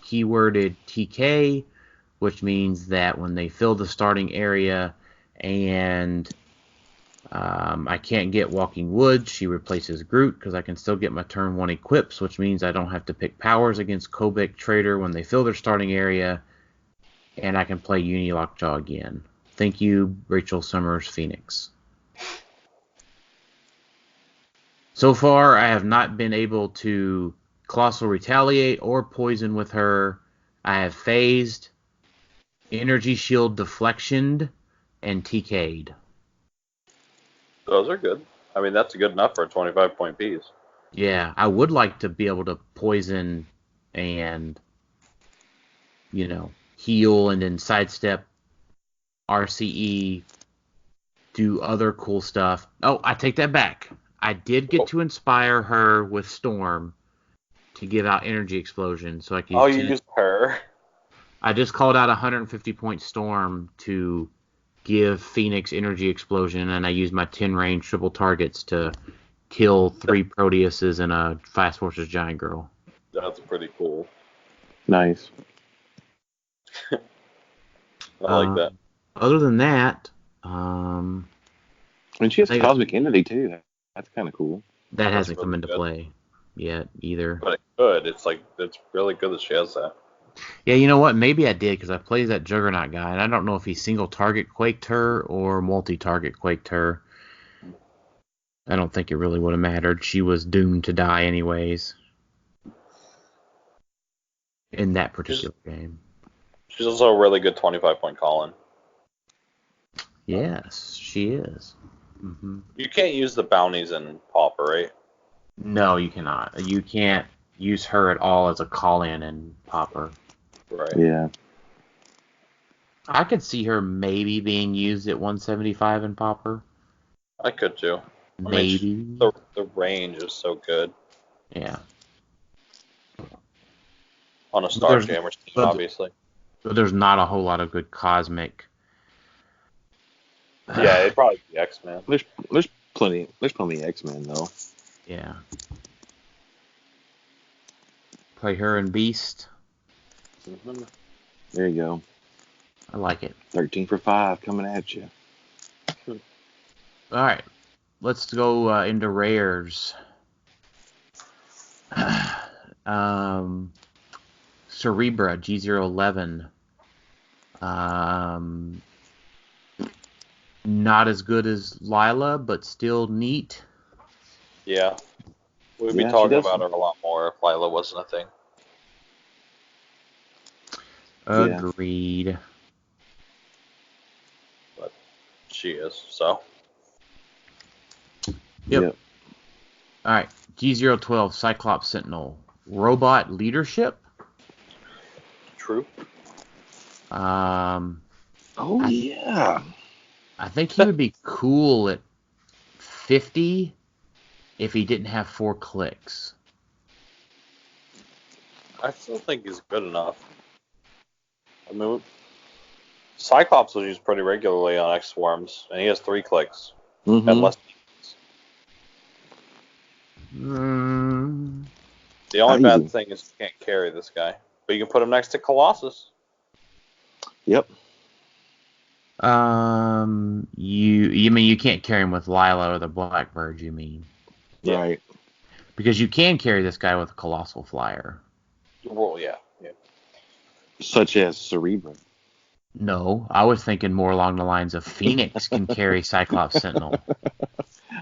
keyworded TK, which means that when they fill the starting area and I can't get Walking Woods, she replaces Groot because I can still get my turn 1 equips, which means I don't have to pick powers against Kobek Trader when they fill their starting area, and I can play Uni Lockjaw again. Thank you, Rachel Summers Phoenix. So far, I have not been able to Colossal Retaliate or Poison with her. I have phased, Energy Shield Deflectioned, and TK'd. Those are good. I mean, that's good enough for a 25-point piece. Yeah, I would like to be able to poison and, heal and then sidestep, RCE, do other cool stuff. Oh, I take that back. I did get to inspire her with Storm to give out Energy Explosion, so I can. Oh, you used her. I just called out 150-point Storm to give Phoenix Energy Explosion, and I used my 10 range triple targets to kill 3 Proteuses and a Fast Forces Giant Girl. That's pretty cool. Nice. I like that. Other than that, and she has Cosmic Entity too. That's kind of cool. That hasn't come into play yet either. But it could. It's really good that she has that. Yeah, you know what? Maybe I did because I played that Juggernaut guy, and I don't know if he single target quaked her or multi-target quaked her. I don't think it really would have mattered. She was doomed to die anyways in that particular game. She's also a really good 25-point call-in. Yes, she is. Mm-hmm. You can't use the bounties in Pauper, right? No, you cannot. You can't use her at all as a call-in in Pauper. Right. Yeah. I could see her maybe being used at 175 in Pauper. I could too. Maybe. The range is so good. Yeah. On a Starjammer team, obviously. But there's not a whole lot of good cosmic. Yeah, it'd probably be X-Men. There's plenty of X-Men though. Yeah. Play her in Beast. Mm-hmm. There you go. I like it. 13 for 5 coming at you. All right. Let's go into rares. Cerebra G011. Not as good as Lila, but still neat. Yeah. We'd be talking about her a lot more if Lila wasn't a thing. Agreed. But she is, so. Yep. All right. G012 Cyclops Sentinel. Robot leadership? True. Yeah. I think he would be cool at 50 if he didn't have 4 clicks. I still think he's good enough. I mean, Cyclops was used pretty regularly on X Swarms, and he has 3 clicks and less. The only bad thing is you can't carry this guy, but you can put him next to Colossus. Yep. You mean you can't carry him with Lila or the Blackbird? You mean? Yeah. Right. Because you can carry this guy with a Colossal Flyer. Well, yeah. Such as Cerebra. No, I was thinking more along the lines of Phoenix can carry Cyclops Sentinel.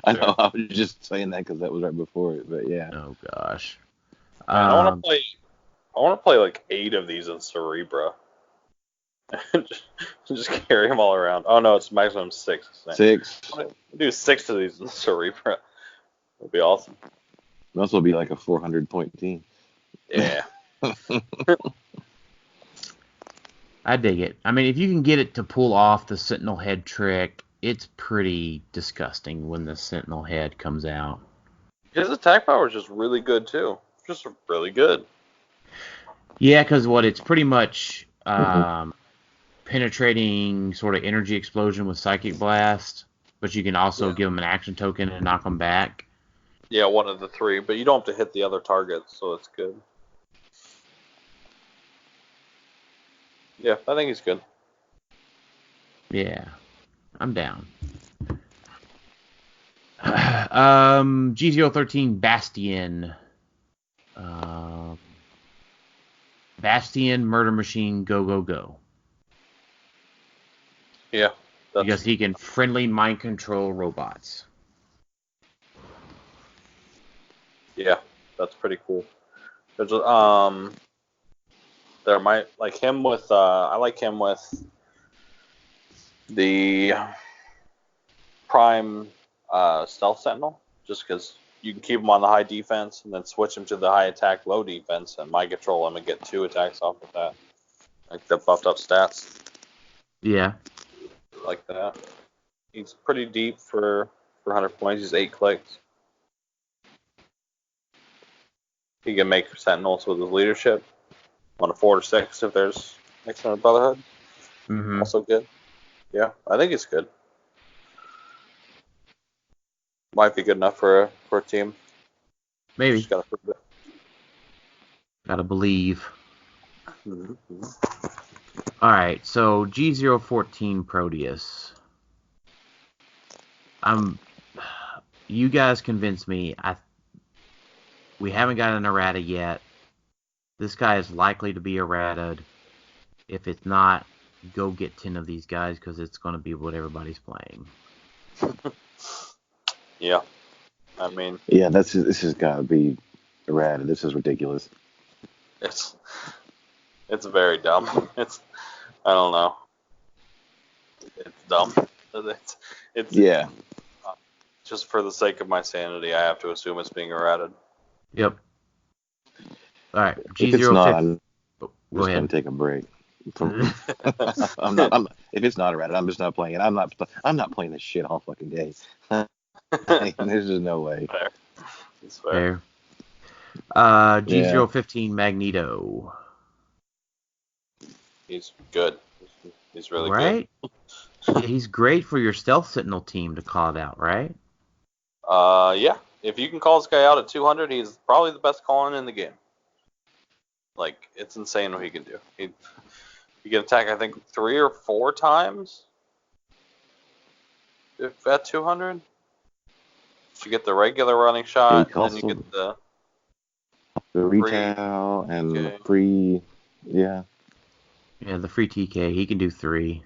I know. I was just saying that because that was right before it, but yeah. Oh gosh. I want to play like 8 of these in Cerebra. just carry them all around. Oh no, it's maximum 6. 6. Do 6 of these in Cerebra. It'll be awesome. This will be like a 400-point team. Yeah. I dig it. I mean, if you can get it to pull off the Sentinel head trick, it's pretty disgusting when the Sentinel head comes out. His attack power is just really good too. Just really good. Yeah, because it's pretty much penetrating sort of energy explosion with Psychic Blast, but you can also give them an action token and knock them back. Yeah, one of the three, but you don't have to hit the other targets, so it's good. Yeah, I think he's good. Yeah, I'm down. G013 Bastion. Bastion, Murder Machine, go, go, go. Yeah. Because he can friendly mind control robots. Yeah, that's pretty cool. There's there might like him with I like him with the Prime Stealth Sentinel, just because you can keep him on the high defense and then switch him to the high attack, low defense, and mind control him and get 2 attacks off of that. Like the buffed up stats. Yeah. Like that. He's pretty deep for 100 points. He's 8 clicks. He can make Sentinels with his leadership. On a 4 to 6 if there's extra Brotherhood. Mm-hmm. Also good. Yeah, I think it's good. Might be good enough for a team. Maybe. Just gotta prove it. Gotta believe. Mm-hmm. Alright, so G014 Proteus. You guys convinced me. We haven't got an errata yet. This guy is likely to be errataed. If it's not, go get 10 of these guys because it's going to be what everybody's playing. Yeah. I mean... Yeah, this has got to be errata. This is ridiculous. It's very dumb. I don't know. It's dumb. It's Yeah. Just for the sake of my sanity, I have to assume it's being errated. Yep. All right. If it's not, I'm Go just ahead. going to take a break. If it's not errated, I'm just not playing it. I'm not playing this shit all fucking day. There's just no way. Fair. It's fair. G015 Magneto. He's good. He's really right? Good. Yeah, he's great for your Stealth Sentinel team to call it out, right? Yeah. If you can call this guy out at 200, he's probably the best calling in the game. Like, it's insane what he can do. He can attack, I think, 3 or 4 times if at 200. You get the regular running shot, and then you get the retail and the free, yeah. Yeah, the free TK. He can do 3.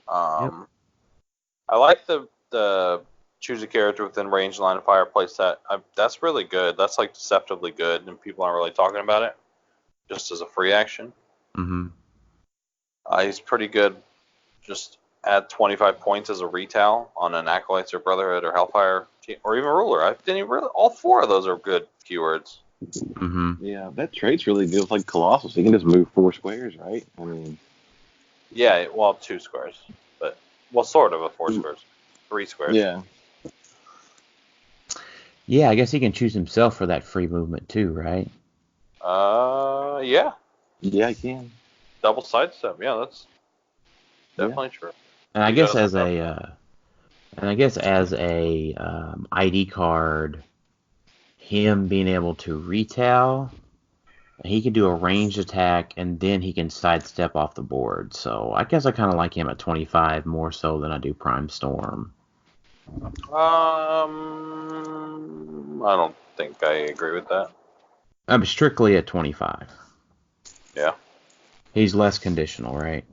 Yep. I like the choose a character within range line of fire playset. That's really good. That's like deceptively good, and people aren't really talking about it. Just as a free action. Mm-hmm. He's pretty good. Just add 25 points as a retail on an Acolytes or Brotherhood or Hellfire team, or even Ruler. I didn't even really. All 4 of those are good keywords. Mm-hmm. Yeah, that trait's really good. It's like Colossus. He can just move 4 squares, right? I mean. Yeah, well, 2 squares, but sort of a 4 squares, 3 squares. Yeah. Yeah, I guess he can choose himself for that free movement too, right? Yeah. Yeah, I can. Double sidestep. Yeah, that's definitely true. And I guess as a ID card, him being able to retail, he can do a ranged attack and then he can sidestep off the board. So I guess I kind of like him at 25 more so than I do Prime Storm. I don't think I agree with that. I'm strictly at 25. Yeah. He's less conditional, right?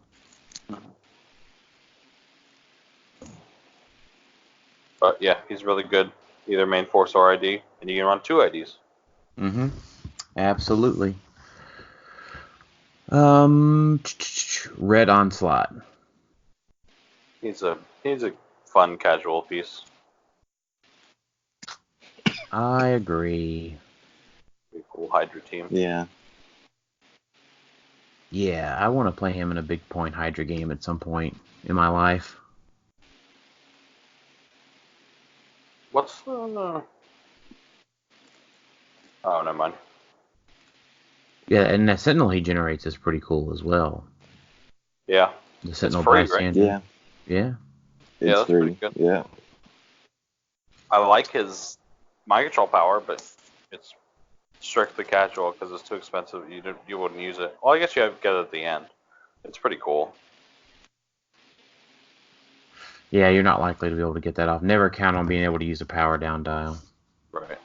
But yeah, he's really good. Either main force or ID, and you can run 2 IDs. Mm-hmm. Absolutely. Red Onslaught. He's a fun casual piece. I agree. Cool Hydra team. Yeah. Yeah, I want to play him in a big point Hydra game at some point in my life. What's oh, never mind. Yeah, and that Sentinel he generates is pretty cool as well. Yeah. The Sentinel free, right? bystander. Yeah. Yeah. It's that's pretty good. Yeah. I like his mind control power, but it's strictly casual because it's too expensive. You wouldn't use it. Well, I guess you get it at the end. It's pretty cool. Yeah, you're not likely to be able to get that off. Never count on being able to use a power down dial. Right.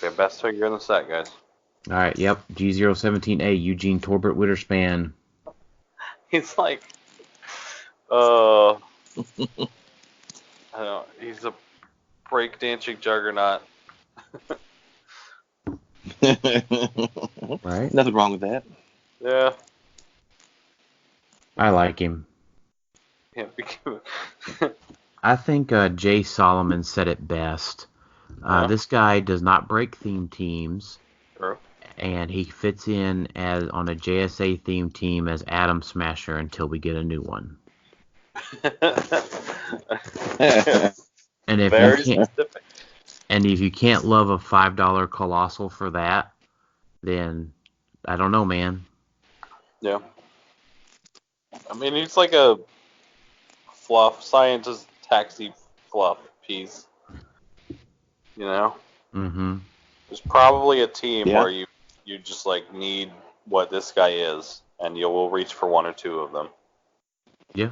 Okay, best figure in the set, guys. All right, yep. G017A, Eugene Torbert Witterspan. He's like, I don't know, he's a breakdancing juggernaut. Right? Nothing wrong with that. Yeah. I like him. Yeah. I think Jay Solomon said it best. Yeah. This guy does not break theme teams, True. and he fits in as on a JSA theme team as Atom Smasher until we get a new one. And if Very you can't, specific. and if you can't love a $5 Colossal for that, then I don't know, man. Yeah. I mean, he's like a fluff scientist taxi fluff piece. You know, Mm-hmm. there's probably a team Yeah. where you just like need what this guy is, and you will reach for one or two of them. Yeah.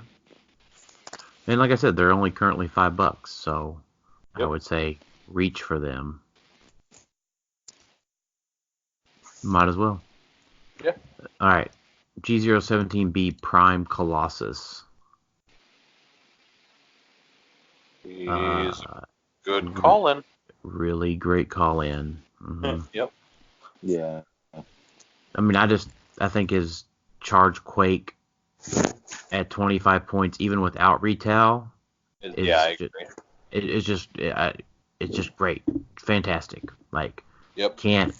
And like I said, they're only currently $5, so I Yep. would say reach for them. Might as well. Yeah. All right. G017B Prime Colossus. He's Uh, good call-in. really great call in. Mm-hmm. Yep. Yeah. I mean, I think his charge quake at 25 points, even without retail, Yeah, I agree. it's just great, fantastic. Like, Yep. can't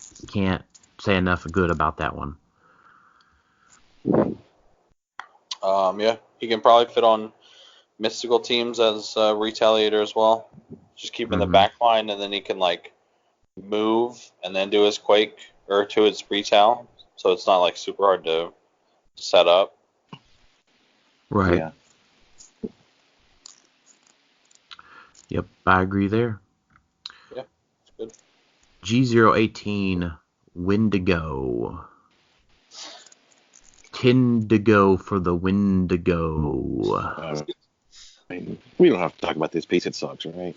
say enough good about that one. Yeah, he can probably fit on mystical teams as retaliator as well. Just keep him in the Mhm. back line, and then he can like move and then do his quake or to his retal, so it's not like super hard to set up. Right. Yeah. Yep, I agree there. Yeah, it's good. G018 Wendigo. Tindigo for the Wendigo. I mean, we don't have to talk about this piece. It sucks, right?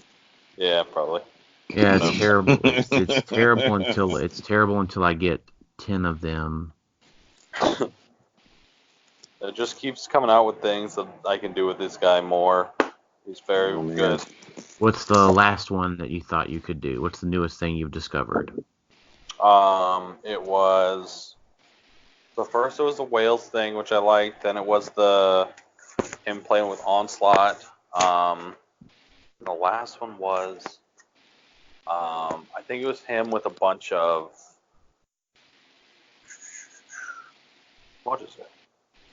Yeah, probably. Yeah, it's terrible. It's terrible until I get 10 of them. It just keeps coming out with things that I can do with this guy more. He's very Oh, man. good. What's the last one that you thought you could do? What's the newest thing you've discovered? It was the first. It was the Wales thing, which I liked. Then it was him playing with Onslaught. The last one was, I think it was him with a bunch of, what is it?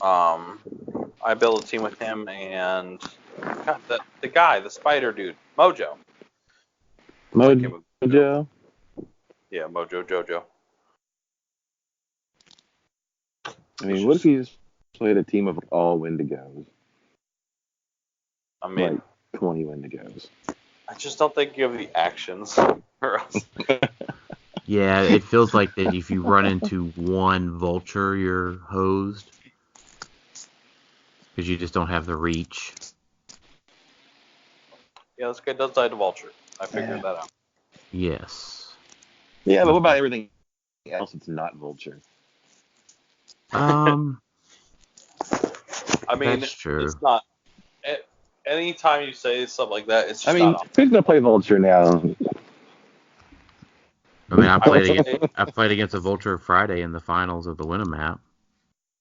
I built a team with him and God, the guy, the spider dude, Mojo. Mojo? Yeah, Mojo Jojo. I mean, what if he just played a team of all Wendigos? I mean, Like 20 Wendigos. I just don't think you have the actions for us. Yeah, it feels like that if you run into one vulture, you're hosed. Because you just don't have the reach. Yeah, this guy does die to Vulture. I figured that out. Yes. Yeah, but what about everything else that's not Vulture? I mean, That's true. it's not. Anytime you say something like that, it's just I mean, not. who's going to play Vulture now? I mean, I would played against a Vulture Friday in the finals of the Winner map.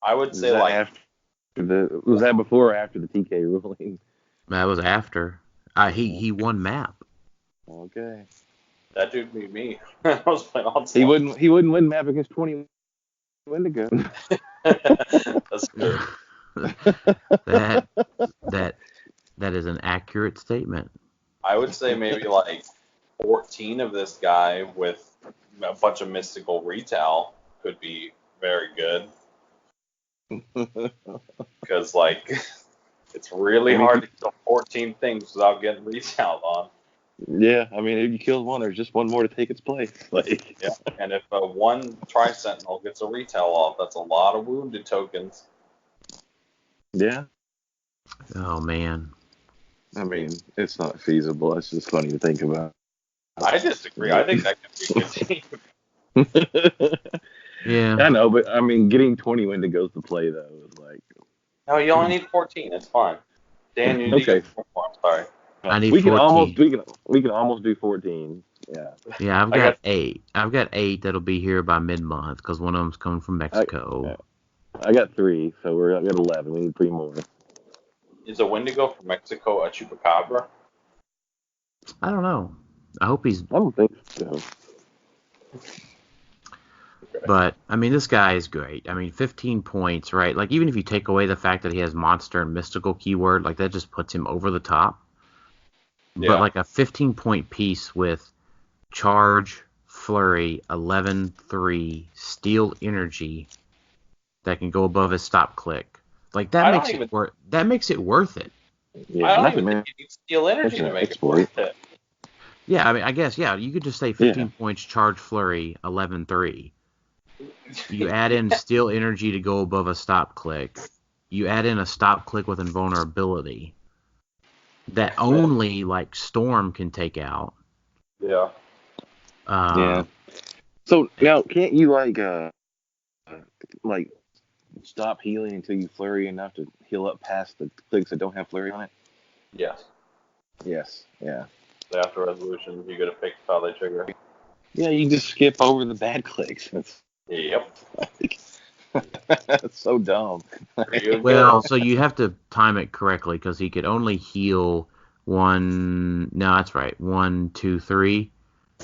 I would Was say that like was that before or after the TK ruling? That was after. He won map. Okay. That dude beat me. I was playing on He wouldn't win map against 20 Wendigo. That's true. that that is an accurate statement. I would say maybe like 14 of this guy with a bunch of mystical retail could be very good. Because, like, it's really hard to kill 14 things without getting retailed on. Yeah, I mean, if you kill one, there's just one more to take its place. Like, Yeah, and if one Tri-Sentinel gets a retail off, that's a lot of wounded tokens. yeah, Oh man. I mean, it's not feasible. It's just funny to think about. I disagree. I think that could be a good team. Yeah. I know, but I mean, getting 20 Wendigos to play though is like. No, you only need 14. It's fine. Dan, you need Okay. 4 more. I'm sorry. I need we 14. We can almost do 14. Yeah. Yeah, I've I got got- 8. I've got 8 that'll be here by mid-month because one of them's coming from Mexico. I got 3, so we're at 11. We need 3 more. Is a Wendigo from Mexico a Chupacabra? I don't know. I hope he's. I don't think so. But I mean, this guy is great. I mean, 15 points, right? Like even if you take away the fact that he has monster and mystical keyword, like that just puts him over the top. Yeah. But like a 15-point piece with charge, flurry, 11-3, steal energy that can go above his stop click. Like that makes it worth it. Yeah, I don't nothing, even man. think you need steel energy to make it Exploit. worth it. Yeah, I mean, I guess you could just say 15 points, charge, flurry, 11-3. You add in steal energy to go above a stop click. You add in a stop click with invulnerability that only like Storm can take out. Yeah. Yeah. So now, can't you like stop healing until you flurry enough to heal up past the clicks that don't have flurry on it? Yes. Yes. Yeah. So after resolution, you get to pick how they trigger. Yeah, you can just skip over the bad clicks. Yep. That's so dumb. Well, so you have to time it correctly because he could only heal one. No, that's right. 1, 2, 3.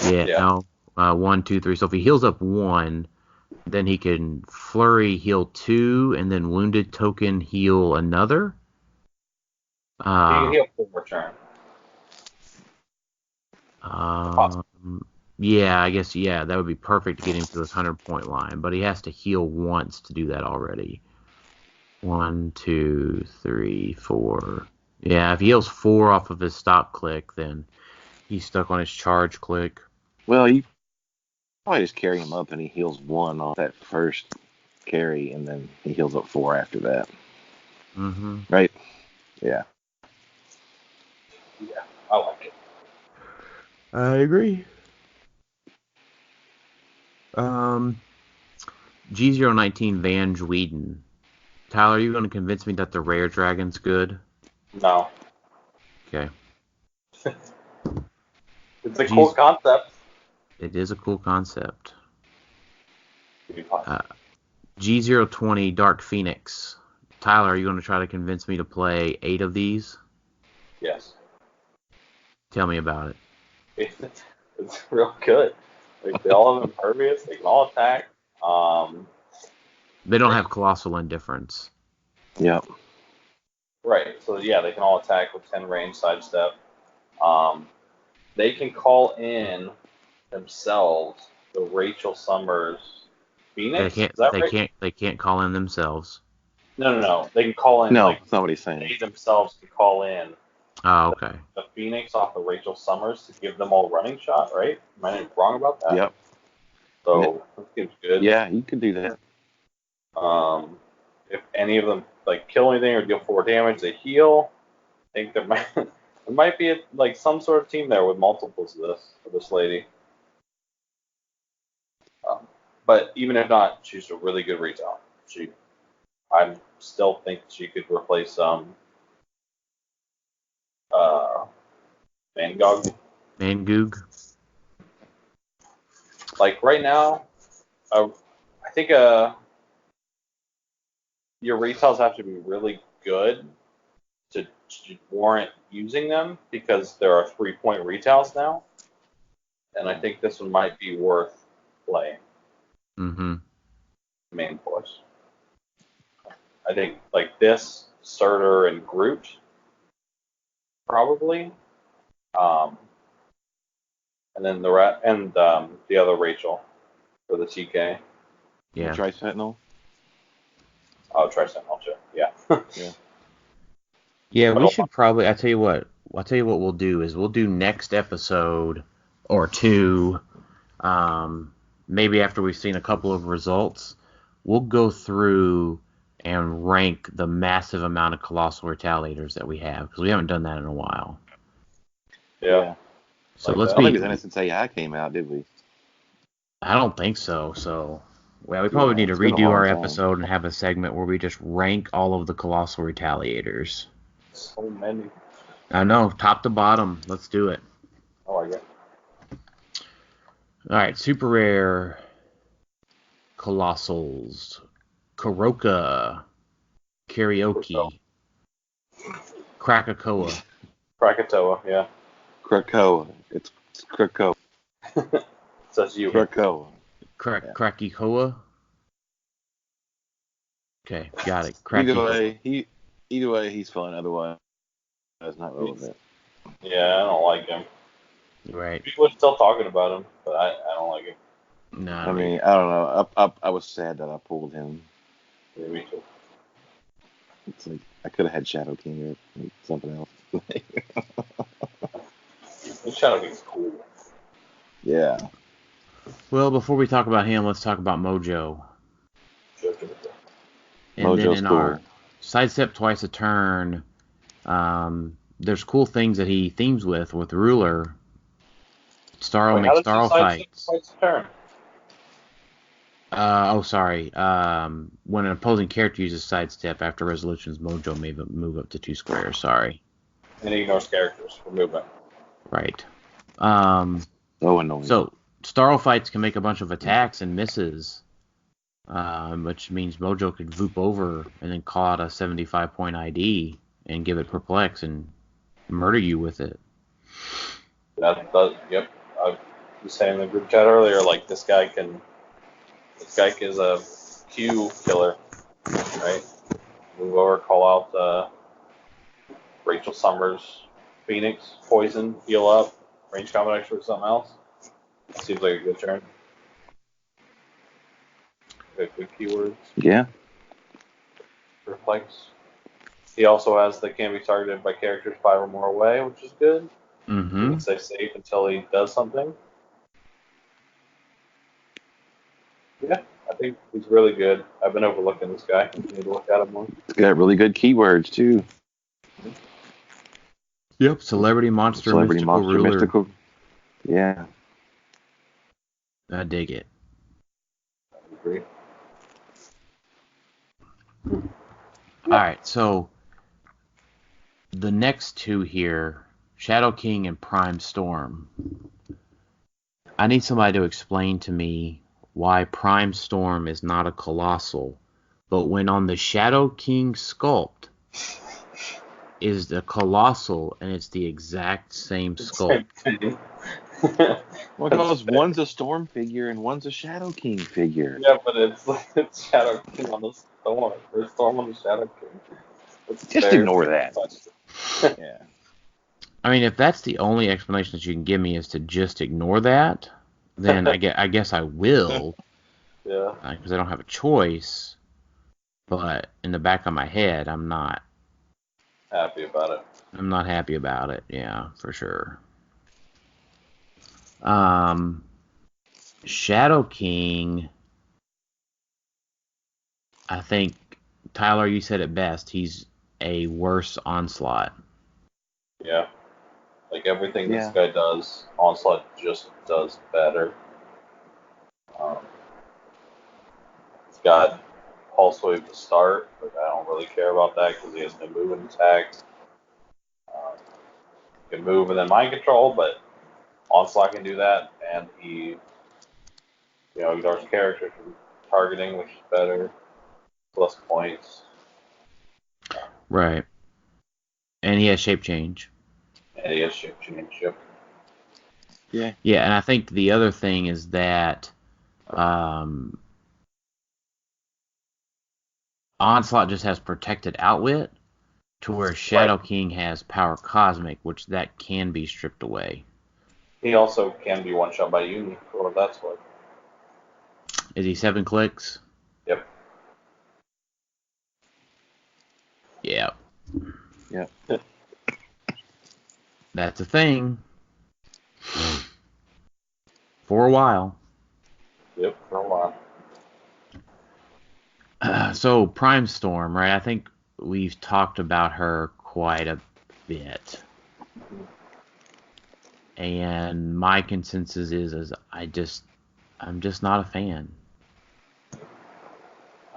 Yeah. No. 1, 2, 3. So if he heals up 1, then he can flurry heal 2, and then wounded token heal another. You can heal 4 more turn. Yeah, I guess, that would be perfect to get him to his 100-point line, but he has to heal once to do that already. 1, 2, 3, 4. Yeah, if he heals 4 off of his stop click, then he's stuck on his charge click. Well, you probably just carry him up and he heals 1 off that first carry, and then he heals up 4 after that. Mm-hmm. Right? Yeah. Yeah, I like it. I agree. G019 Van Dweden. Tyler, are you going to convince me that the rare dragon's good? No. Okay. It's a cool concept. It is a cool concept. G020 Dark Phoenix. Tyler, are you going to try to convince me to play 8 of these? Yes. Tell me about it. It's real good. Like, they all have impervious. They can all attack. They don't have Colossal Indifference. Yep. Right. So yeah, they can all attack with 10 range sidestep. They can call in themselves the Rachel Summers Phoenix. They can't call in themselves. No. They can call in. No, like, somebody's saying. They themselves can call in. Oh, okay. The Phoenix off of Rachel Summers to give them all running shot, right? Am I wrong about that? Yep. So that seems good. Yeah, you could do that. If any of them like kill anything or deal 4 damage, they heal. I think there might be some sort of team there with multiples of this lady. But even if not, she's a really good retail. I still think she could replace Mangog. Like right now, I think your retails have to be really good to warrant using them because there are 3-point retails now. and I think this one might be worth playing. Mm-hmm. Main force. I think like this, Surtur, and Groot, probably. And then the other Rachel for the TK. Yeah. Tri-Sentinel. Oh, try Sentinel too. Yeah. Yeah. Yeah, we should probably. I tell you what we'll do is we'll do next episode or two. Maybe after we've seen a couple of results, we'll go through and rank the massive amount of Colossal Retaliators that we have, because we haven't done that in a while. Yeah. So Like let's that. I don't think be. it was Innocence AI came out, did we? I don't think so. So, well, we probably need to it's been a redo long our time. episode and have a segment where we just rank all of the Colossal Retaliators. So many. I know, top to bottom. Let's do it. I like it. All right, super rare Colossals. Kuroka. Karaoke. Krakatoa. Krakatoa, yeah. Krakoa. It's Krakoa. Says you. Krakoa. Krakikoa. Okay, got it. Either way, he's fun. Otherwise, that's not relevant. Yeah, I don't like him. Right. People are still talking about him, but I don't like him. No. I mean, I don't know. I was sad that I pulled him. Yeah, me too. It's like I could have had Shadow King or something else. This Shadow King's cool. Yeah. Well, before we talk about him, let's talk about Mojo. And Mojo's then in cool. our sidestep twice a turn, there's cool things that he themes with Ruler. Starro makes Starro fights. Turn? Sorry. When an opposing character uses sidestep after resolutions, Mojo may move up to 2 squares. Sorry. And he ignores characters for movement. Right. So annoying. So Starro fights can make a bunch of attacks and misses, which means Mojo could voop over and then call out a 75-point ID and give it perplex and murder you with it. Yep. I was saying in the group chat earlier, like this guy is a Q killer, right? Move over, call out Rachel Summers, Phoenix, poison, heal up, range combat extra or something else. Seems like a good turn. Good keywords. Yeah. Reflex. He also has that can be targeted by characters 5 or more away, which is good. Mm-hmm. He can stay safe until he does something. Yeah, I think he's really good. I've been overlooking this guy. I need to look at him more. It's got really good keywords too. Yep. Celebrity monster, mystical ruler. mystical. Yeah. I dig it. I agree. All right, so the next two here, Shadow King and Prime Storm. I need somebody to explain to me why Prime Storm is not a colossal, but when on the Shadow King sculpt is the colossal and it's the exact same sculpt. Well, because one's a Storm figure and one's a Shadow King figure. Yeah, but it's Shadow King on the Storm. There's Storm on the Shadow King. Just ignore that. Yeah. I mean, if that's the only explanation that you can give me is to just ignore that, then I guess I will. Yeah. Because I don't have a choice. But in the back of my head, I'm not Happy about it. I'm not happy about it. Yeah, for sure. Shadow King, I think, Tyler, you said it best. He's a worse Onslaught. Yeah. Like everything Yeah. this guy does, Onslaught just does better. He's got Pulse Wave to start, but I don't really care about that because he has no move and attack. He can move and then mind control, but Onslaught can do that, and he, ignores characters from targeting, which is better. Plus points. Right. And he has shape change. And he has shape change. Yep. Yeah. Yeah, and I think the other thing is that Onslaught just has protected outwit, to where Shadow King has power cosmic, which that can be stripped away. He also can be one shot by Uni, for what that's worth. Is he 7 clicks? Yep. Yeah. Yep. That's a thing. For a while. Yep, for a while. So Prime Storm, right? I think we've talked about her quite a bit. And my consensus is I'm just not a fan.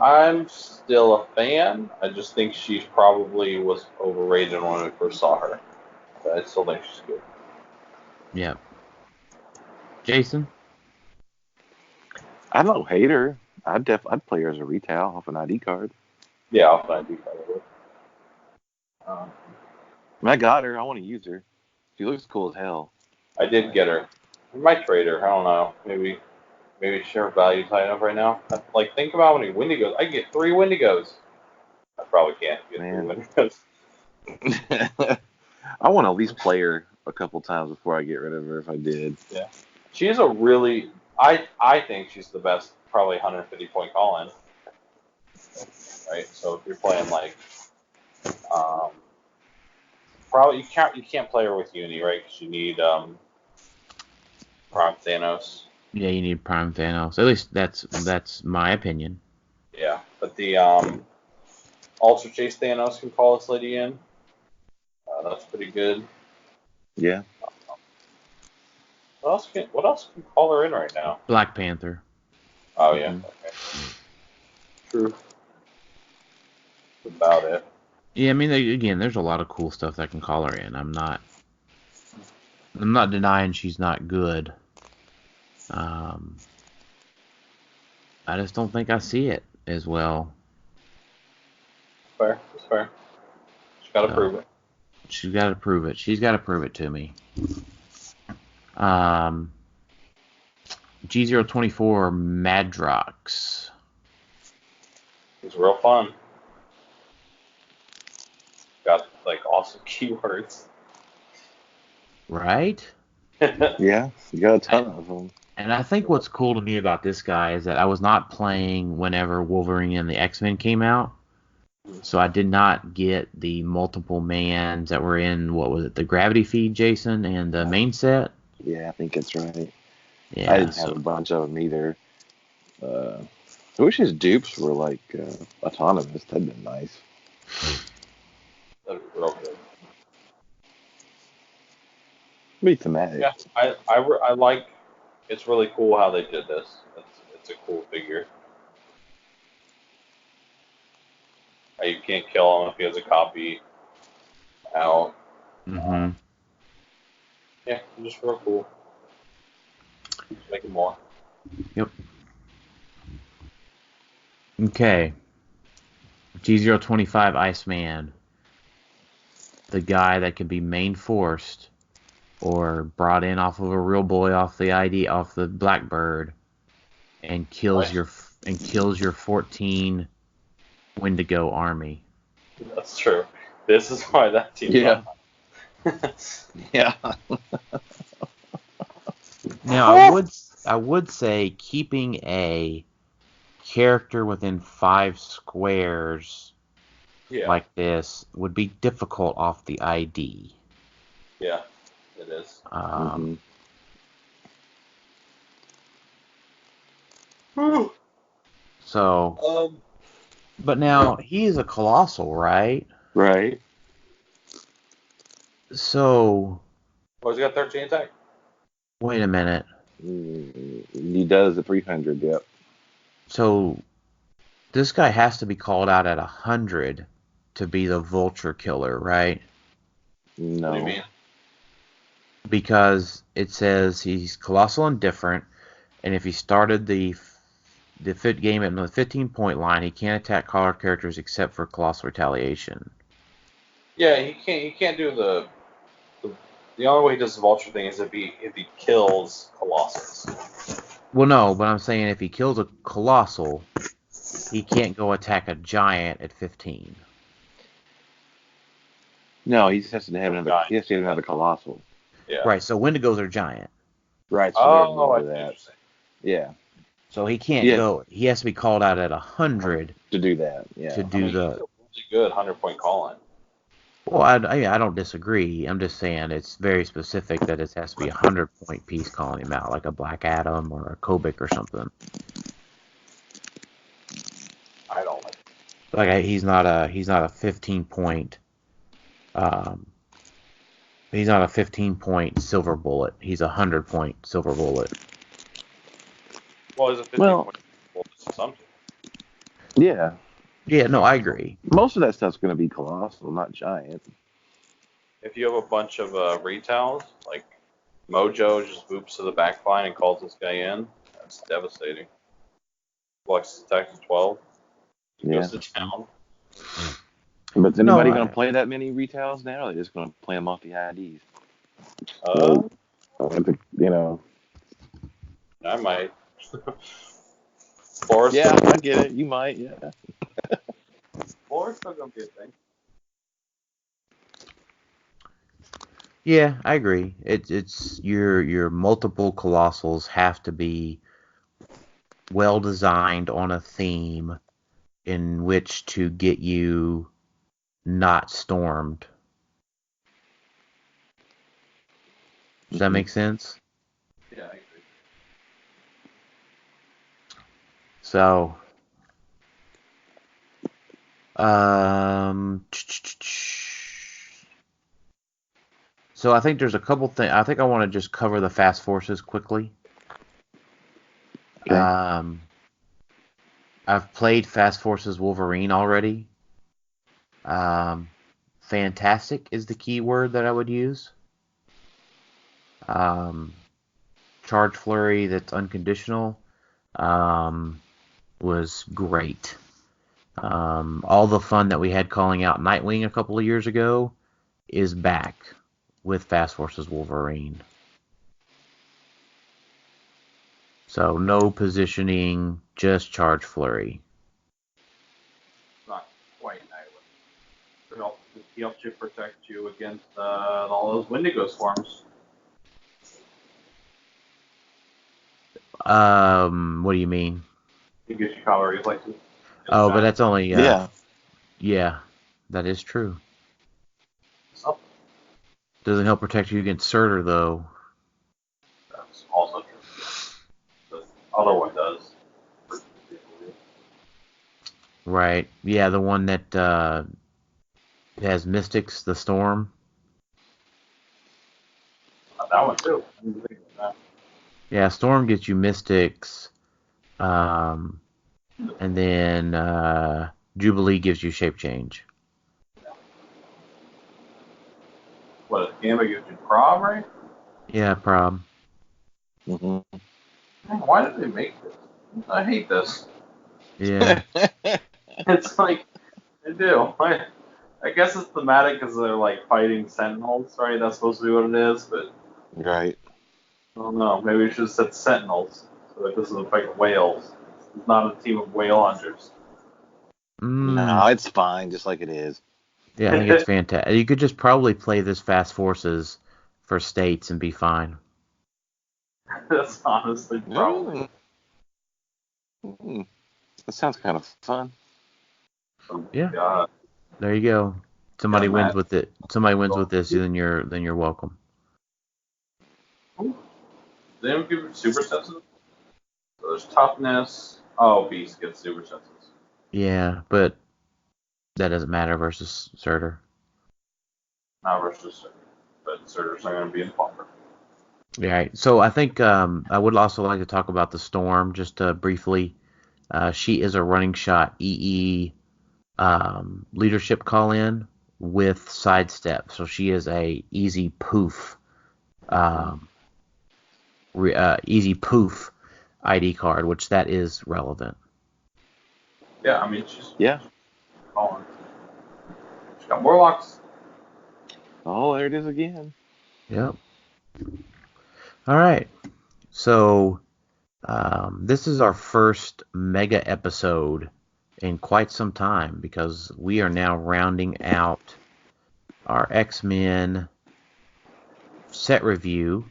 I'm still a fan. I just think she probably was overrated when we first saw her. But I still think she's good. Yep. Jason? I don't hate her. I'd play her as a retail off an ID card. Yeah, I'll find you probably. I got her. I want to use her. She looks cool as hell. I did get her. I might trade her. I don't know. Maybe share value's high enough right now. Like, think about how many Wendigos. I can get 3 Wendigos. I probably can't get 3 Wendigos. I want to at least play her a couple times before I get rid of her if I did. Yeah. She's a really... I think she's the best, probably 150 point call-in. Right? So if you're playing, like... probably you can't play her with Uni, right? Because you need Prime Thanos. Yeah, you need Prime Thanos. At least that's my opinion. Yeah, but the Ultra Chase Thanos can call this lady in. That's pretty good. Yeah. What else can call her in right now? Black Panther. Oh yeah. Okay. True. That's about it. Yeah, I mean, again, there's a lot of cool stuff that can call her in. I'm not denying she's not good. I just don't think I see it as well. Fair. It's fair. She's got to prove it. She's got to prove it. She's got to prove it to me. G024 Madrox. It's real fun. Got like awesome keywords. Right? Yeah, you got a ton of them. And I think what's cool to me about this guy is that I was not playing whenever Wolverine and the X-Men came out. So I did not get the multiple mans that were in, what was it, the Gravity Feed, Jason, and the main set? Yeah, I think that's right. Yeah, I didn't have a bunch of them either. I wish his dupes were like autonomous. That'd been nice. That'd be real good. Be thematic. Yeah, I like. It's really cool how they did this. It's a cool figure. You can't kill him if he has a copy out. Mm-hmm. Yeah, just real cool. Just making more. Yep. Okay. G025 Iceman. The guy that can be main forced or brought in off of a real boy off the Blackbird and kills your 14 Wendigo army. That's true. This is why that team. Yeah. Yeah. Now I would say keeping a character within 5 squares like this would be difficult off the ID. Yeah, it is. So, but now he is a colossal, right? Right. So, Oh, he's got 13 attack. wait a minute. He does the 300. Yep. So, this guy has to be called out at 100 to be the Vulture Killer, right? No. What do you mean? Because it says he's colossal and different, and if he started the fit game at the 15-point line, he can't attack collar characters except for Colossal Retaliation. Yeah, he can't do The only way he does the vulture thing is if he kills Colossus. Well, no, but I'm saying if he kills a colossal, he can't go attack a giant at 15. No, he just has to have another. He has to have another colossal. Yeah. Right. So Wendigos are giant. Right. So Oh, I we see have what you're that. saying. Yeah. So he can't Yeah. go. He has to be called out at 100 To do that. Yeah. to I do mean, the. he's a really good 100-point call-in. Well, I don't disagree. I'm just saying it's very specific that it has to be a 100-point piece calling him out, like a Black Adam or a Kobik or something. I don't like it. Like he's not a 15-point. He's not a 15-point silver bullet. He's a 100-point silver bullet. Well, he's a 15-point something. Yeah. Yeah, no, I agree. Most of that stuff's going to be colossal, not giant. If you have a bunch of retails, like Mojo just boops to the back line and calls this guy in, that's devastating. Flex attack to 12. He goes to town. But is anybody going I- to play that many retails now? Or are they just going to play them off the IDs? I might. Forrest, Yeah, I get it. You might, yeah. Forrest still gonna be a thing. Yeah, I agree. It's your multiple colossals have to be well designed on a theme in which to get you not stormed. Does that make sense? Yeah, I agree. So, so I think there's a couple things. I think I want to just cover the fast forces quickly. Okay. I've played Fast Forces Wolverine already. Fantastic is the key word that I would use. Charge Flurry that's unconditional was great. All the fun that we had calling out Nightwing a couple of years ago is back with Fast Forces Wolverine. So no positioning, just Charge Flurry. Not quite Nightwing. He helps you protect you against all those Wendigo swarms. What do you mean? He gives you power reflexes. Oh, but that's only Yeah. yeah, that is true. Something. Doesn't help protect you against Surtur though. That's also true. The other one does. Right. Yeah, the one that has Mystics, the Storm. That one too. I didn't think about Yeah, Storm gets you Mystics, and then Jubilee gives you Shape Change. that. What, Gamma gives you prob, right? Yeah, prob. Mm-hmm. Man, why did they make this? I hate this. Yeah. It's like, they do. I guess it's thematic because they're like fighting sentinels, right? That's supposed to be what it is, but Right. I don't know. Maybe we should have said sentinels so that this is a fight of whales. It's not a team of whale hunters. No, it's fine, just like it is. Yeah, I think it's fantastic. You could just probably play this Fast Forces for states and be fine. That's honestly probably. That sounds kind of fun. Yeah. God. There you go. Somebody Yeah, wins Matt. with it. Somebody wins with this, then you're welcome. They don't give it super senses. So there's toughness. Oh, Beast gets super senses. Yeah, but that doesn't matter versus Surtur. Not versus Surtur. But Surtur's not going to be in Pauper. Right. So I think I would also like to talk about the Storm just briefly. She is a running shot EE leadership call in with sidestep, so she is a easy poof, easy poof ID card, which that is relevant. Yeah, I mean, she's Yeah. calling. She's got Warlocks. Oh, there it is again. Yep. All right. So this is our first mega episode in quite some time because we are now rounding out our X-Men set review.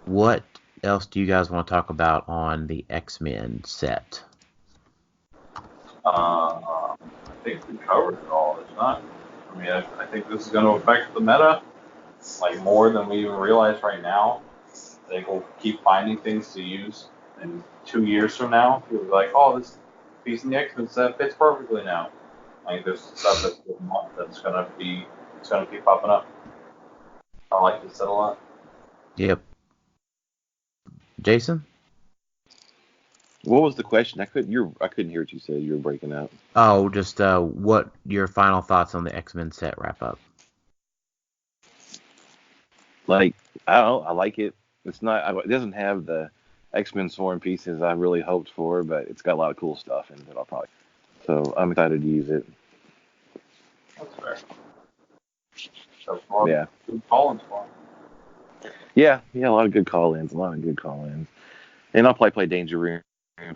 What else do you guys want to talk about on the X-Men set? I think we covered it all. It's not. I mean, I think this is going to affect the meta like more than we even realize right now. I think we'll keep finding things to use, and 2 years from now, we'll be like, oh, this piece in the X-Men set fits perfectly now. I think there's stuff that's going to keep popping up. I like this set a lot. Yep. Jason? What was the question? I couldn't hear what you said. You were breaking out. Oh, just what your final thoughts on the X-Men set wrap up? Like, I don't know. I like it. It's not. It doesn't have the X-Men swarm pieces I really hoped for, but it's got a lot of cool stuff in it. I'll probably. So I'm excited to use it. That's fair. That's more Yeah. good call-ins for him. Yeah, a lot of good call-ins. And I'll play Danger Room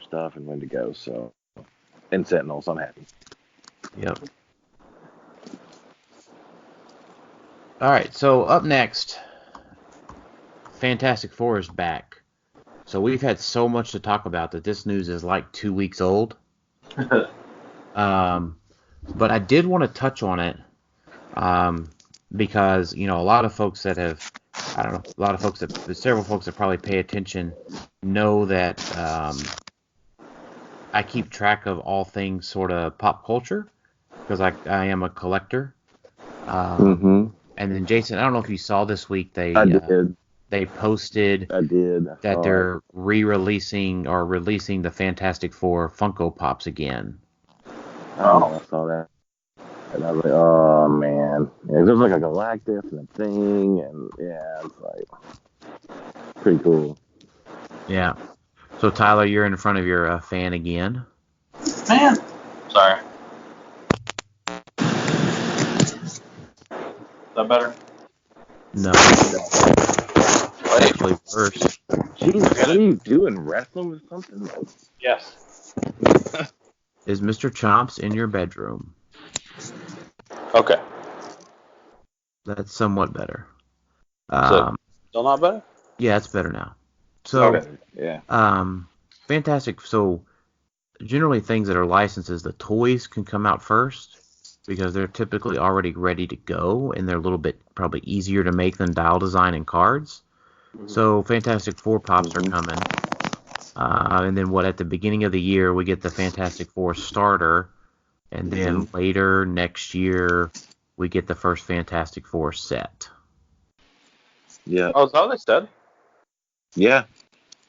stuff and when to go. So, and Sentinel, so I'm happy. Yep. All right, so up next, Fantastic Four is back. So we've had so much to talk about that this news is like 2 weeks old. But I did want to touch on it because, a lot of folks that have, several folks that probably pay attention know that I keep track of all things sort of pop culture because I am a collector. Mm-hmm. And then Jason, I don't know if you saw this week they posted that they're re-releasing or releasing the Fantastic Four Funko Pops again. I saw that. And I was like, oh man. Yeah, there's like a Galactus and a thing, and yeah, it's like pretty cool. Yeah. So Tyler, you're in front of your fan again. Man. Sorry. Is that better? No. Actually worse. Jeez, what are you doing? Wrestling with something? Yes. Is Mr. Chomps in your bedroom? Okay. That's somewhat better. So, still not better? Yeah, it's better now. So, Okay. Yeah. Fantastic. So, generally things that are licenses, the toys can come out first because they're typically already ready to go and they're a little bit probably easier to make than dial design and cards. Mm-hmm. So, Fantastic Four Pops are coming. And then at the beginning of the year, we get the Fantastic Four starter. And then later next year, we get the first Fantastic Four set. Yeah. Oh, is that what they said? Yeah.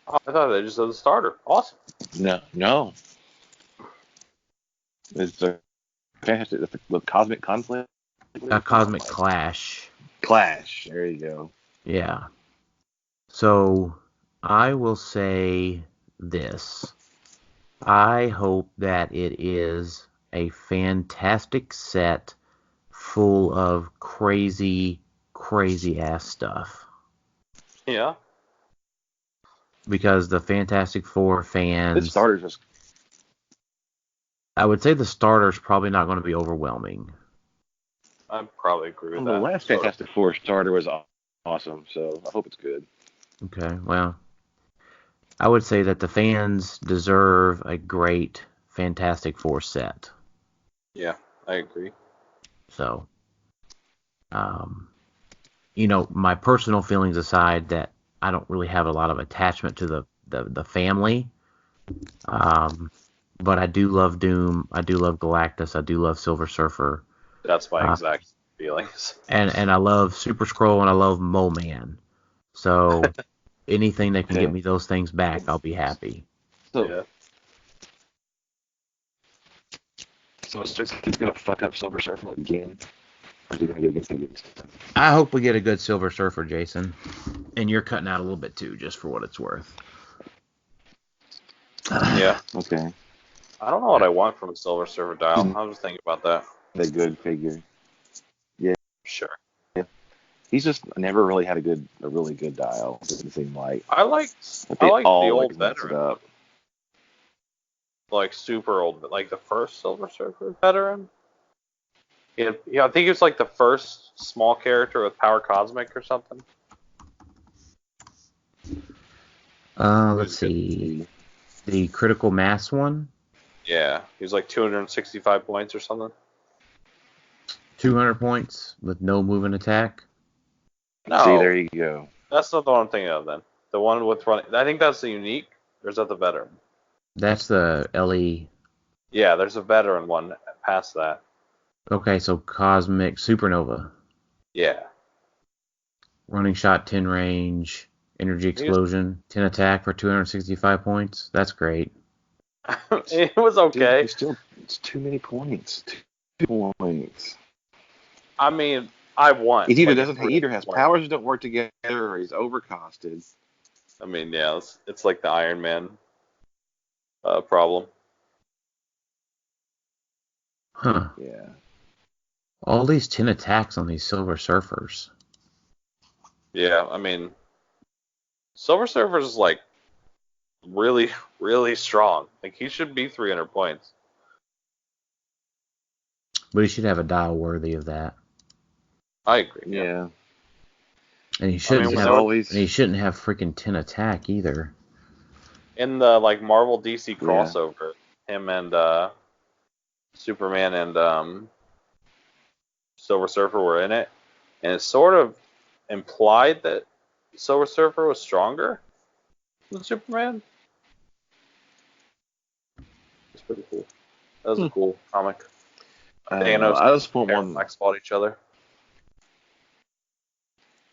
Oh, I thought they just said the starter. Awesome. No. It's the Fantastic with Cosmic Conflict. Cosmic Clash. Clash. There you go. Yeah. So I will say this. I hope that it is a fantastic set full of crazy ass stuff. Yeah. Because the Fantastic Four fans... The starter's just... I would say the starter's probably not going to be overwhelming. I probably agree with that. The last Fantastic Four starter was awesome, so I hope it's good. Okay, well, I would say that the fans deserve a great Fantastic Four set. Yeah, I agree. So, my personal feelings aside, that I don't really have a lot of attachment to the family. But I do love Doom. I do love Galactus. I do love Silver Surfer. That's my exact feelings. And I love Super Skrull and I love Mole Man. So anything that can get me those things back, I'll be happy. So it's just he's gonna fuck up Silver Surfer again. Or is he gonna get a good I hope we get a good Silver Surfer, Jason. And you're cutting out a little bit too, just for what it's worth. Yeah. Okay. I don't know what I want from a Silver Surfer dial. I was just thinking about that. A good figure. Yeah. Sure. Yeah. He's just never really had a really good dial. It doesn't seem like. I like But the they old like mess it veteran, up. like super old, like the first Silver Surfer veteran. Yeah, I think he was like the first small character with power cosmic or something. Let's see. The critical mass one, Yeah, he was like 265 points or something. 200 points with no moving attack. No, See, there you go. that's not the one I'm thinking of then. The one with running. I think that's the unique. Or is that the veteran? That's the LE. Yeah, there's a veteran one past that. Okay, so cosmic supernova. Yeah. Running shot, 10 range, energy explosion, 10 attack for 265 points. That's great. It was okay. Dude, it's too many points. 2 points. I mean, I want. He like, either has powers that don't work together or he's overcosted. I mean, yeah, it's like the Iron Man problem. Huh. Yeah. All these 10 attacks on these Silver Surfers. Yeah, I mean, Silver Surfer is like really, really strong. Like he should be 300 points. But he should have a dial worthy of that. I agree. Yeah. And he shouldn't mean, have always- and he shouldn't have freaking 10 attack either. In the like Marvel DC crossover, him and Superman and Silver Surfer were in it, and it sort of implied that Silver Surfer was stronger than Superman. It's pretty cool. That was a cool comic. Thanos I just want and one. Parallax fought each other.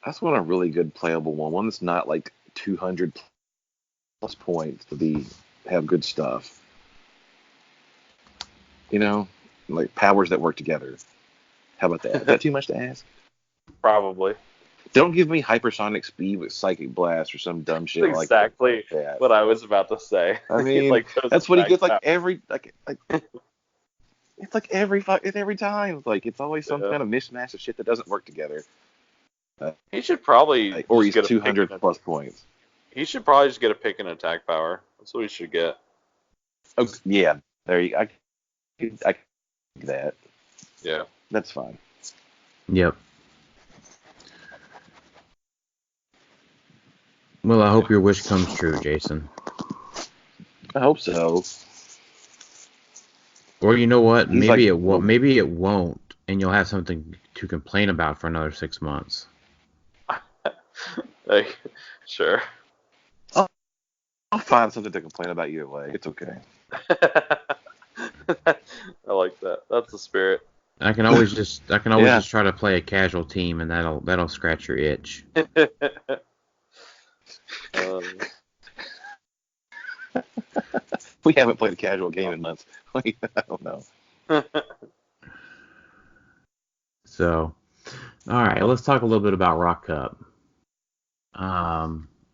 I just want a really good playable one that's not like 200 plus points to have good stuff. You know, like powers that work together. How about that? Is that too much to ask? Probably. Don't give me hypersonic speed with psychic blast or some dumb shit like Exactly that. what I was about to say. I mean, like, that's what he gets like out. every it's like every time. Like it's always some kind of mismatch of shit that doesn't work together. He should probably Or just he's get a 200 pick plus points. He should probably just get a pick and attack power. That's what he should get. Oh yeah, there you. I do that. Yeah. That's fine. Yep. Well, I hope your wish comes true, Jason. I hope so. Or you know what? He's Maybe like- it won't. Maybe it won't, and you'll have something to complain about for another 6 months. Like, sure. I'll find something to complain about either way. It's okay. I like that. That's the spirit. I can always just Yeah. just try to play a casual team, and that'll scratch your itch. We haven't played a casual game in months. Like, I don't know. So, all right, let's talk a little bit about ROC Cup.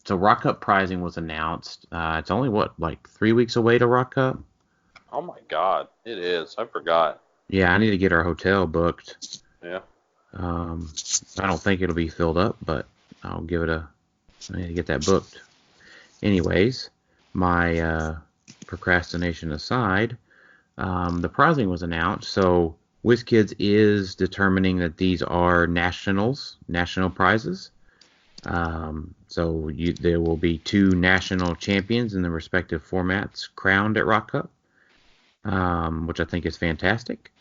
So ROC Cup pricing was announced. It's only like 3 weeks away to ROC Cup. Oh my god, it is. I forgot. Yeah, I need to get our hotel booked. Yeah. I don't think it'll be filled up, but I need to get that booked. Anyways, my procrastination aside, the pricing was announced. So WizKids is determining that these are national prizes. So there will be 2 national champions in the respective formats crowned at ROC Cup, which I think is fantastic.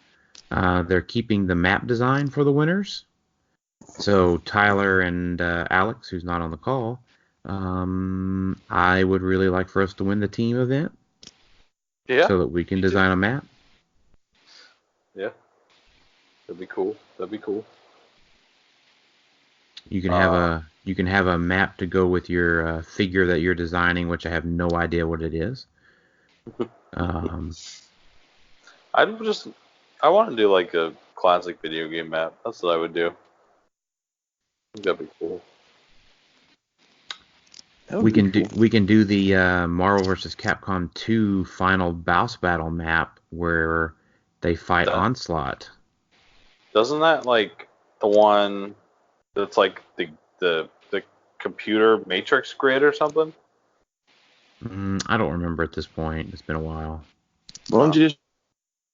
They're keeping the map design for the winners. So Tyler and Alex, who's not on the call, I would really like for us to win the team event. Yeah. So that we can design a map. Yeah. That'd be cool. You can have a map to go with your figure that you're designing, which I have no idea what it is. I want to do like a classic video game map. That's what I would do. I think that'd be cool. We can do the Marvel vs. Capcom 2 final boss battle map where they fight Onslaught. Doesn't that like the one That's like the computer matrix grid or something. I don't remember at this point. It's been a while. Why don't you just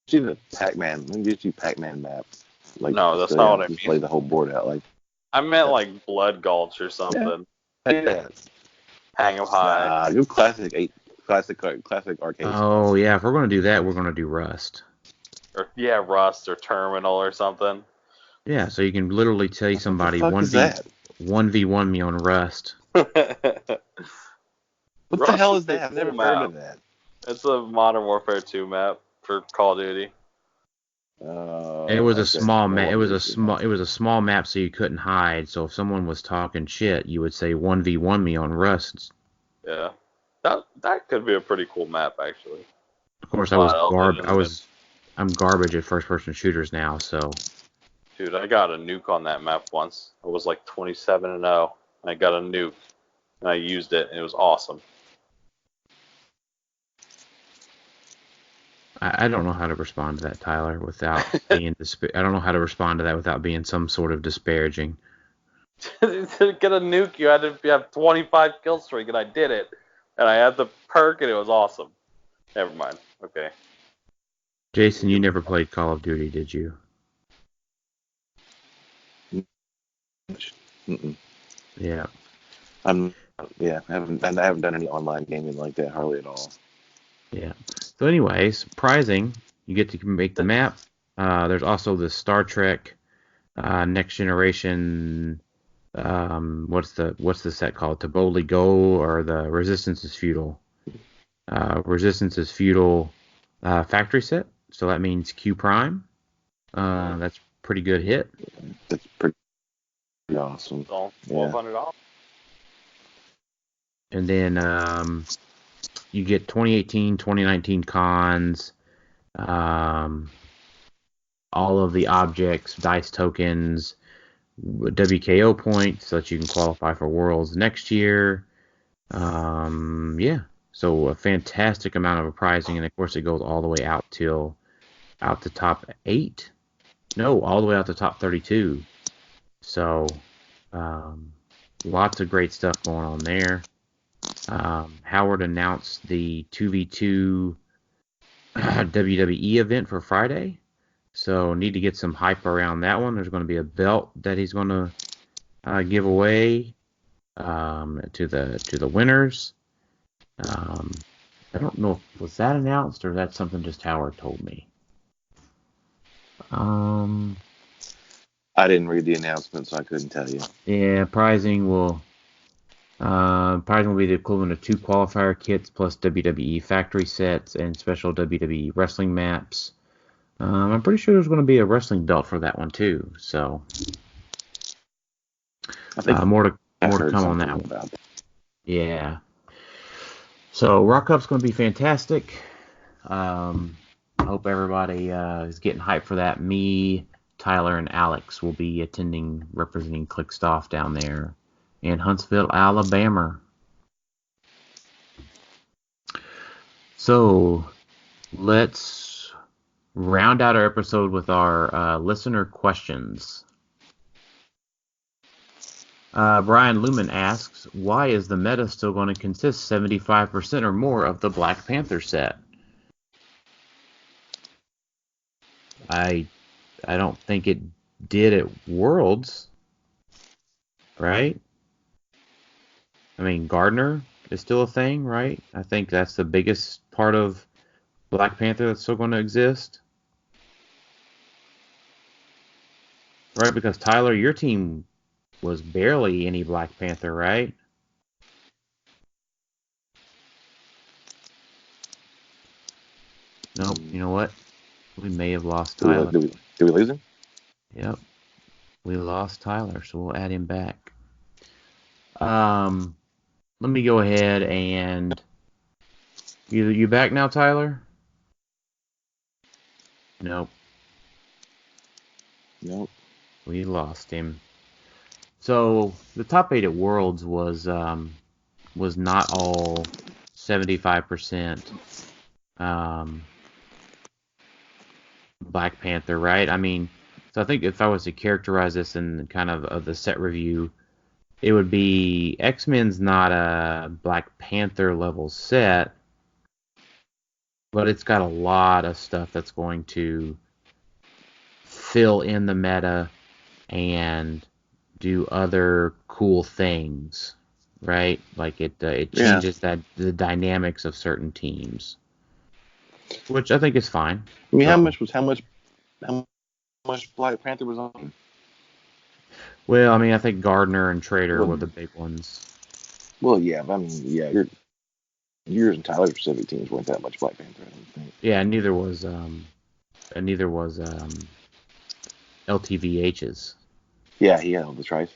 do the Pac-Man? Why don't you just do Pac-Man map? Like, No, that's so, not yeah, what I just mean. play the whole board out. Like, I meant like Blood Gulch or something. yeah. Hang 'em High. Good classic arcade. Oh, yeah. If we're going to do that, we're going to do Rust. Or Rust or Terminal or something. Yeah, so you can literally tell somebody What the fuck is that? 1v1 me on Rust. What Rust the hell is is that? a I've never cool heard map. of that. It's a Modern Warfare 2 map for Call of Duty. It was a small map. It was a small map, so you couldn't hide. So if someone was talking shit, you would say 1v1 me on Rust. Yeah, that could be a pretty cool map actually. Of course, I'm garbage at first-person shooters now. So, Dude, I got a nuke on that map once. I was like 27-0. I got a nuke, and I used it, and it was awesome. I don't know how to respond to that, Tyler, without being I don't know how to respond to that without being some sort of disparaging. To get a nuke, you had to have 25 kill streak, and I did it. And I had the perk, and it was awesome. Never mind. Okay. Jason, you never played Call of Duty, did you? Mm-mm. Yeah. I haven't done any online gaming like that hardly at all. Yeah. So anyway, surprising, you get to make the map. There's also the Star Trek Next Generation. What's the set called? To Boldly Go, or the Resistance is Futile. Resistance is Futile factory set. So that means Q Prime. That's pretty good hit. That's pretty awesome. It's all $1,200. And then you get 2018, 2019 cons, all of the objects, dice tokens, WKO points so that you can qualify for Worlds next year. Yeah, so a fantastic amount of pricing, and of course it goes all the way out to top 8. No, all the way out to top 32. So lots of great stuff going on there. Howard announced the 2v2 WWE event for Friday, so need to get some hype around that one. There's going to be a belt that he's going to give away to the winners. I don't know if was that announced or that's something just Howard told me. I didn't read the announcement, so I couldn't tell you. Yeah, prizing will be the equivalent of 2 qualifier kits plus WWE factory sets and special WWE wrestling maps. I'm pretty sure there's going to be a wrestling belt for that one too. So I think more to come on that one. About that. Yeah. So ROC Cup's going to be fantastic. I hope everybody is getting hyped for that. Me, Tyler, and Alex will be attending, representing Clickstuff down there in Huntsville, Alabama. So let's round out our episode with our listener questions. Brian Lumen asks, why is the meta still going to consist 75% or more of the Black Panther set? I don't think it did at Worlds, right? I mean, Gardner is still a thing, right? I think that's the biggest part of Black Panther that's still going to exist. Right, because Tyler, your team was barely any Black Panther, right? Nope, you know what? We may have lost Tyler. Did we lose him? Yep. We lost Tyler, so we'll add him back. Let me go ahead and... You back now, Tyler? Nope. We lost him. So the top 8 at Worlds was not all 75% Black Panther, right? I mean, So I think if I was to characterize this in kind of the set review, it would be X-Men's not a Black Panther level set, but it's got a lot of stuff that's going to fill in the meta and do other cool things, right? Like it changes the dynamics of certain teams, which I think is fine. I mean, how much Black Panther was on? Well, I mean, I think Gardner and Trader were the big ones. Well, yeah, but I mean, yeah, yours and Tyler's Pacific teams weren't that much Black Panther, I don't think. Yeah, neither was LTVH's. Yeah, he had all the Tri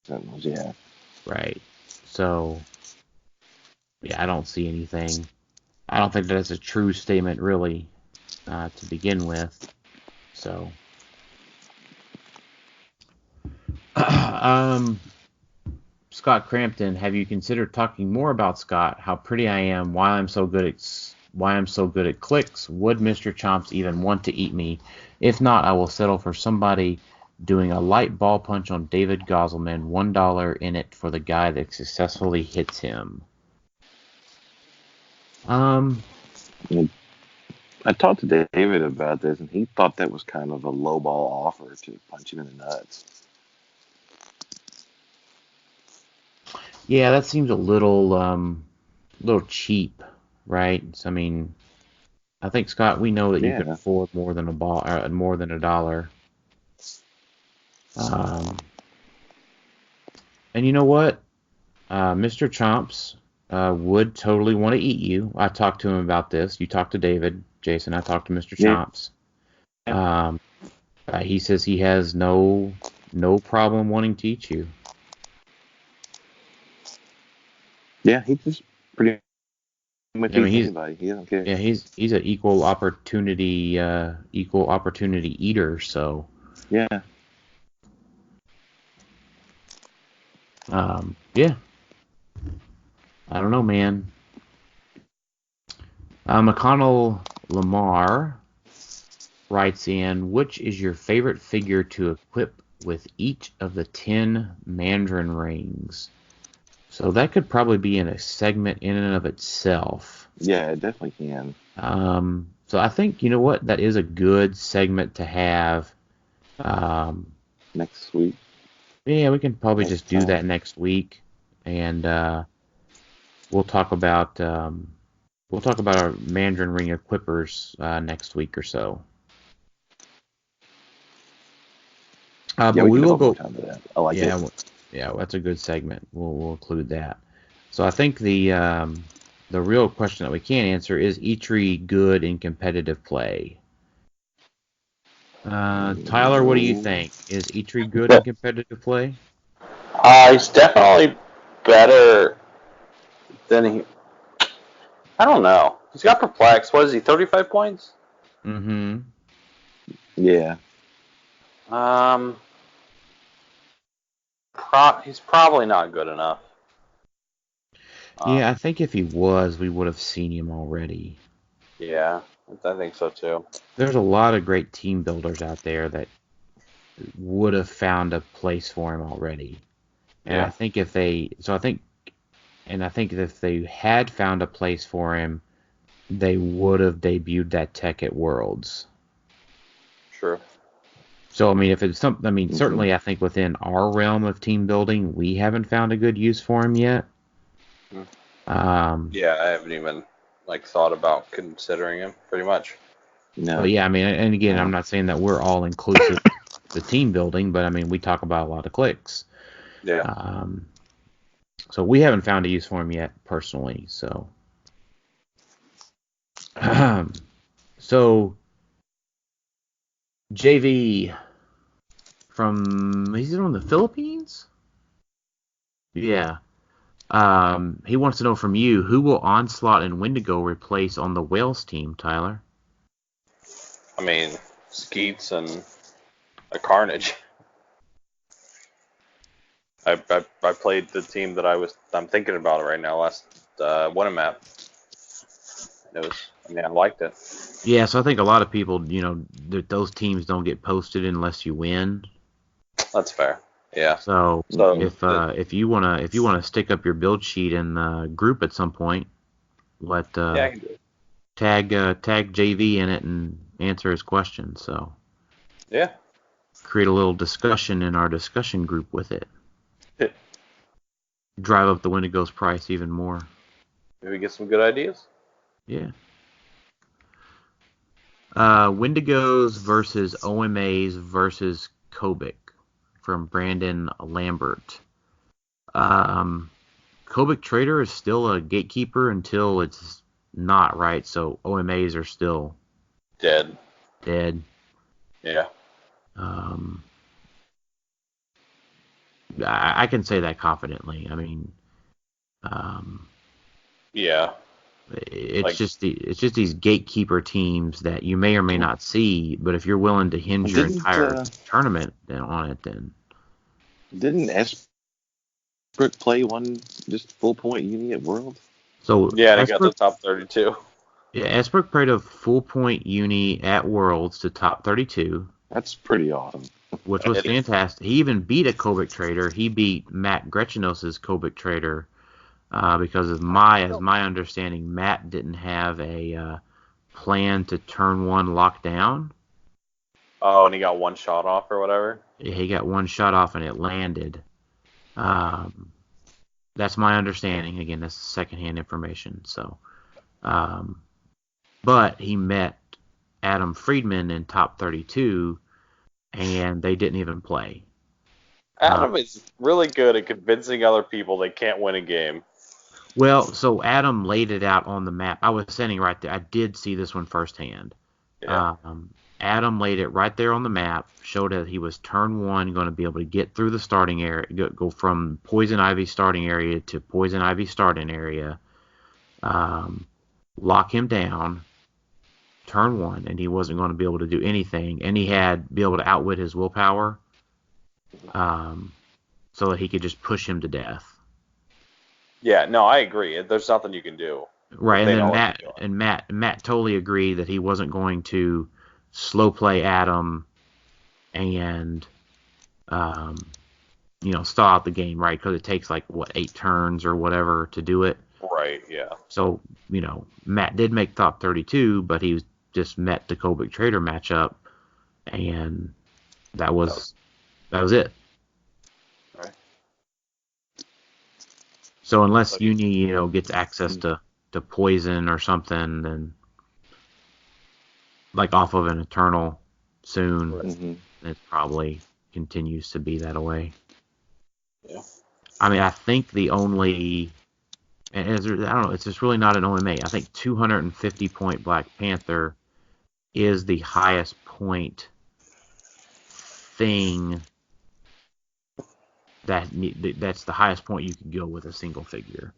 Sentinels, yeah. Right. So, yeah, I don't see anything. I don't think that's a true statement, really, to begin with. So, Scott Crampton, have you considered talking more about Scott? How pretty I am? Why I'm so good at clicks? Would Mr. Chomps even want to eat me? If not, I will settle for somebody doing a light ball punch on David Gosselman, $1 in it for the guy that successfully hits him. I talked to David about this, and he thought that was kind of a low ball offer to punch him in the nuts. Yeah, that seems a little cheap, right? So, I mean, I think Scott, we know that you can afford more than $1. And you know what? Mr. Chomps would totally want to eat you. I talked to him about this. You talked to David, Jason. I talked to Mr. Chomps. He says he has no problem wanting to eat you. Yeah, he's just pretty much anybody. He doesn't care. Yeah, he's an equal opportunity eater. So yeah. Yeah. I don't know, man. McConnell Lamar writes in, which is your favorite figure to equip with each of the 10 Mandarin rings? So that could probably be in a segment in and of itself. Yeah, it definitely can. So I think, you know what, that is a good segment to have. Next week. Yeah, we can probably just do that next week, and we'll talk about our Mandarin ring equippers next week or so. But we will go. Time to that. I like it. Yeah, that's a good segment. We'll include that. So I think the real question that we can't answer is Eitri good in competitive play? Tyler, what do you think? Is Eitri good in competitive play? He's definitely better than he. I don't know. He's got perplexed. What is he? 35 points? Mm-hmm. Yeah. He's probably not good enough. Yeah, I think if he was, we would have seen him already. Yeah, I think so too. There's a lot of great team builders out there that would have found a place for him already. And I think if they had found a place for him, they would have debuted that tech at Worlds. True. So I mean, if it's something, I mean, certainly I think within our realm of team building, we haven't found a good use for him yet. Yeah, I haven't even thought about considering him pretty much. No. But yeah, I mean, and again, I'm not saying that we're all inclusive the team building, but I mean, we talk about a lot of clicks. Yeah. So we haven't found a use for him yet, personally. So, so JV he's from the Philippines? Yeah. He wants to know from you, who will Onslaught and Wendigo replace on the Wales team, Tyler? I mean, Skeets and a Carnage. I played the team that I'm thinking about right now last one map. I liked it. Yeah, so I think a lot of people, those teams don't get posted unless you win. That's fair. Yeah. So So if you wanna stick up your build sheet in the group at some point, let I can do it. tag JV in it and answer his questions. So Yeah. create a little discussion in our discussion group with it. Hit. Drive up the Wendigos price even more. Maybe get some good ideas. Yeah. Wendigos versus OMAs versus Kobik from Brandon Lambert. Kobik Trader is still a gatekeeper until it's not, right? So OMAs are still Dead. Yeah. I can say that confidently. I mean, Yeah. it's just these gatekeeper teams that you may or may not see, but if you're willing to hinge your entire tournament on it, then didn't Esbrook play one just full point uni at World? So yeah, they got the top 32. Yeah, Esbrook played a full point uni at Worlds to top 32. That's pretty awesome. Which was fantastic. He even beat a Kobik Trader. He beat Matt Gretchenos' Kobik Trader because as my understanding, Matt didn't have a plan to turn one lock down. Oh, and he got one shot off or whatever? He got one shot off and it landed. That's my understanding. Again, that's secondhand information. So, but he met Adam Friedman in top 32, and they didn't even play. Adam is really good at convincing other people they can't win a game. Well, so Adam laid it out on the map. I was standing right there. I did see this one firsthand. Yeah. Adam laid it right there on the map, showed that he was turn one going to be able to get through the starting area, go from Poison Ivy starting area to Poison Ivy starting area, lock him down, turn one, and he wasn't going to be able to do anything, and he had be able to outwit his willpower, so that he could just push him to death. Yeah, no, I agree. There's nothing you can do. Right, and then Matt totally agreed that he wasn't going to slow play Adam and stall out the game, right? Because it takes 8 turns or whatever to do it. Right, yeah. So, Matt did make top 32, but he just met the Kobik Trader matchup, and that was it. Right. So unless Uni, gets access to poison or something, then off of an Eternal soon, it probably continues to be that way. Yeah. I mean, I think the only, I don't know, it's just really not an OMA. I think 250 point Black Panther is the highest point thing that's the highest point you can go with a single figure.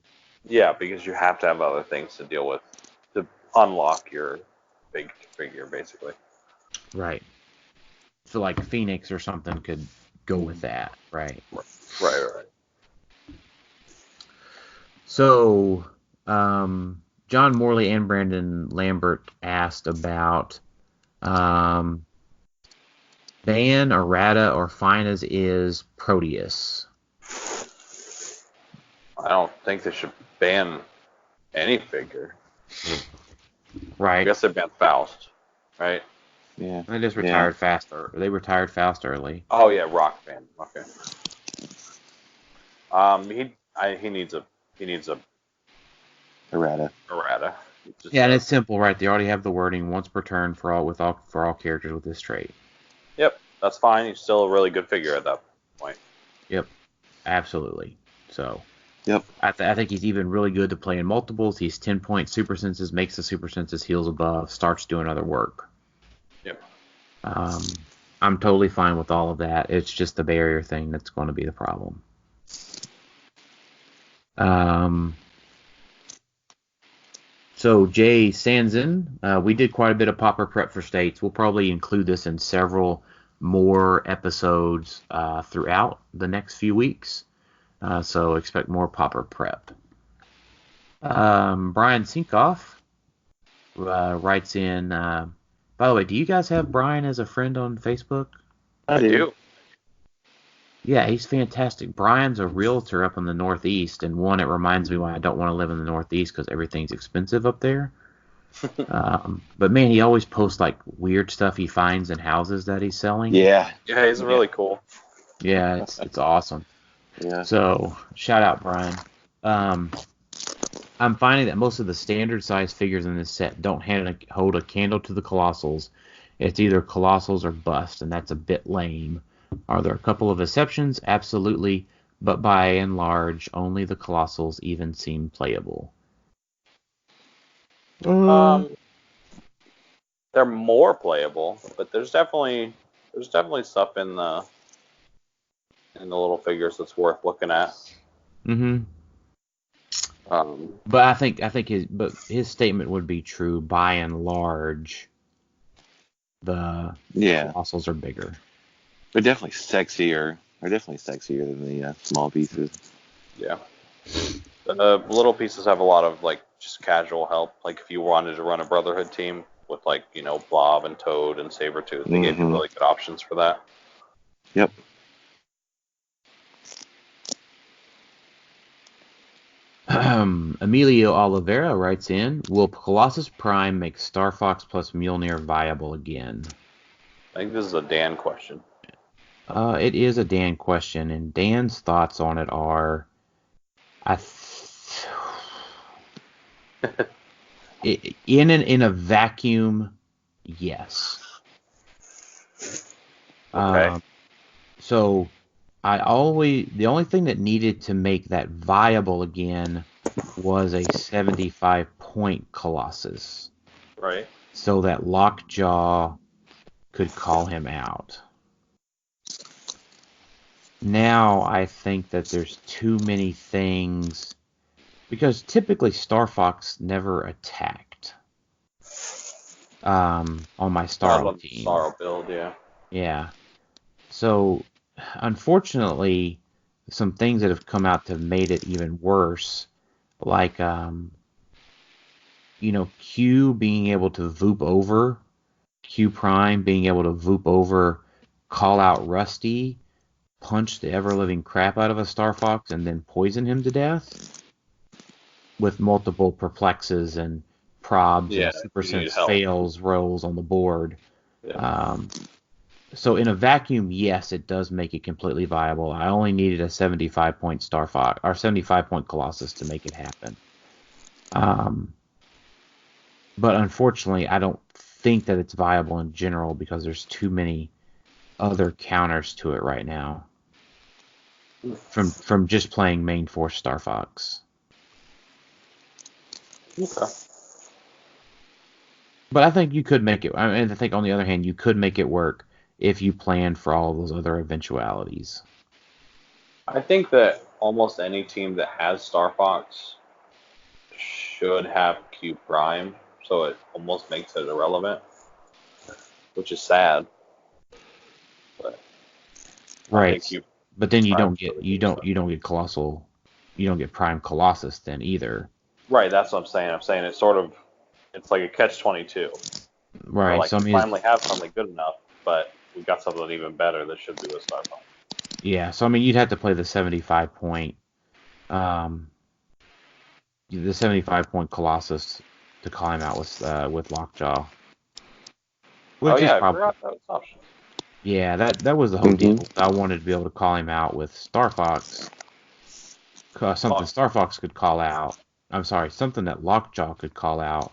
Yeah, because you have to have other things to deal with to unlock your big figure, basically. Right. So Phoenix or something could go with that, right? Right. So, John Morley and Brandon Lambert asked about ban errata or fine as is Proteus. I don't think they should ban any figure. Right. I guess they banned Faust, right? Yeah. They just retired faster. They retired Faust early. Oh yeah, Rock banned. Okay. He needs a errata. Yeah, and it's simple, right? They already have the wording once per turn for all characters with this trait. Yep, that's fine. He's still a really good figure at that point. Yep, absolutely. So. Yep. I think he's even really good to play in multiples. He's 10 point super senses, makes the super senses, heals above, starts doing other work. Yep. I'm totally fine with all of that. It's just the barrier thing that's going to be the problem. So Jay Sanzen, we did quite a bit of popper prep for states. We'll probably include this in several more episodes throughout the next few weeks. So expect more popper prep. Brian Sinkoff writes in. By the way, do you guys have Brian as a friend on Facebook? I I do. Yeah, he's fantastic. Brian's a realtor up in the Northeast, and one, it reminds me why I don't want to live in the Northeast because everything's expensive up there. But man, he always posts like weird stuff he finds in houses that he's selling. Yeah. Yeah, he's really cool. Yeah, it's awesome. Yeah. So shout out Brian. I'm finding that most of the standard size figures in this set don't hold a candle to the Colossals. It's either Colossals or bust, and that's a bit lame. Are there a couple of exceptions? Absolutely, but by and large, only the Colossals even seem playable. They're more playable, but there's definitely stuff in the little figures that's worth looking at. Mm-hmm. But I think his statement would be true. By and large, the Colossals are bigger. They're definitely sexier. They're definitely sexier than the small pieces. Yeah. The little pieces have a lot of like just casual help. Like if you wanted to run a Brotherhood team with like, Blob and Toad and Sabretooth, they gave you really good options for that. Yep. Emilio Oliveira writes in, will Colossus Prime make Star Fox plus Mjolnir viable again? I think this is a Dan question. It is a Dan question, and Dan's thoughts on it are, in a vacuum, yes. Okay. So the only thing that needed to make that viable again was a 75-point Colossus. Right. So that Lockjaw could call him out. Now I think that there's too many things, because typically Star Fox never attacked on my Starro team. Starro build, yeah. Yeah. So unfortunately, some things that have come out to have made it even worse, like Q being able to voop over, Q Prime being able to voop over, call out Rusty, punch the ever-living crap out of a Star Fox, and then poison him to death with multiple perplexes and probs and super sense fails rolls on the board. Yeah. So in a vacuum, yes, it does make it completely viable. I only needed a 75-point Star Fox or 75-point Colossus to make it happen. But unfortunately, I don't think that it's viable in general because there's too many other counters to it right now. From just playing main force Star Fox. Okay. But I think you could make it. I think on the other hand, you could make it work if you planned for all those other eventualities. I think that almost any team that has Star Fox should have Q Prime, so it almost makes it irrelevant, which is sad. But right. But then you don't get Colossal, you don't get Prime Colossus then either. Right, that's what I'm saying. I'm saying it's like a catch-22. Right. Like, we finally have something good enough, but we got something even better that should be with Star Fox. Yeah, so you'd have to play the 75-point Colossus to call him out with Lockjaw. Which I forgot that was an option. Yeah, that was the whole deal. I wanted to be able to call him out with Star Fox. Something Star Fox could call out. I'm sorry, something that Lockjaw could call out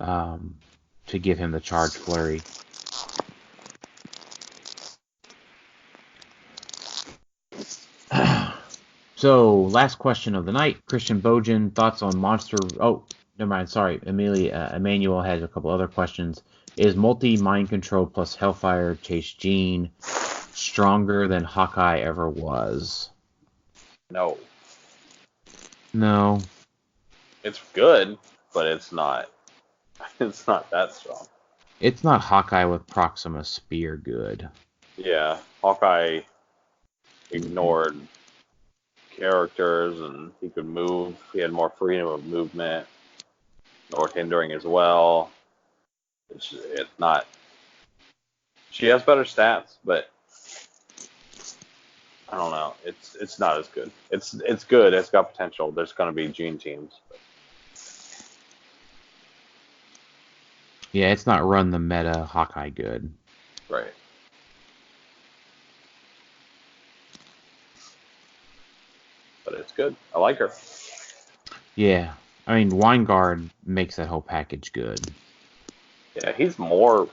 to give him the charge flurry. So, last question of the night. Christian Bojan, thoughts on Monster... Oh, never mind. Sorry. Emmanuel has a couple other questions. Is multi-mind control plus Hellfire Chase Gene stronger than Hawkeye ever was? No. No. It's good, but it's not that strong. It's not Hawkeye with Proxima Spear good. Yeah, Hawkeye ignored characters and he could move. He had more freedom of movement. or hindering as well. It's not. She has better stats, but I don't know. It's not as good. It's good. It's got potential. There's going to be Gene teams. Yeah, it's not run the meta Hawkeye good. Right. But it's good. I like her. Yeah, I mean Weingard makes that whole package good. Yeah, he's more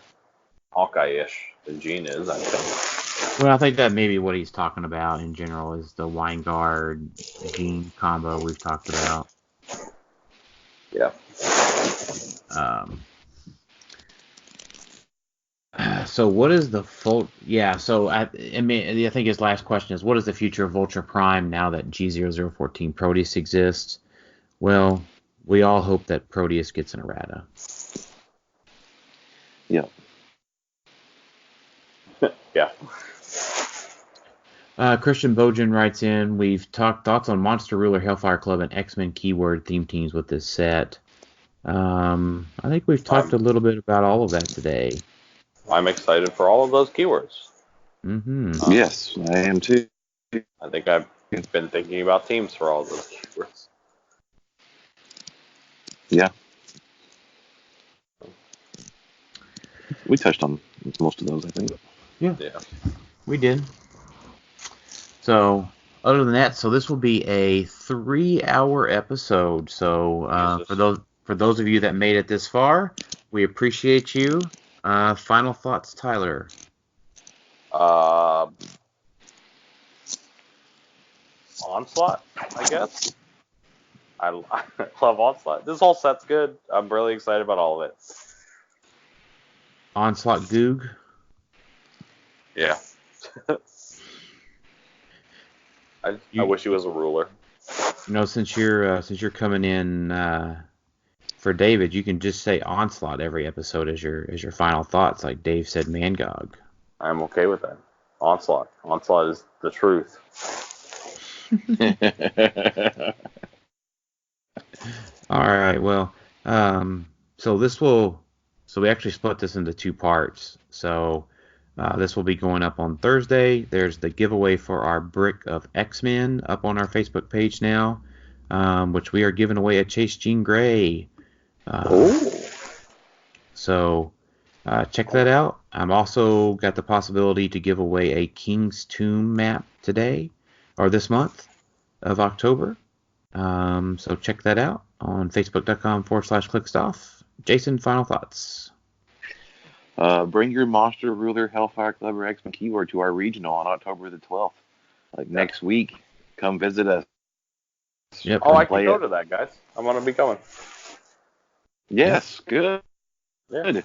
Hawkeye-ish than Gene is, I think. Well, I think that may be what he's talking about in general is the Weingard Gene combo we've talked about. Yeah. So what is the full? Yeah. So I mean, I think his last question is, what is the future of Vulture Prime now that G0014 Proteus exists? Well, we all hope that Proteus gets an errata. Yeah. Yeah. Christian Bojan writes in, we've talked thoughts on Monster Ruler, Hellfire Club, and X-Men keyword theme teams with this set. I think we've talked a little bit about all of that today. I'm excited for all of those keywords. Mm-hmm. Yes, I am too. I think I've been thinking about teams for all of those keywords. Yeah. We touched on most of those, I think. Yeah, Yeah. we did. So, other than that, so this will be a 3-hour episode. So, for those of you that made it this far, we appreciate you. Final thoughts, Tyler? Onslaught, I guess. I love Onslaught. This whole set's good. I'm really excited about all of it. Onslaught Goog? Yeah. I wish he was a ruler. You know, since you're coming in for David, you can just say Onslaught every episode as your final thoughts, like Dave said Mangog. I'm okay with that. Onslaught. Onslaught is the truth. All right. Well, so we actually split this into 2 parts. So this will be going up on Thursday. There's the giveaway for our brick of X-Men up on our Facebook page now, which we are giving away a Chase Jean Grey. So check that out. I'm also got the possibility to give away a King's Tomb map today, or this month of October. So check that out on facebook.com/clickstuff. Jason, final thoughts. Bring your Monster Ruler, Hellfire Club, or X-Men keyword to our regional on October the 12th. Next week, come visit us. Yep. Oh, I can go to that, guys. I'm going to be coming. Yes, good. Yeah. Good.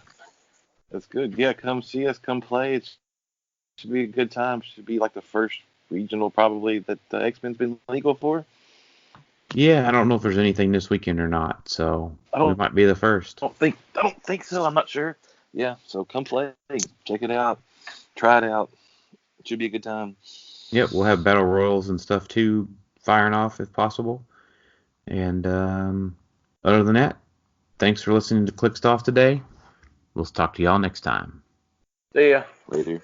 That's good. Yeah, come see us. Come play. It should be a good time. Should be like the first regional probably that the X-Men's been legal for. Yeah, I don't know if there's anything this weekend or not, so we might be the first. I don't think so. I'm not sure. Yeah, so come play. Check it out. Try it out. It should be a good time. Yep, we'll have battle royals and stuff too, firing off if possible. And other than that, thanks for listening to Clickstuff today. We'll talk to y'all next time. See ya. Later.